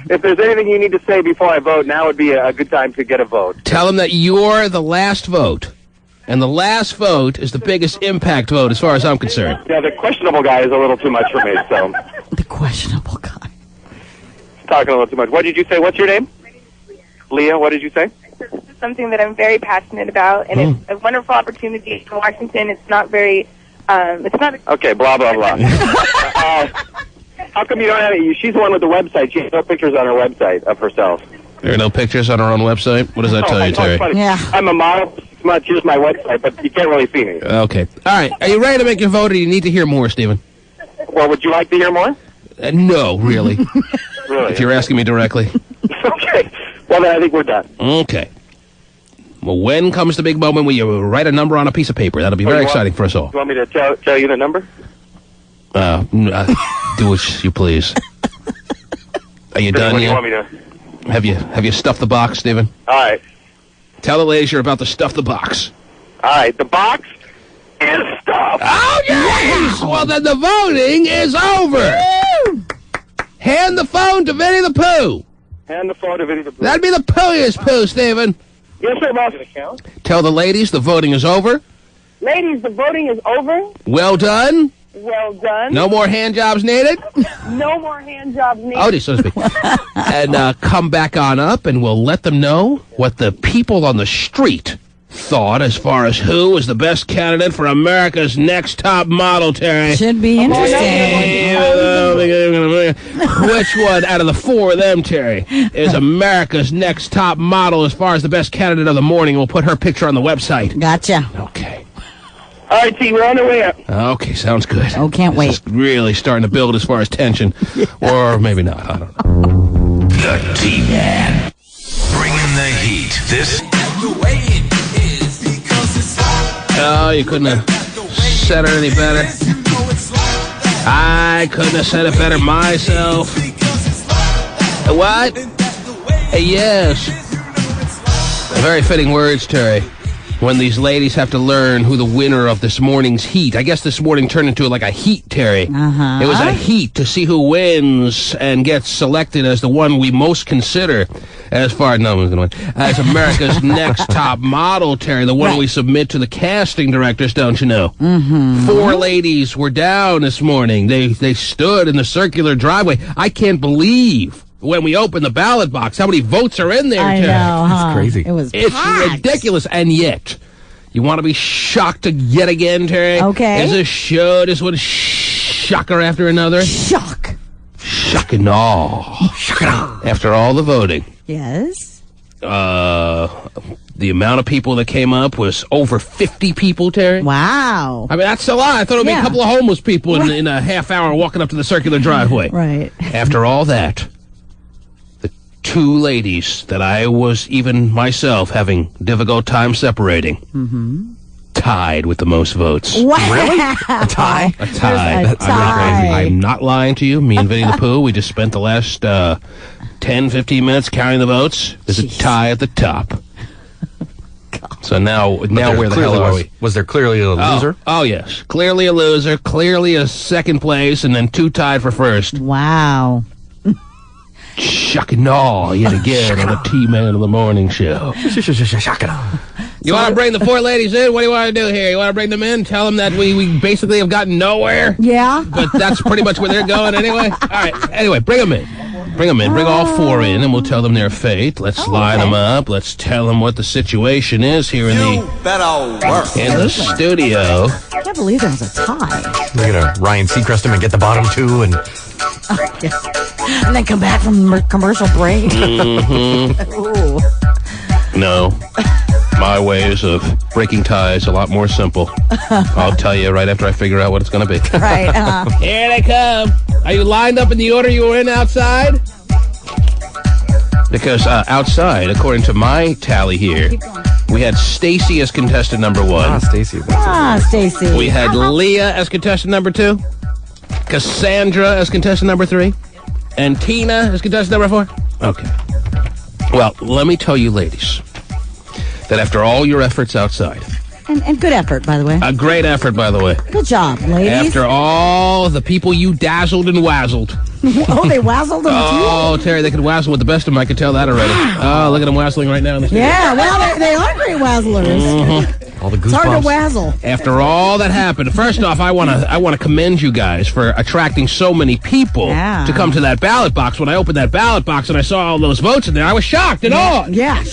If there's anything you need to say before I vote, now would be a good time to get a vote. Tell them that you're the last vote. And the last vote is the biggest impact vote as far as I'm concerned. Yeah, the questionable guy is a little too much for me, so. The questionable guy. He's talking a little too much. What did you say? What's your name? Leah, what did you say? This is something that I'm very passionate about, and it's a wonderful opportunity in Washington. It's not very, it's not... Okay, blah, blah, blah. How come you don't have it? She's the one with the website. She has no pictures on her website of herself. There are no pictures on her own website? What does that tell you, Terry? Yeah. I'm a model. Here's my website, but you can't really see me. Okay. All right. Are you ready to make your vote, or do you need to hear more, Stephen? Well, would you like to hear more? No, really. Really? If you're asking me directly. Okay. Well, then I think we're done. Okay. Well, when comes the big moment where you write a number on a piece of paper? That'll be very exciting for us all. You want me to tell you the number? Do as you please. Are you done yet? What do you want me to... Have you stuffed the box, Stephen? All right. Tell the ladies you're about to stuff the box. All right. The box is stuffed. Oh, yes! Well, then the voting is over. Woo! Hand the phone to Vinny the Pooh. Hand the phone to Vinny the Pooh. That'd be the Poohiest Pooh, Stephen. Yes, sir, boss. Tell the ladies the voting is over. Ladies, the voting is over. Well done. Well done. No more hand jobs needed. No more hand jobs needed. Oh, so to speak. And come back on up, and we'll let them know what the people on the street thought as far as who is the best candidate for America's Next Top Model, Terry. Should be interesting. Which one out of the four of them, Terry, is America's Next Top Model as far as the best candidate of the morning? We'll put her picture on the website. Gotcha. Okay. All right, T, we're on the way up. Okay, sounds good. Oh, can't wait. This is really starting to build as far as tension. Yeah. Or maybe not. I don't know. The T-Man. Bringing the heat. This... Oh, you couldn't have said it any better. I couldn't have said it better myself. What? Yes. Very fitting words, Terry. When these ladies have to learn who the winner of this morning's heat. I guess this morning turned into like a heat, Terry. Uh-huh. It was a heat to see who wins and gets selected as the one we most consider as far as America's Next Top Model, Terry. The one we submit to the casting directors, don't you know? Mm-hmm. 4 ladies were down this morning. They stood in the circular driveway. I can't believe when we open the ballot box how many votes are in there, I Terry. know, huh? That's crazy. It's packed. Ridiculous, and yet you want to be shocked yet again, Terry? Okay. Is this show this one shocker after another? Shock. Shock and awe. Shock and awe. After all the voting. Yes. The amount of people that came up was over 50 people, Terry. Wow. I mean, that's a lot. I thought it would be a couple of homeless people in a half hour walking up to the circular driveway. Right. After all that, the 2 ladies that I was even myself having difficult time separating tied with the most votes. Wow. Really? A tie? A tie. There's a tie. I'm not lying to you. Me and Vinny the Pooh, we just spent the last 10, 15 minutes counting the votes. There's a tie at the top. So now where the hell are we? Was there clearly a loser? Oh, yes. Clearly a loser, clearly a second place, and then 2 tied for first. Wow. Shock and awe yet again on the T-Man of the Morning Show. You want to bring the 4 ladies in? What do you want to do here? You want to bring them in? Tell them that we basically have gotten nowhere? Yeah. But that's pretty much where they're going anyway? All right. Anyway, bring them in. Bring them in. Bring all 4 in, and we'll tell them their fate. Let's line them up. Let's tell them what the situation is here in the studio. I can't believe there's a tie. We're going to Ryan Seacrest him and get the bottom 2 and... And then come back from commercial break. Ooh. No. My ways of breaking ties a lot more simple. I'll tell you right after I figure out what it's going to be. Right. Here they come. Are you lined up in the order you were in outside? Because outside, according to my tally here, we had Stacy as contestant number 1. Stacy. Stacy. We had Leah as contestant number 2. Cassandra as contestant number 3. And Tina as contestant number 4. Okay. Well, let me tell you, ladies, that after all your efforts outside... And good effort, by the way. A great effort, by the way. Good job, ladies. After all the people you dazzled and wazzled. Oh, they wazzled them too? Oh, Terry, they could wazzle with the best of them. I could tell that already. Oh, look at them wazzling right now in the studio. Yeah, well, they are great wazzlers. All the It's hard to goosebumps. wazzle. After all that happened, first off, I want to commend you guys for attracting so many people to come to that ballot box. When I opened that ballot box and I saw all those votes in there, I was shocked and awed. Yeah.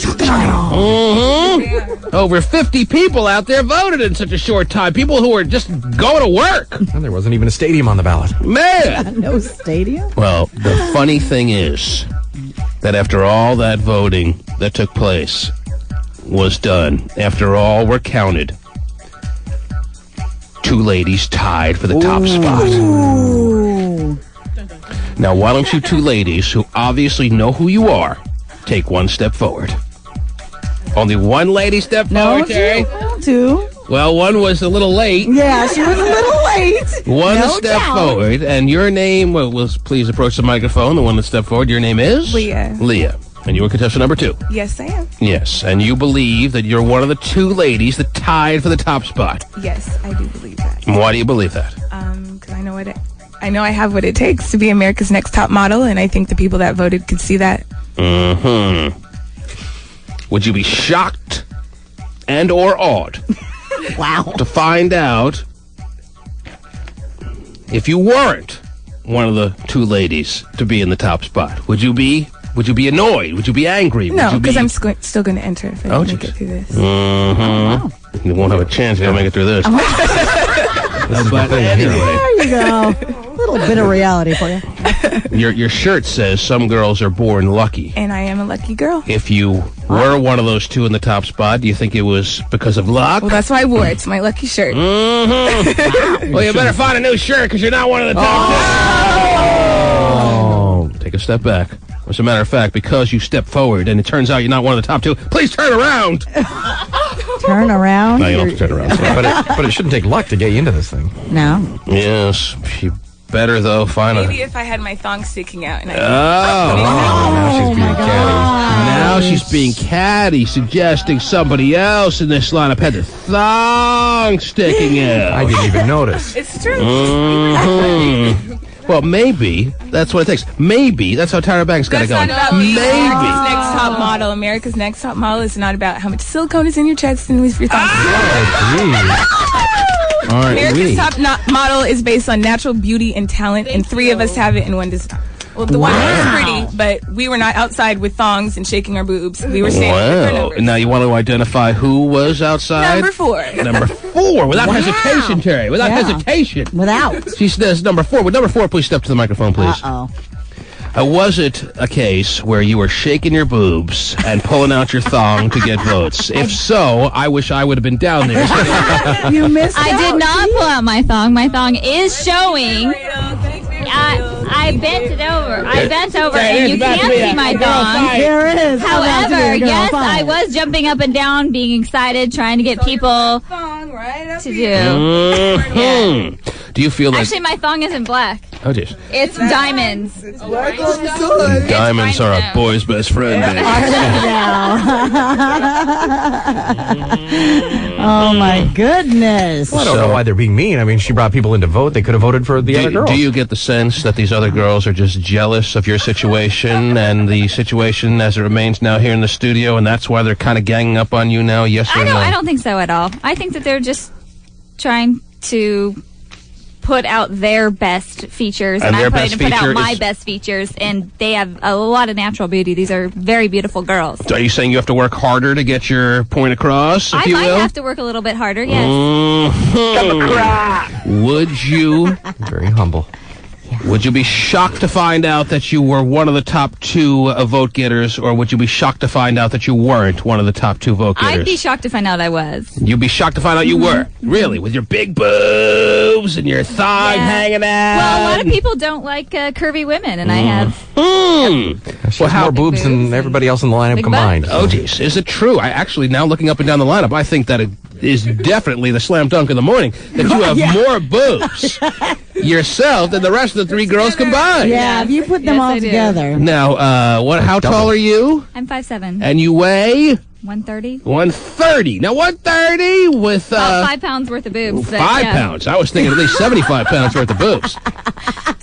Over 50 people out there voted in such a short time. People who were just going to work. And there wasn't even a stadium on the ballot. Man. No stadium? Well, the funny thing is that after all that voting that took place was done, after all were counted, 2 ladies tied for the top spot. Now, why don't you 2 ladies who obviously know who you are take one step forward? Only one lady step forward, Terry. Two. Well, one was a little late. Yeah, she was a little late. One No step doubt. forward, and your name, well, please approach the microphone. The one that stepped forward, your name is? Leah. Leah. And you were contestant number 2. Yes, I am. Yes, and you believe that you're one of the 2 ladies that tied for the top spot. Yes, I do believe that. And why do you believe that? Because I know I have what it takes to be America's Next Top Model, and I think the people that voted could see that. Mm-hmm. Would you be shocked and or awed to find out if you weren't one of the 2 ladies to be in the top spot? Would you be annoyed? Would you be angry? No, because I'm still going to enter if I don't make it through this. Mm-hmm. You won't have a chance if you don't make it through this. But anyway, There you go. A little bit of reality for you. your shirt says some girls are born lucky. And I am a lucky girl. If you were one of those 2 in the top spot, do you think it was because of luck? Well, that's why I wore it. It's my lucky shirt. Mm-hmm. Well, you better find a new shirt because you're not one of the top 2. Take a step back. As a matter of fact, because you stepped forward and it turns out you're not one of the top 2, please turn around. Turn around. No, you don't have to turn around. But it shouldn't take luck to get you into this thing. No. Yes. You better, though, find a... Maybe if I had my thong sticking out. And Now she's being catty, suggesting somebody else in this lineup had the thong sticking out. I didn't even notice. It's true. Mm-hmm. Well, maybe that's what it takes. Maybe that's how Tyra Banks got it going. Maybe. America's Next Top Model. America's Next Top Model is not about how much silicone is in your chest and with your thong. America's Top Model is based on natural beauty and talent, and 3 of us have it and 1 does not. Well, the one was pretty, but we were not outside with thongs and shaking our boobs. We were standing with our numbers. Now you want to identify who was outside? Number 4. Number 4, without hesitation, Terry. Without hesitation. She says number 4. Would number 4 please step to the microphone, please? Uh-oh. Was it a case where you were shaking your boobs and pulling out your thong to get votes? If so, I wish I would have been down there. You missed I did not pull out my thong. My thong is showing. I bent it over. I bent over, and you can't see my thong. There it is. However, yes, I was jumping up and down, being excited, trying to get people to do. Mm-hmm. Do you feel that... Actually, my thong isn't black. Oh, jeez. It's diamonds. Diamonds are a boy's best friend, baby. Oh, my goodness. Well, I don't know why they're being mean. I mean, she brought people in to vote. They could have voted for the other girl. Do you get the sense that these other girls are just jealous of your situation and the situation as it remains now here in the studio, and that's why they're kind of ganging up on you now? Yes or no? I don't think so at all. I think that they're just trying to put out their best features, and I'm trying to put out my best features, and they have a lot of natural beauty. These are very beautiful girls. Are you saying you have to work harder to get your point across, if you will? I might have to work a little bit harder, yes. Mm-hmm. Would you... Very humble. Would you be shocked to find out that you were one of the top 2 vote getters, or would you be shocked to find out that you weren't one of the top 2 vote getters? I'd be shocked to find out I was. You'd be shocked to find out you were? Really? With your big boobs and your thigh hanging out? Well, a lot of people don't like curvy women, and I have... She has more boobs than everybody else in the lineup combined. Oh, geez. Is it true? I actually, now looking up and down the lineup, I think that it is definitely the slam dunk of the morning, that you have more boobs yourself than the rest of the 3 girls combined. Yeah, if you put them all together. Now, how tall are you? I'm 5'7". And you weigh? 130. 130. Now, 130 with... About 5 pounds worth of boobs. 5 pounds. I was thinking at least 75 pounds worth of boobs.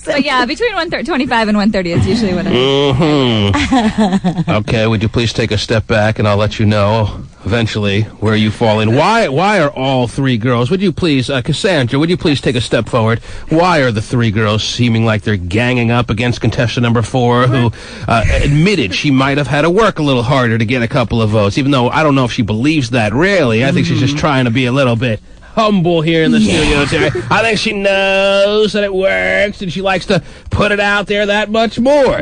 But yeah, between 25 and 130 is usually what I Mm-hmm. Okay, would you please take a step back, and I'll let you know eventually where you fall in. Why are all three girls? Would you please, Cassandra? Would you please take a step forward? Why are the three girls seeming like they're ganging up against contestant number 4, who admitted she might have had to work a little harder to get a couple of votes? Even though I don't know if she believes that really. I think she's just trying to be a little bit humble here in the studio today. I think she knows that it works, and she likes to put it out there that much more.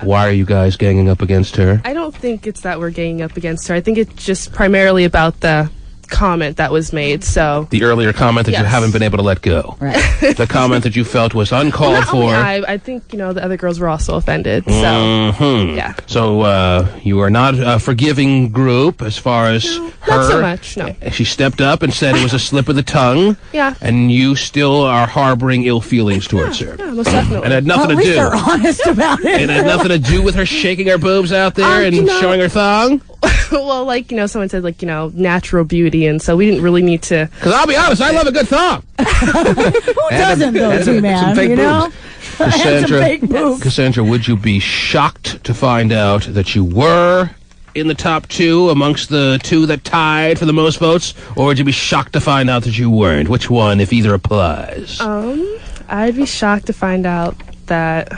Why are you guys ganging up against her? I don't think it's that we're ganging up against her. I think it's just primarily about the comment that was made. So the earlier comment that you haven't been able to let go. Right. The comment that you felt was uncalled for. I think, the other girls were also offended. So, yeah. So, you are not a forgiving group as far as her. Not so much, no. She stepped up and said it was a slip of the tongue. Yeah. And you still are harboring ill feelings towards her. Yeah, most definitely. And it had nothing to do. They're honest about it. It had nothing to do with her shaking her boobs out there and showing her thong? Well, someone said, natural beauty, and so we didn't really need to... Because I'll be honest, I love a good thong. Who doesn't, though, man? Some fake boobs. Cassandra, would you be shocked to find out that you were in the top 2 amongst the 2 that tied for the most votes, or would you be shocked to find out that you weren't? Which one, if either applies? I'd be shocked to find out that...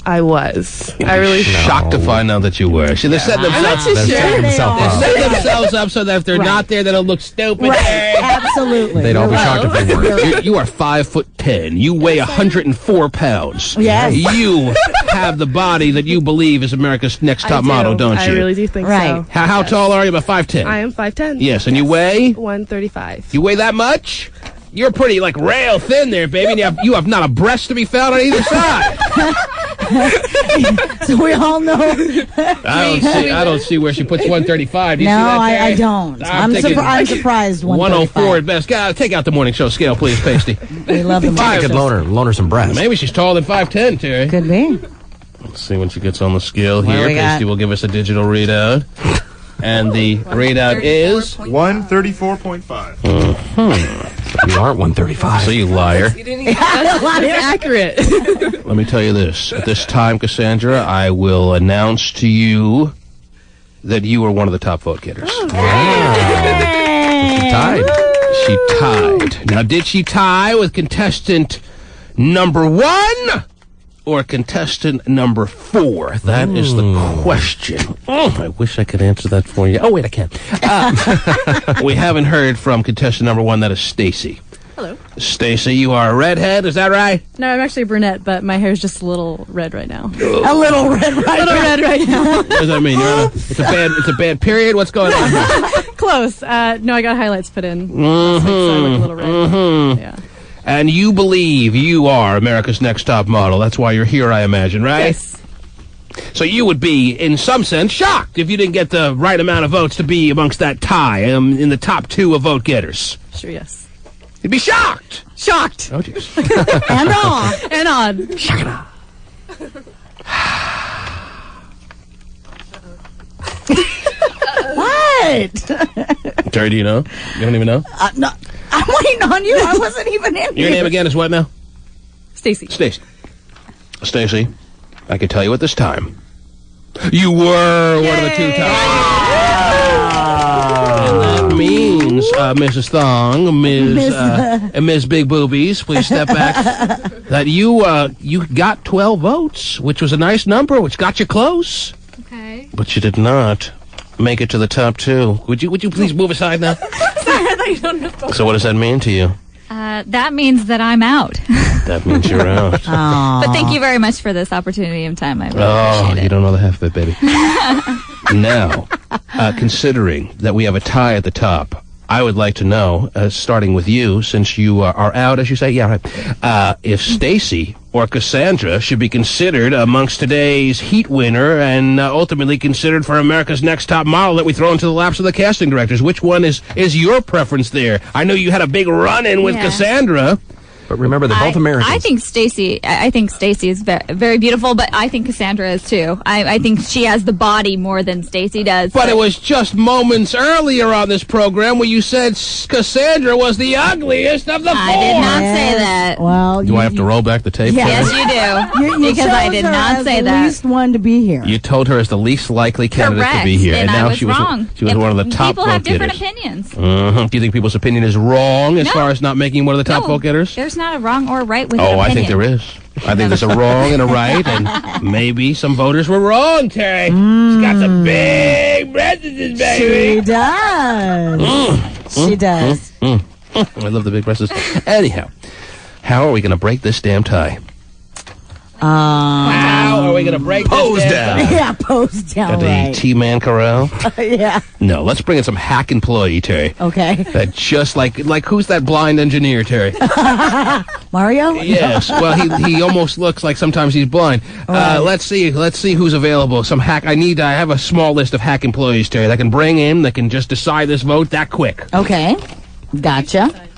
I was. I really shocked to find out that you were. They're setting themselves up so that if they're not there, then it'll look stupid. Right. Absolutely. They'd all be shocked if they weren't. You are 5'10". You weigh 104 pounds. Yes. You have the body that you believe is America's Next Top Model, don't you? I really do think so. How tall are you? About 5'10". I am 5'10". Yes, and you weigh? 135. You weigh that much? You're pretty, rail thin there, baby, and you have not a breast to be found on either side. So we all know. I don't see where she puts 135. Do you see that, I don't. I'm surprised. 104 at best. God, take out the morning show scale, please, Pasty. We love the I could loan her some breasts. Maybe she's taller than 5'10", Terry. Could be. Let's see when she gets on the scale here. Pasty will give us a digital readout. And the readout is 134.5. You aren't 135. So you liar. Accurate. Let me tell you this. At this time, Cassandra, I will announce to you that you were one of the top vote getters. She tied. She tied. Now, did she tie with contestant number 1? Or contestant number 4? That is the question. I wish I could answer that for you. Oh, wait, I can. We haven't heard from contestant number 1. That is Stacy. Hello. Stacy, you are a redhead, is that right? No, I'm actually a brunette, but my hair is just a little red right now. A little red right now. What does that mean? It's a bad period? What's going on here? Close. No, I got highlights put in. So I look a little red. Yeah. And you believe you are America's Next Top Model. That's why you're here, I imagine, right? Yes. So you would be, in some sense, shocked if you didn't get the right amount of votes to be amongst that tie in the top 2 of vote getters. Sure, yes. You'd be shocked. Shocked. Oh, jeez. And on. And on. Shocked. What? Terry, do you know? You don't even know? No. I'm waiting on you. I wasn't even in Your name again is what now? Stacy. Stacy, I can tell you at this time, you were one of the 2 top. And that means, Mrs. Thong, Ms. Big Boobies, please step back, that you got 12 votes, which was a nice number, which got you close. Okay. But you did not make it to the top 2. Would you please move aside now? So what does that mean to you? That means that I'm out. That means you're out. But thank you very much for this opportunity and time. I really appreciate it. You don't know the half of it, baby. Now, considering that we have a tie at the top, I would like to know, starting with you, since you are out, as you say, if Stacy or Cassandra should be considered amongst today's heat winner and ultimately considered for America's Next Top Model that we throw into the laps of the casting directors. Which one is your preference there? I know you had a big run-in with Cassandra, But remember, they're both Americans. I think Stacey is very beautiful, but I think Cassandra is too. I think she has the body more than Stacey does. But it was just moments earlier on this program where you said Cassandra was the ugliest of the four. I did not say that. Well, do I have to roll back the tape? Yes, you do. Because I did not say that. Least one to be here. You told her as the least likely candidate to be here, and now I was she was wrong. She was one of the top people vote have different getters. opinions. Do you think people's opinion is wrong as far as not making one of the top vote getters? There's not a wrong or right with an Oh, opinion. I think there is. I think there's a wrong and a right, and maybe some voters were wrong, Terry. She's got some big breasts, baby. She does. She does. I love the big breasts. Anyhow, how are we going to break this damn tie? How are we going to break this damn tie? Yeah, pose down. Got the right. T-Man corral? Yeah. No, let's bring in some hack employee, Terry. Okay. That just like who's that blind engineer, Terry? Mario? Yes. Well, he almost looks like sometimes he's blind. Right. Let's see who's available. Some hack. I have a small list of hack employees, Terry, that can bring in, that can just decide this vote that quick. Okay. Gotcha.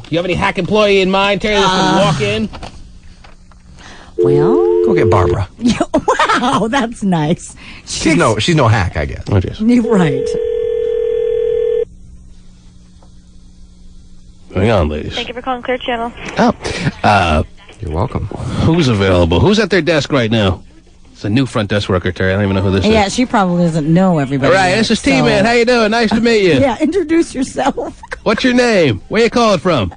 You have any hack employee in mind, Terry, that can walk in? Well, Go get Barbara. wow, that's nice. She's no hack, I guess. Oh, yes. You're right. Hang on, ladies. Thank you for calling Clear Channel. You're welcome. Who's available? Who's at their desk right now? It's a new front desk worker, Terry. I don't even know who this is. Yeah, she probably doesn't know everybody. All right, this is T-Man. How you doing? Nice to meet you. Yeah, introduce yourself. What's your name? Where you calling from?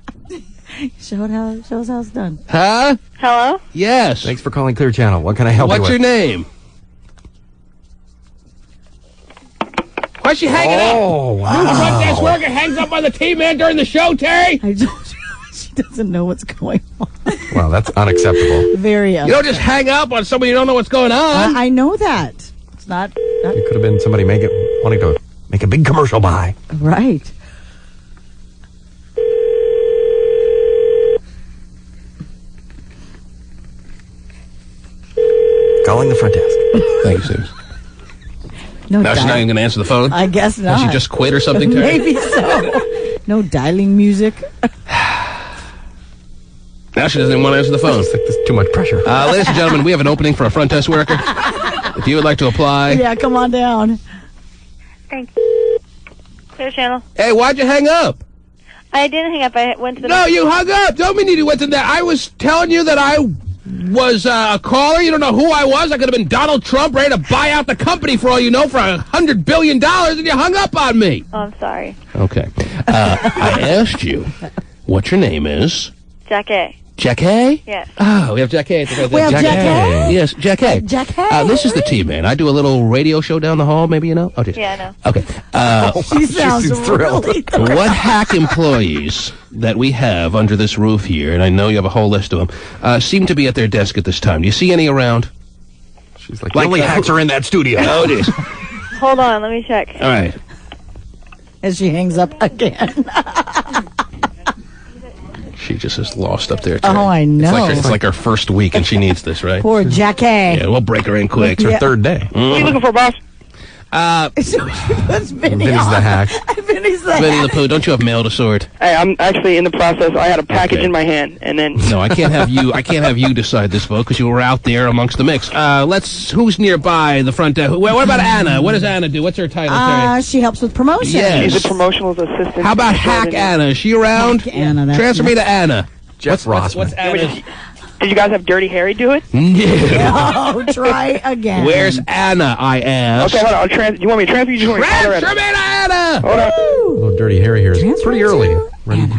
Show us how it's done. Huh? Hello? Yes. Thanks for calling Clear Channel. What can I help you with? What's your name? Why's she hanging up? Oh, wow. The front desk worker hangs up on the T-Man during the show, Terry? I told you, she doesn't know what's going on. Well, that's unacceptable. Very You don't just hang up on somebody you don't know what's going on. I know that. It's not... It could have been somebody wanting to make a big commercial buy. Right. Calling the front desk. Thank you, Susan. No Now she's not even going to answer the phone? I guess not. Has she just quit or something, Terry? Maybe so. No dialing music. Now she doesn't even want to answer the phone. It's like there's too much pressure. Ladies and gentlemen, we have an opening for a front desk worker. If you would like to apply. Yeah, come on down. Thank you. Clear Channel. Hey, why'd you hang up? I didn't hang up. I went to the... No, you hung up. Don't mean you went to that. I was telling you that I was a caller. You don't know who I was. I could have been Donald Trump ready to buy out the company for all you know for $100 billion, and you hung up on me. Oh, I'm sorry. Okay. I asked you what your name is. Jack A. Jack A? Yes. Oh, we have Jack A. Well, Jack A? Yes, Jack A. Jack A. This is the T-Man. I do a little radio show down the hall, maybe you know? Oh, Yeah, I know. Okay. She sounds thrilled. really What hack employees that we have under this roof here, and I know you have a whole list of them, seem to be at their desk at this time? Do you see any around? She's like, the only hacks are in that studio. Oh, it is. Hold on. Let me check. All right. As she hangs up again. She just is lost up there, Terry. Oh, I know. It's like her first week, and she needs this, right? Poor Jack A. Yeah, we'll break her in quick. It's her third day. What are you looking for, boss? So she puts Vinny Vinny's on. the hack. Vinny's the Vinny the hack. Pooh, don't you have mail to sort? Hey, I'm actually in the process. I had a package Okay. in my hand, and then... No, I can't have you. I can't have you decide this vote because you were out there amongst the mix. Who's nearby the front desk? What about Anna? What does Anna do? What's her title, Terry? She helps with promotion. Yes. She's a promotional assistant. How about Hack Anna? Is she around? Hack Anna, that's Transfer me to Anna. Jeff Rossman. What's Anna? Did you guys have Dirty Harry do it? No. Oh, try again. Where's Anna? I asked. Okay, hold on. You want me to transfer you? Just want me to call her Transfer me to Anna. Hold on. A little Dirty Harry here. It's Transfer pretty to early. Ready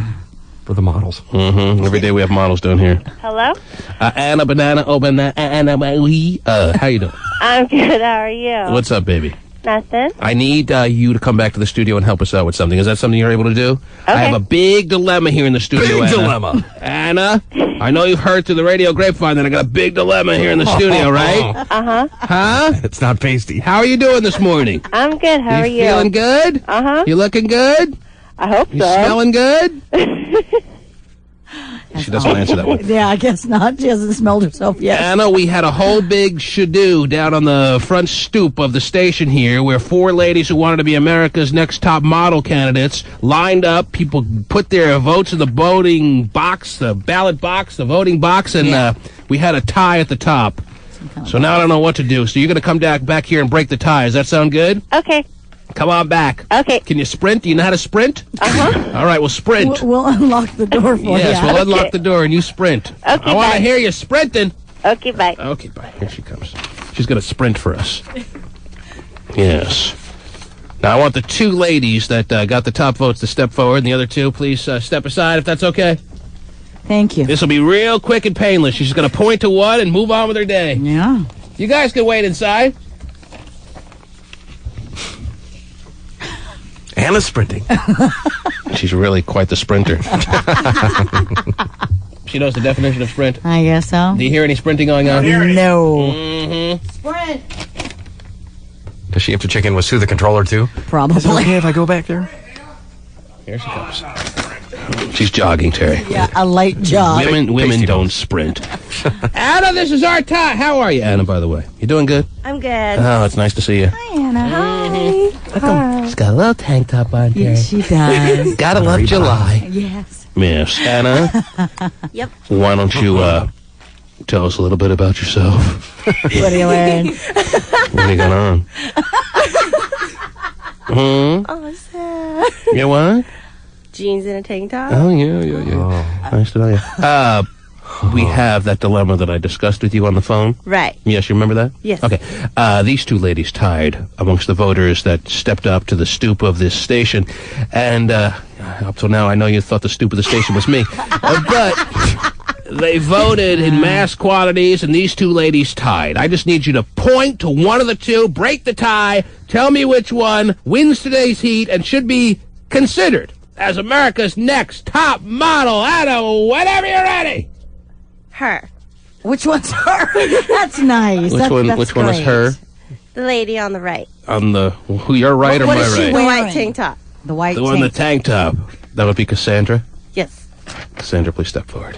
for the models. Mm-hmm. Every day we have models down here. Hello? Anna Banana, Banana, how you doing? I'm good. How are you? What's up, baby? Nothing. I need you to come back to the studio and help us out with something. Is that something you're able to do? I have a big dilemma here in the studio, Big Anna. dilemma. Anna, I know you've heard through the radio grapevine that I got a big dilemma here in the studio, right? Uh-huh. Huh? It's not pasty. How are you doing this morning? I'm good. How are you? Feeling good? Uh-huh. You looking good? I hope You so. smelling good? She doesn't answer that one. Yeah, I guess not. She hasn't smelled herself yet. Anna, we had a whole big shadoo down on the front stoop of the station here where 4 ladies who wanted to be America's Next Top Model candidates lined up. People put their votes in the voting box, the ballot box, the voting box, and we had a tie at the top. So now I don't know what to do. So you're going to come back here and break the tie. Does that sound good? Okay. Come on back. Okay. Can you sprint? Do you know how to sprint? Uh-huh. All right, we'll sprint. We'll unlock the door for you. Yes, we'll unlock the door and you sprint. Okay, I want to hear you sprinting. Okay, bye. Okay, bye. Here she comes. She's going to sprint for us. Yes. Now, I want the 2 ladies that got the top votes to step forward, and the other 2, please step aside if that's okay. Thank you. This will be real quick and painless. She's just going to point to one and move on with her day. Yeah. You guys can wait inside. Anna's sprinting. She's really quite the sprinter. She knows the definition of sprint. I guess so. Do you hear any sprinting going on? No. Mm-hmm. Sprint. Does she have to check in with Sue, the controller, too? Probably. Is it okay if I go back there? Here she comes. She's jogging, Terry. Yeah, a light jog. Women don't sprint. Anna, this is our tie. How are you, Anna, by the way? You doing good? I'm good. Oh, it's nice to see you. Hi, Anna. Hi. She's got a little tank top on, Terry. Yes, she does. Gotta love July. Yes. Yes. Anna? Yep. Why don't you tell us a little bit about yourself? What are you wearing? What do you got on? Oh, sad. You what? Jeans and a tank top. Oh, yeah. Nice to know you. We have that dilemma that I discussed with you on the phone. Right. Yes, you remember that? Yes. Okay. These 2 ladies tied amongst the voters that stepped up to the stoop of this station. And up till now, I know you thought the stoop of the station was me. But they voted in mass quantities, and these 2 ladies tied. I just need you to point to one of the 2, break the tie, tell me which one wins today's heat and should be considered as America's Next Top Model. Anna, whenever you're ready. Her. Which one's her? That's nice. Which one is her? The lady on the right. On the your right or my right? The white tank top. The white The one in the tank top. That would be Cassandra. Yes. Cassandra, please step forward.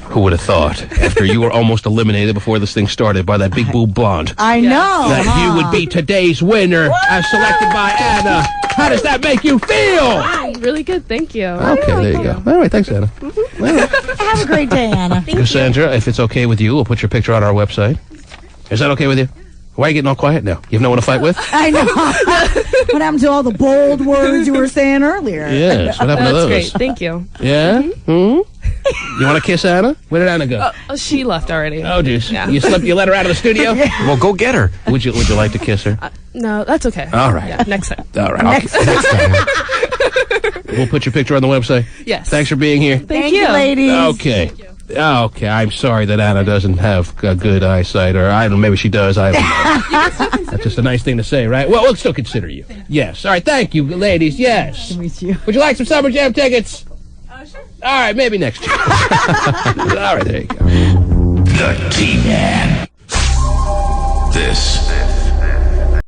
Who would have thought, after you were almost eliminated before this thing started by that big boob blonde, I know. that you would be today's winner as selected by Anna? How does that make you feel? Really good, thank you. Okay, there you go. All right, thanks, Anna. Have a great day, Anna. Cassandra, if it's okay with you, we'll put your picture on our website. Is that okay with you? Why are you getting all quiet now? You have no one to fight with? I know. What happened to all the bold words you were saying earlier? Yes, what happened to those? That's great, thank you. Yeah? You want to kiss Anna? Where did Anna go? She left already. Oh, jeez. Yeah. You let her out of the studio? Well, go get her. Would you like to kiss her? No, that's okay. All right. Yeah, next time. All right. Next time. We'll put your picture on the website. Yes. Thanks for being here. Thank you, ladies. Okay. Okay, I'm sorry that Anna doesn't have good eyesight, or I don't know, maybe she does, I don't know. That's just a nice thing to say, right? Well, we'll still consider you. Yes. All right, thank you, ladies, yes. Nice to meet you. Would you like some Summer Jam tickets? Oh, sure. All right, maybe next year. All right, there you go. The T-Man. This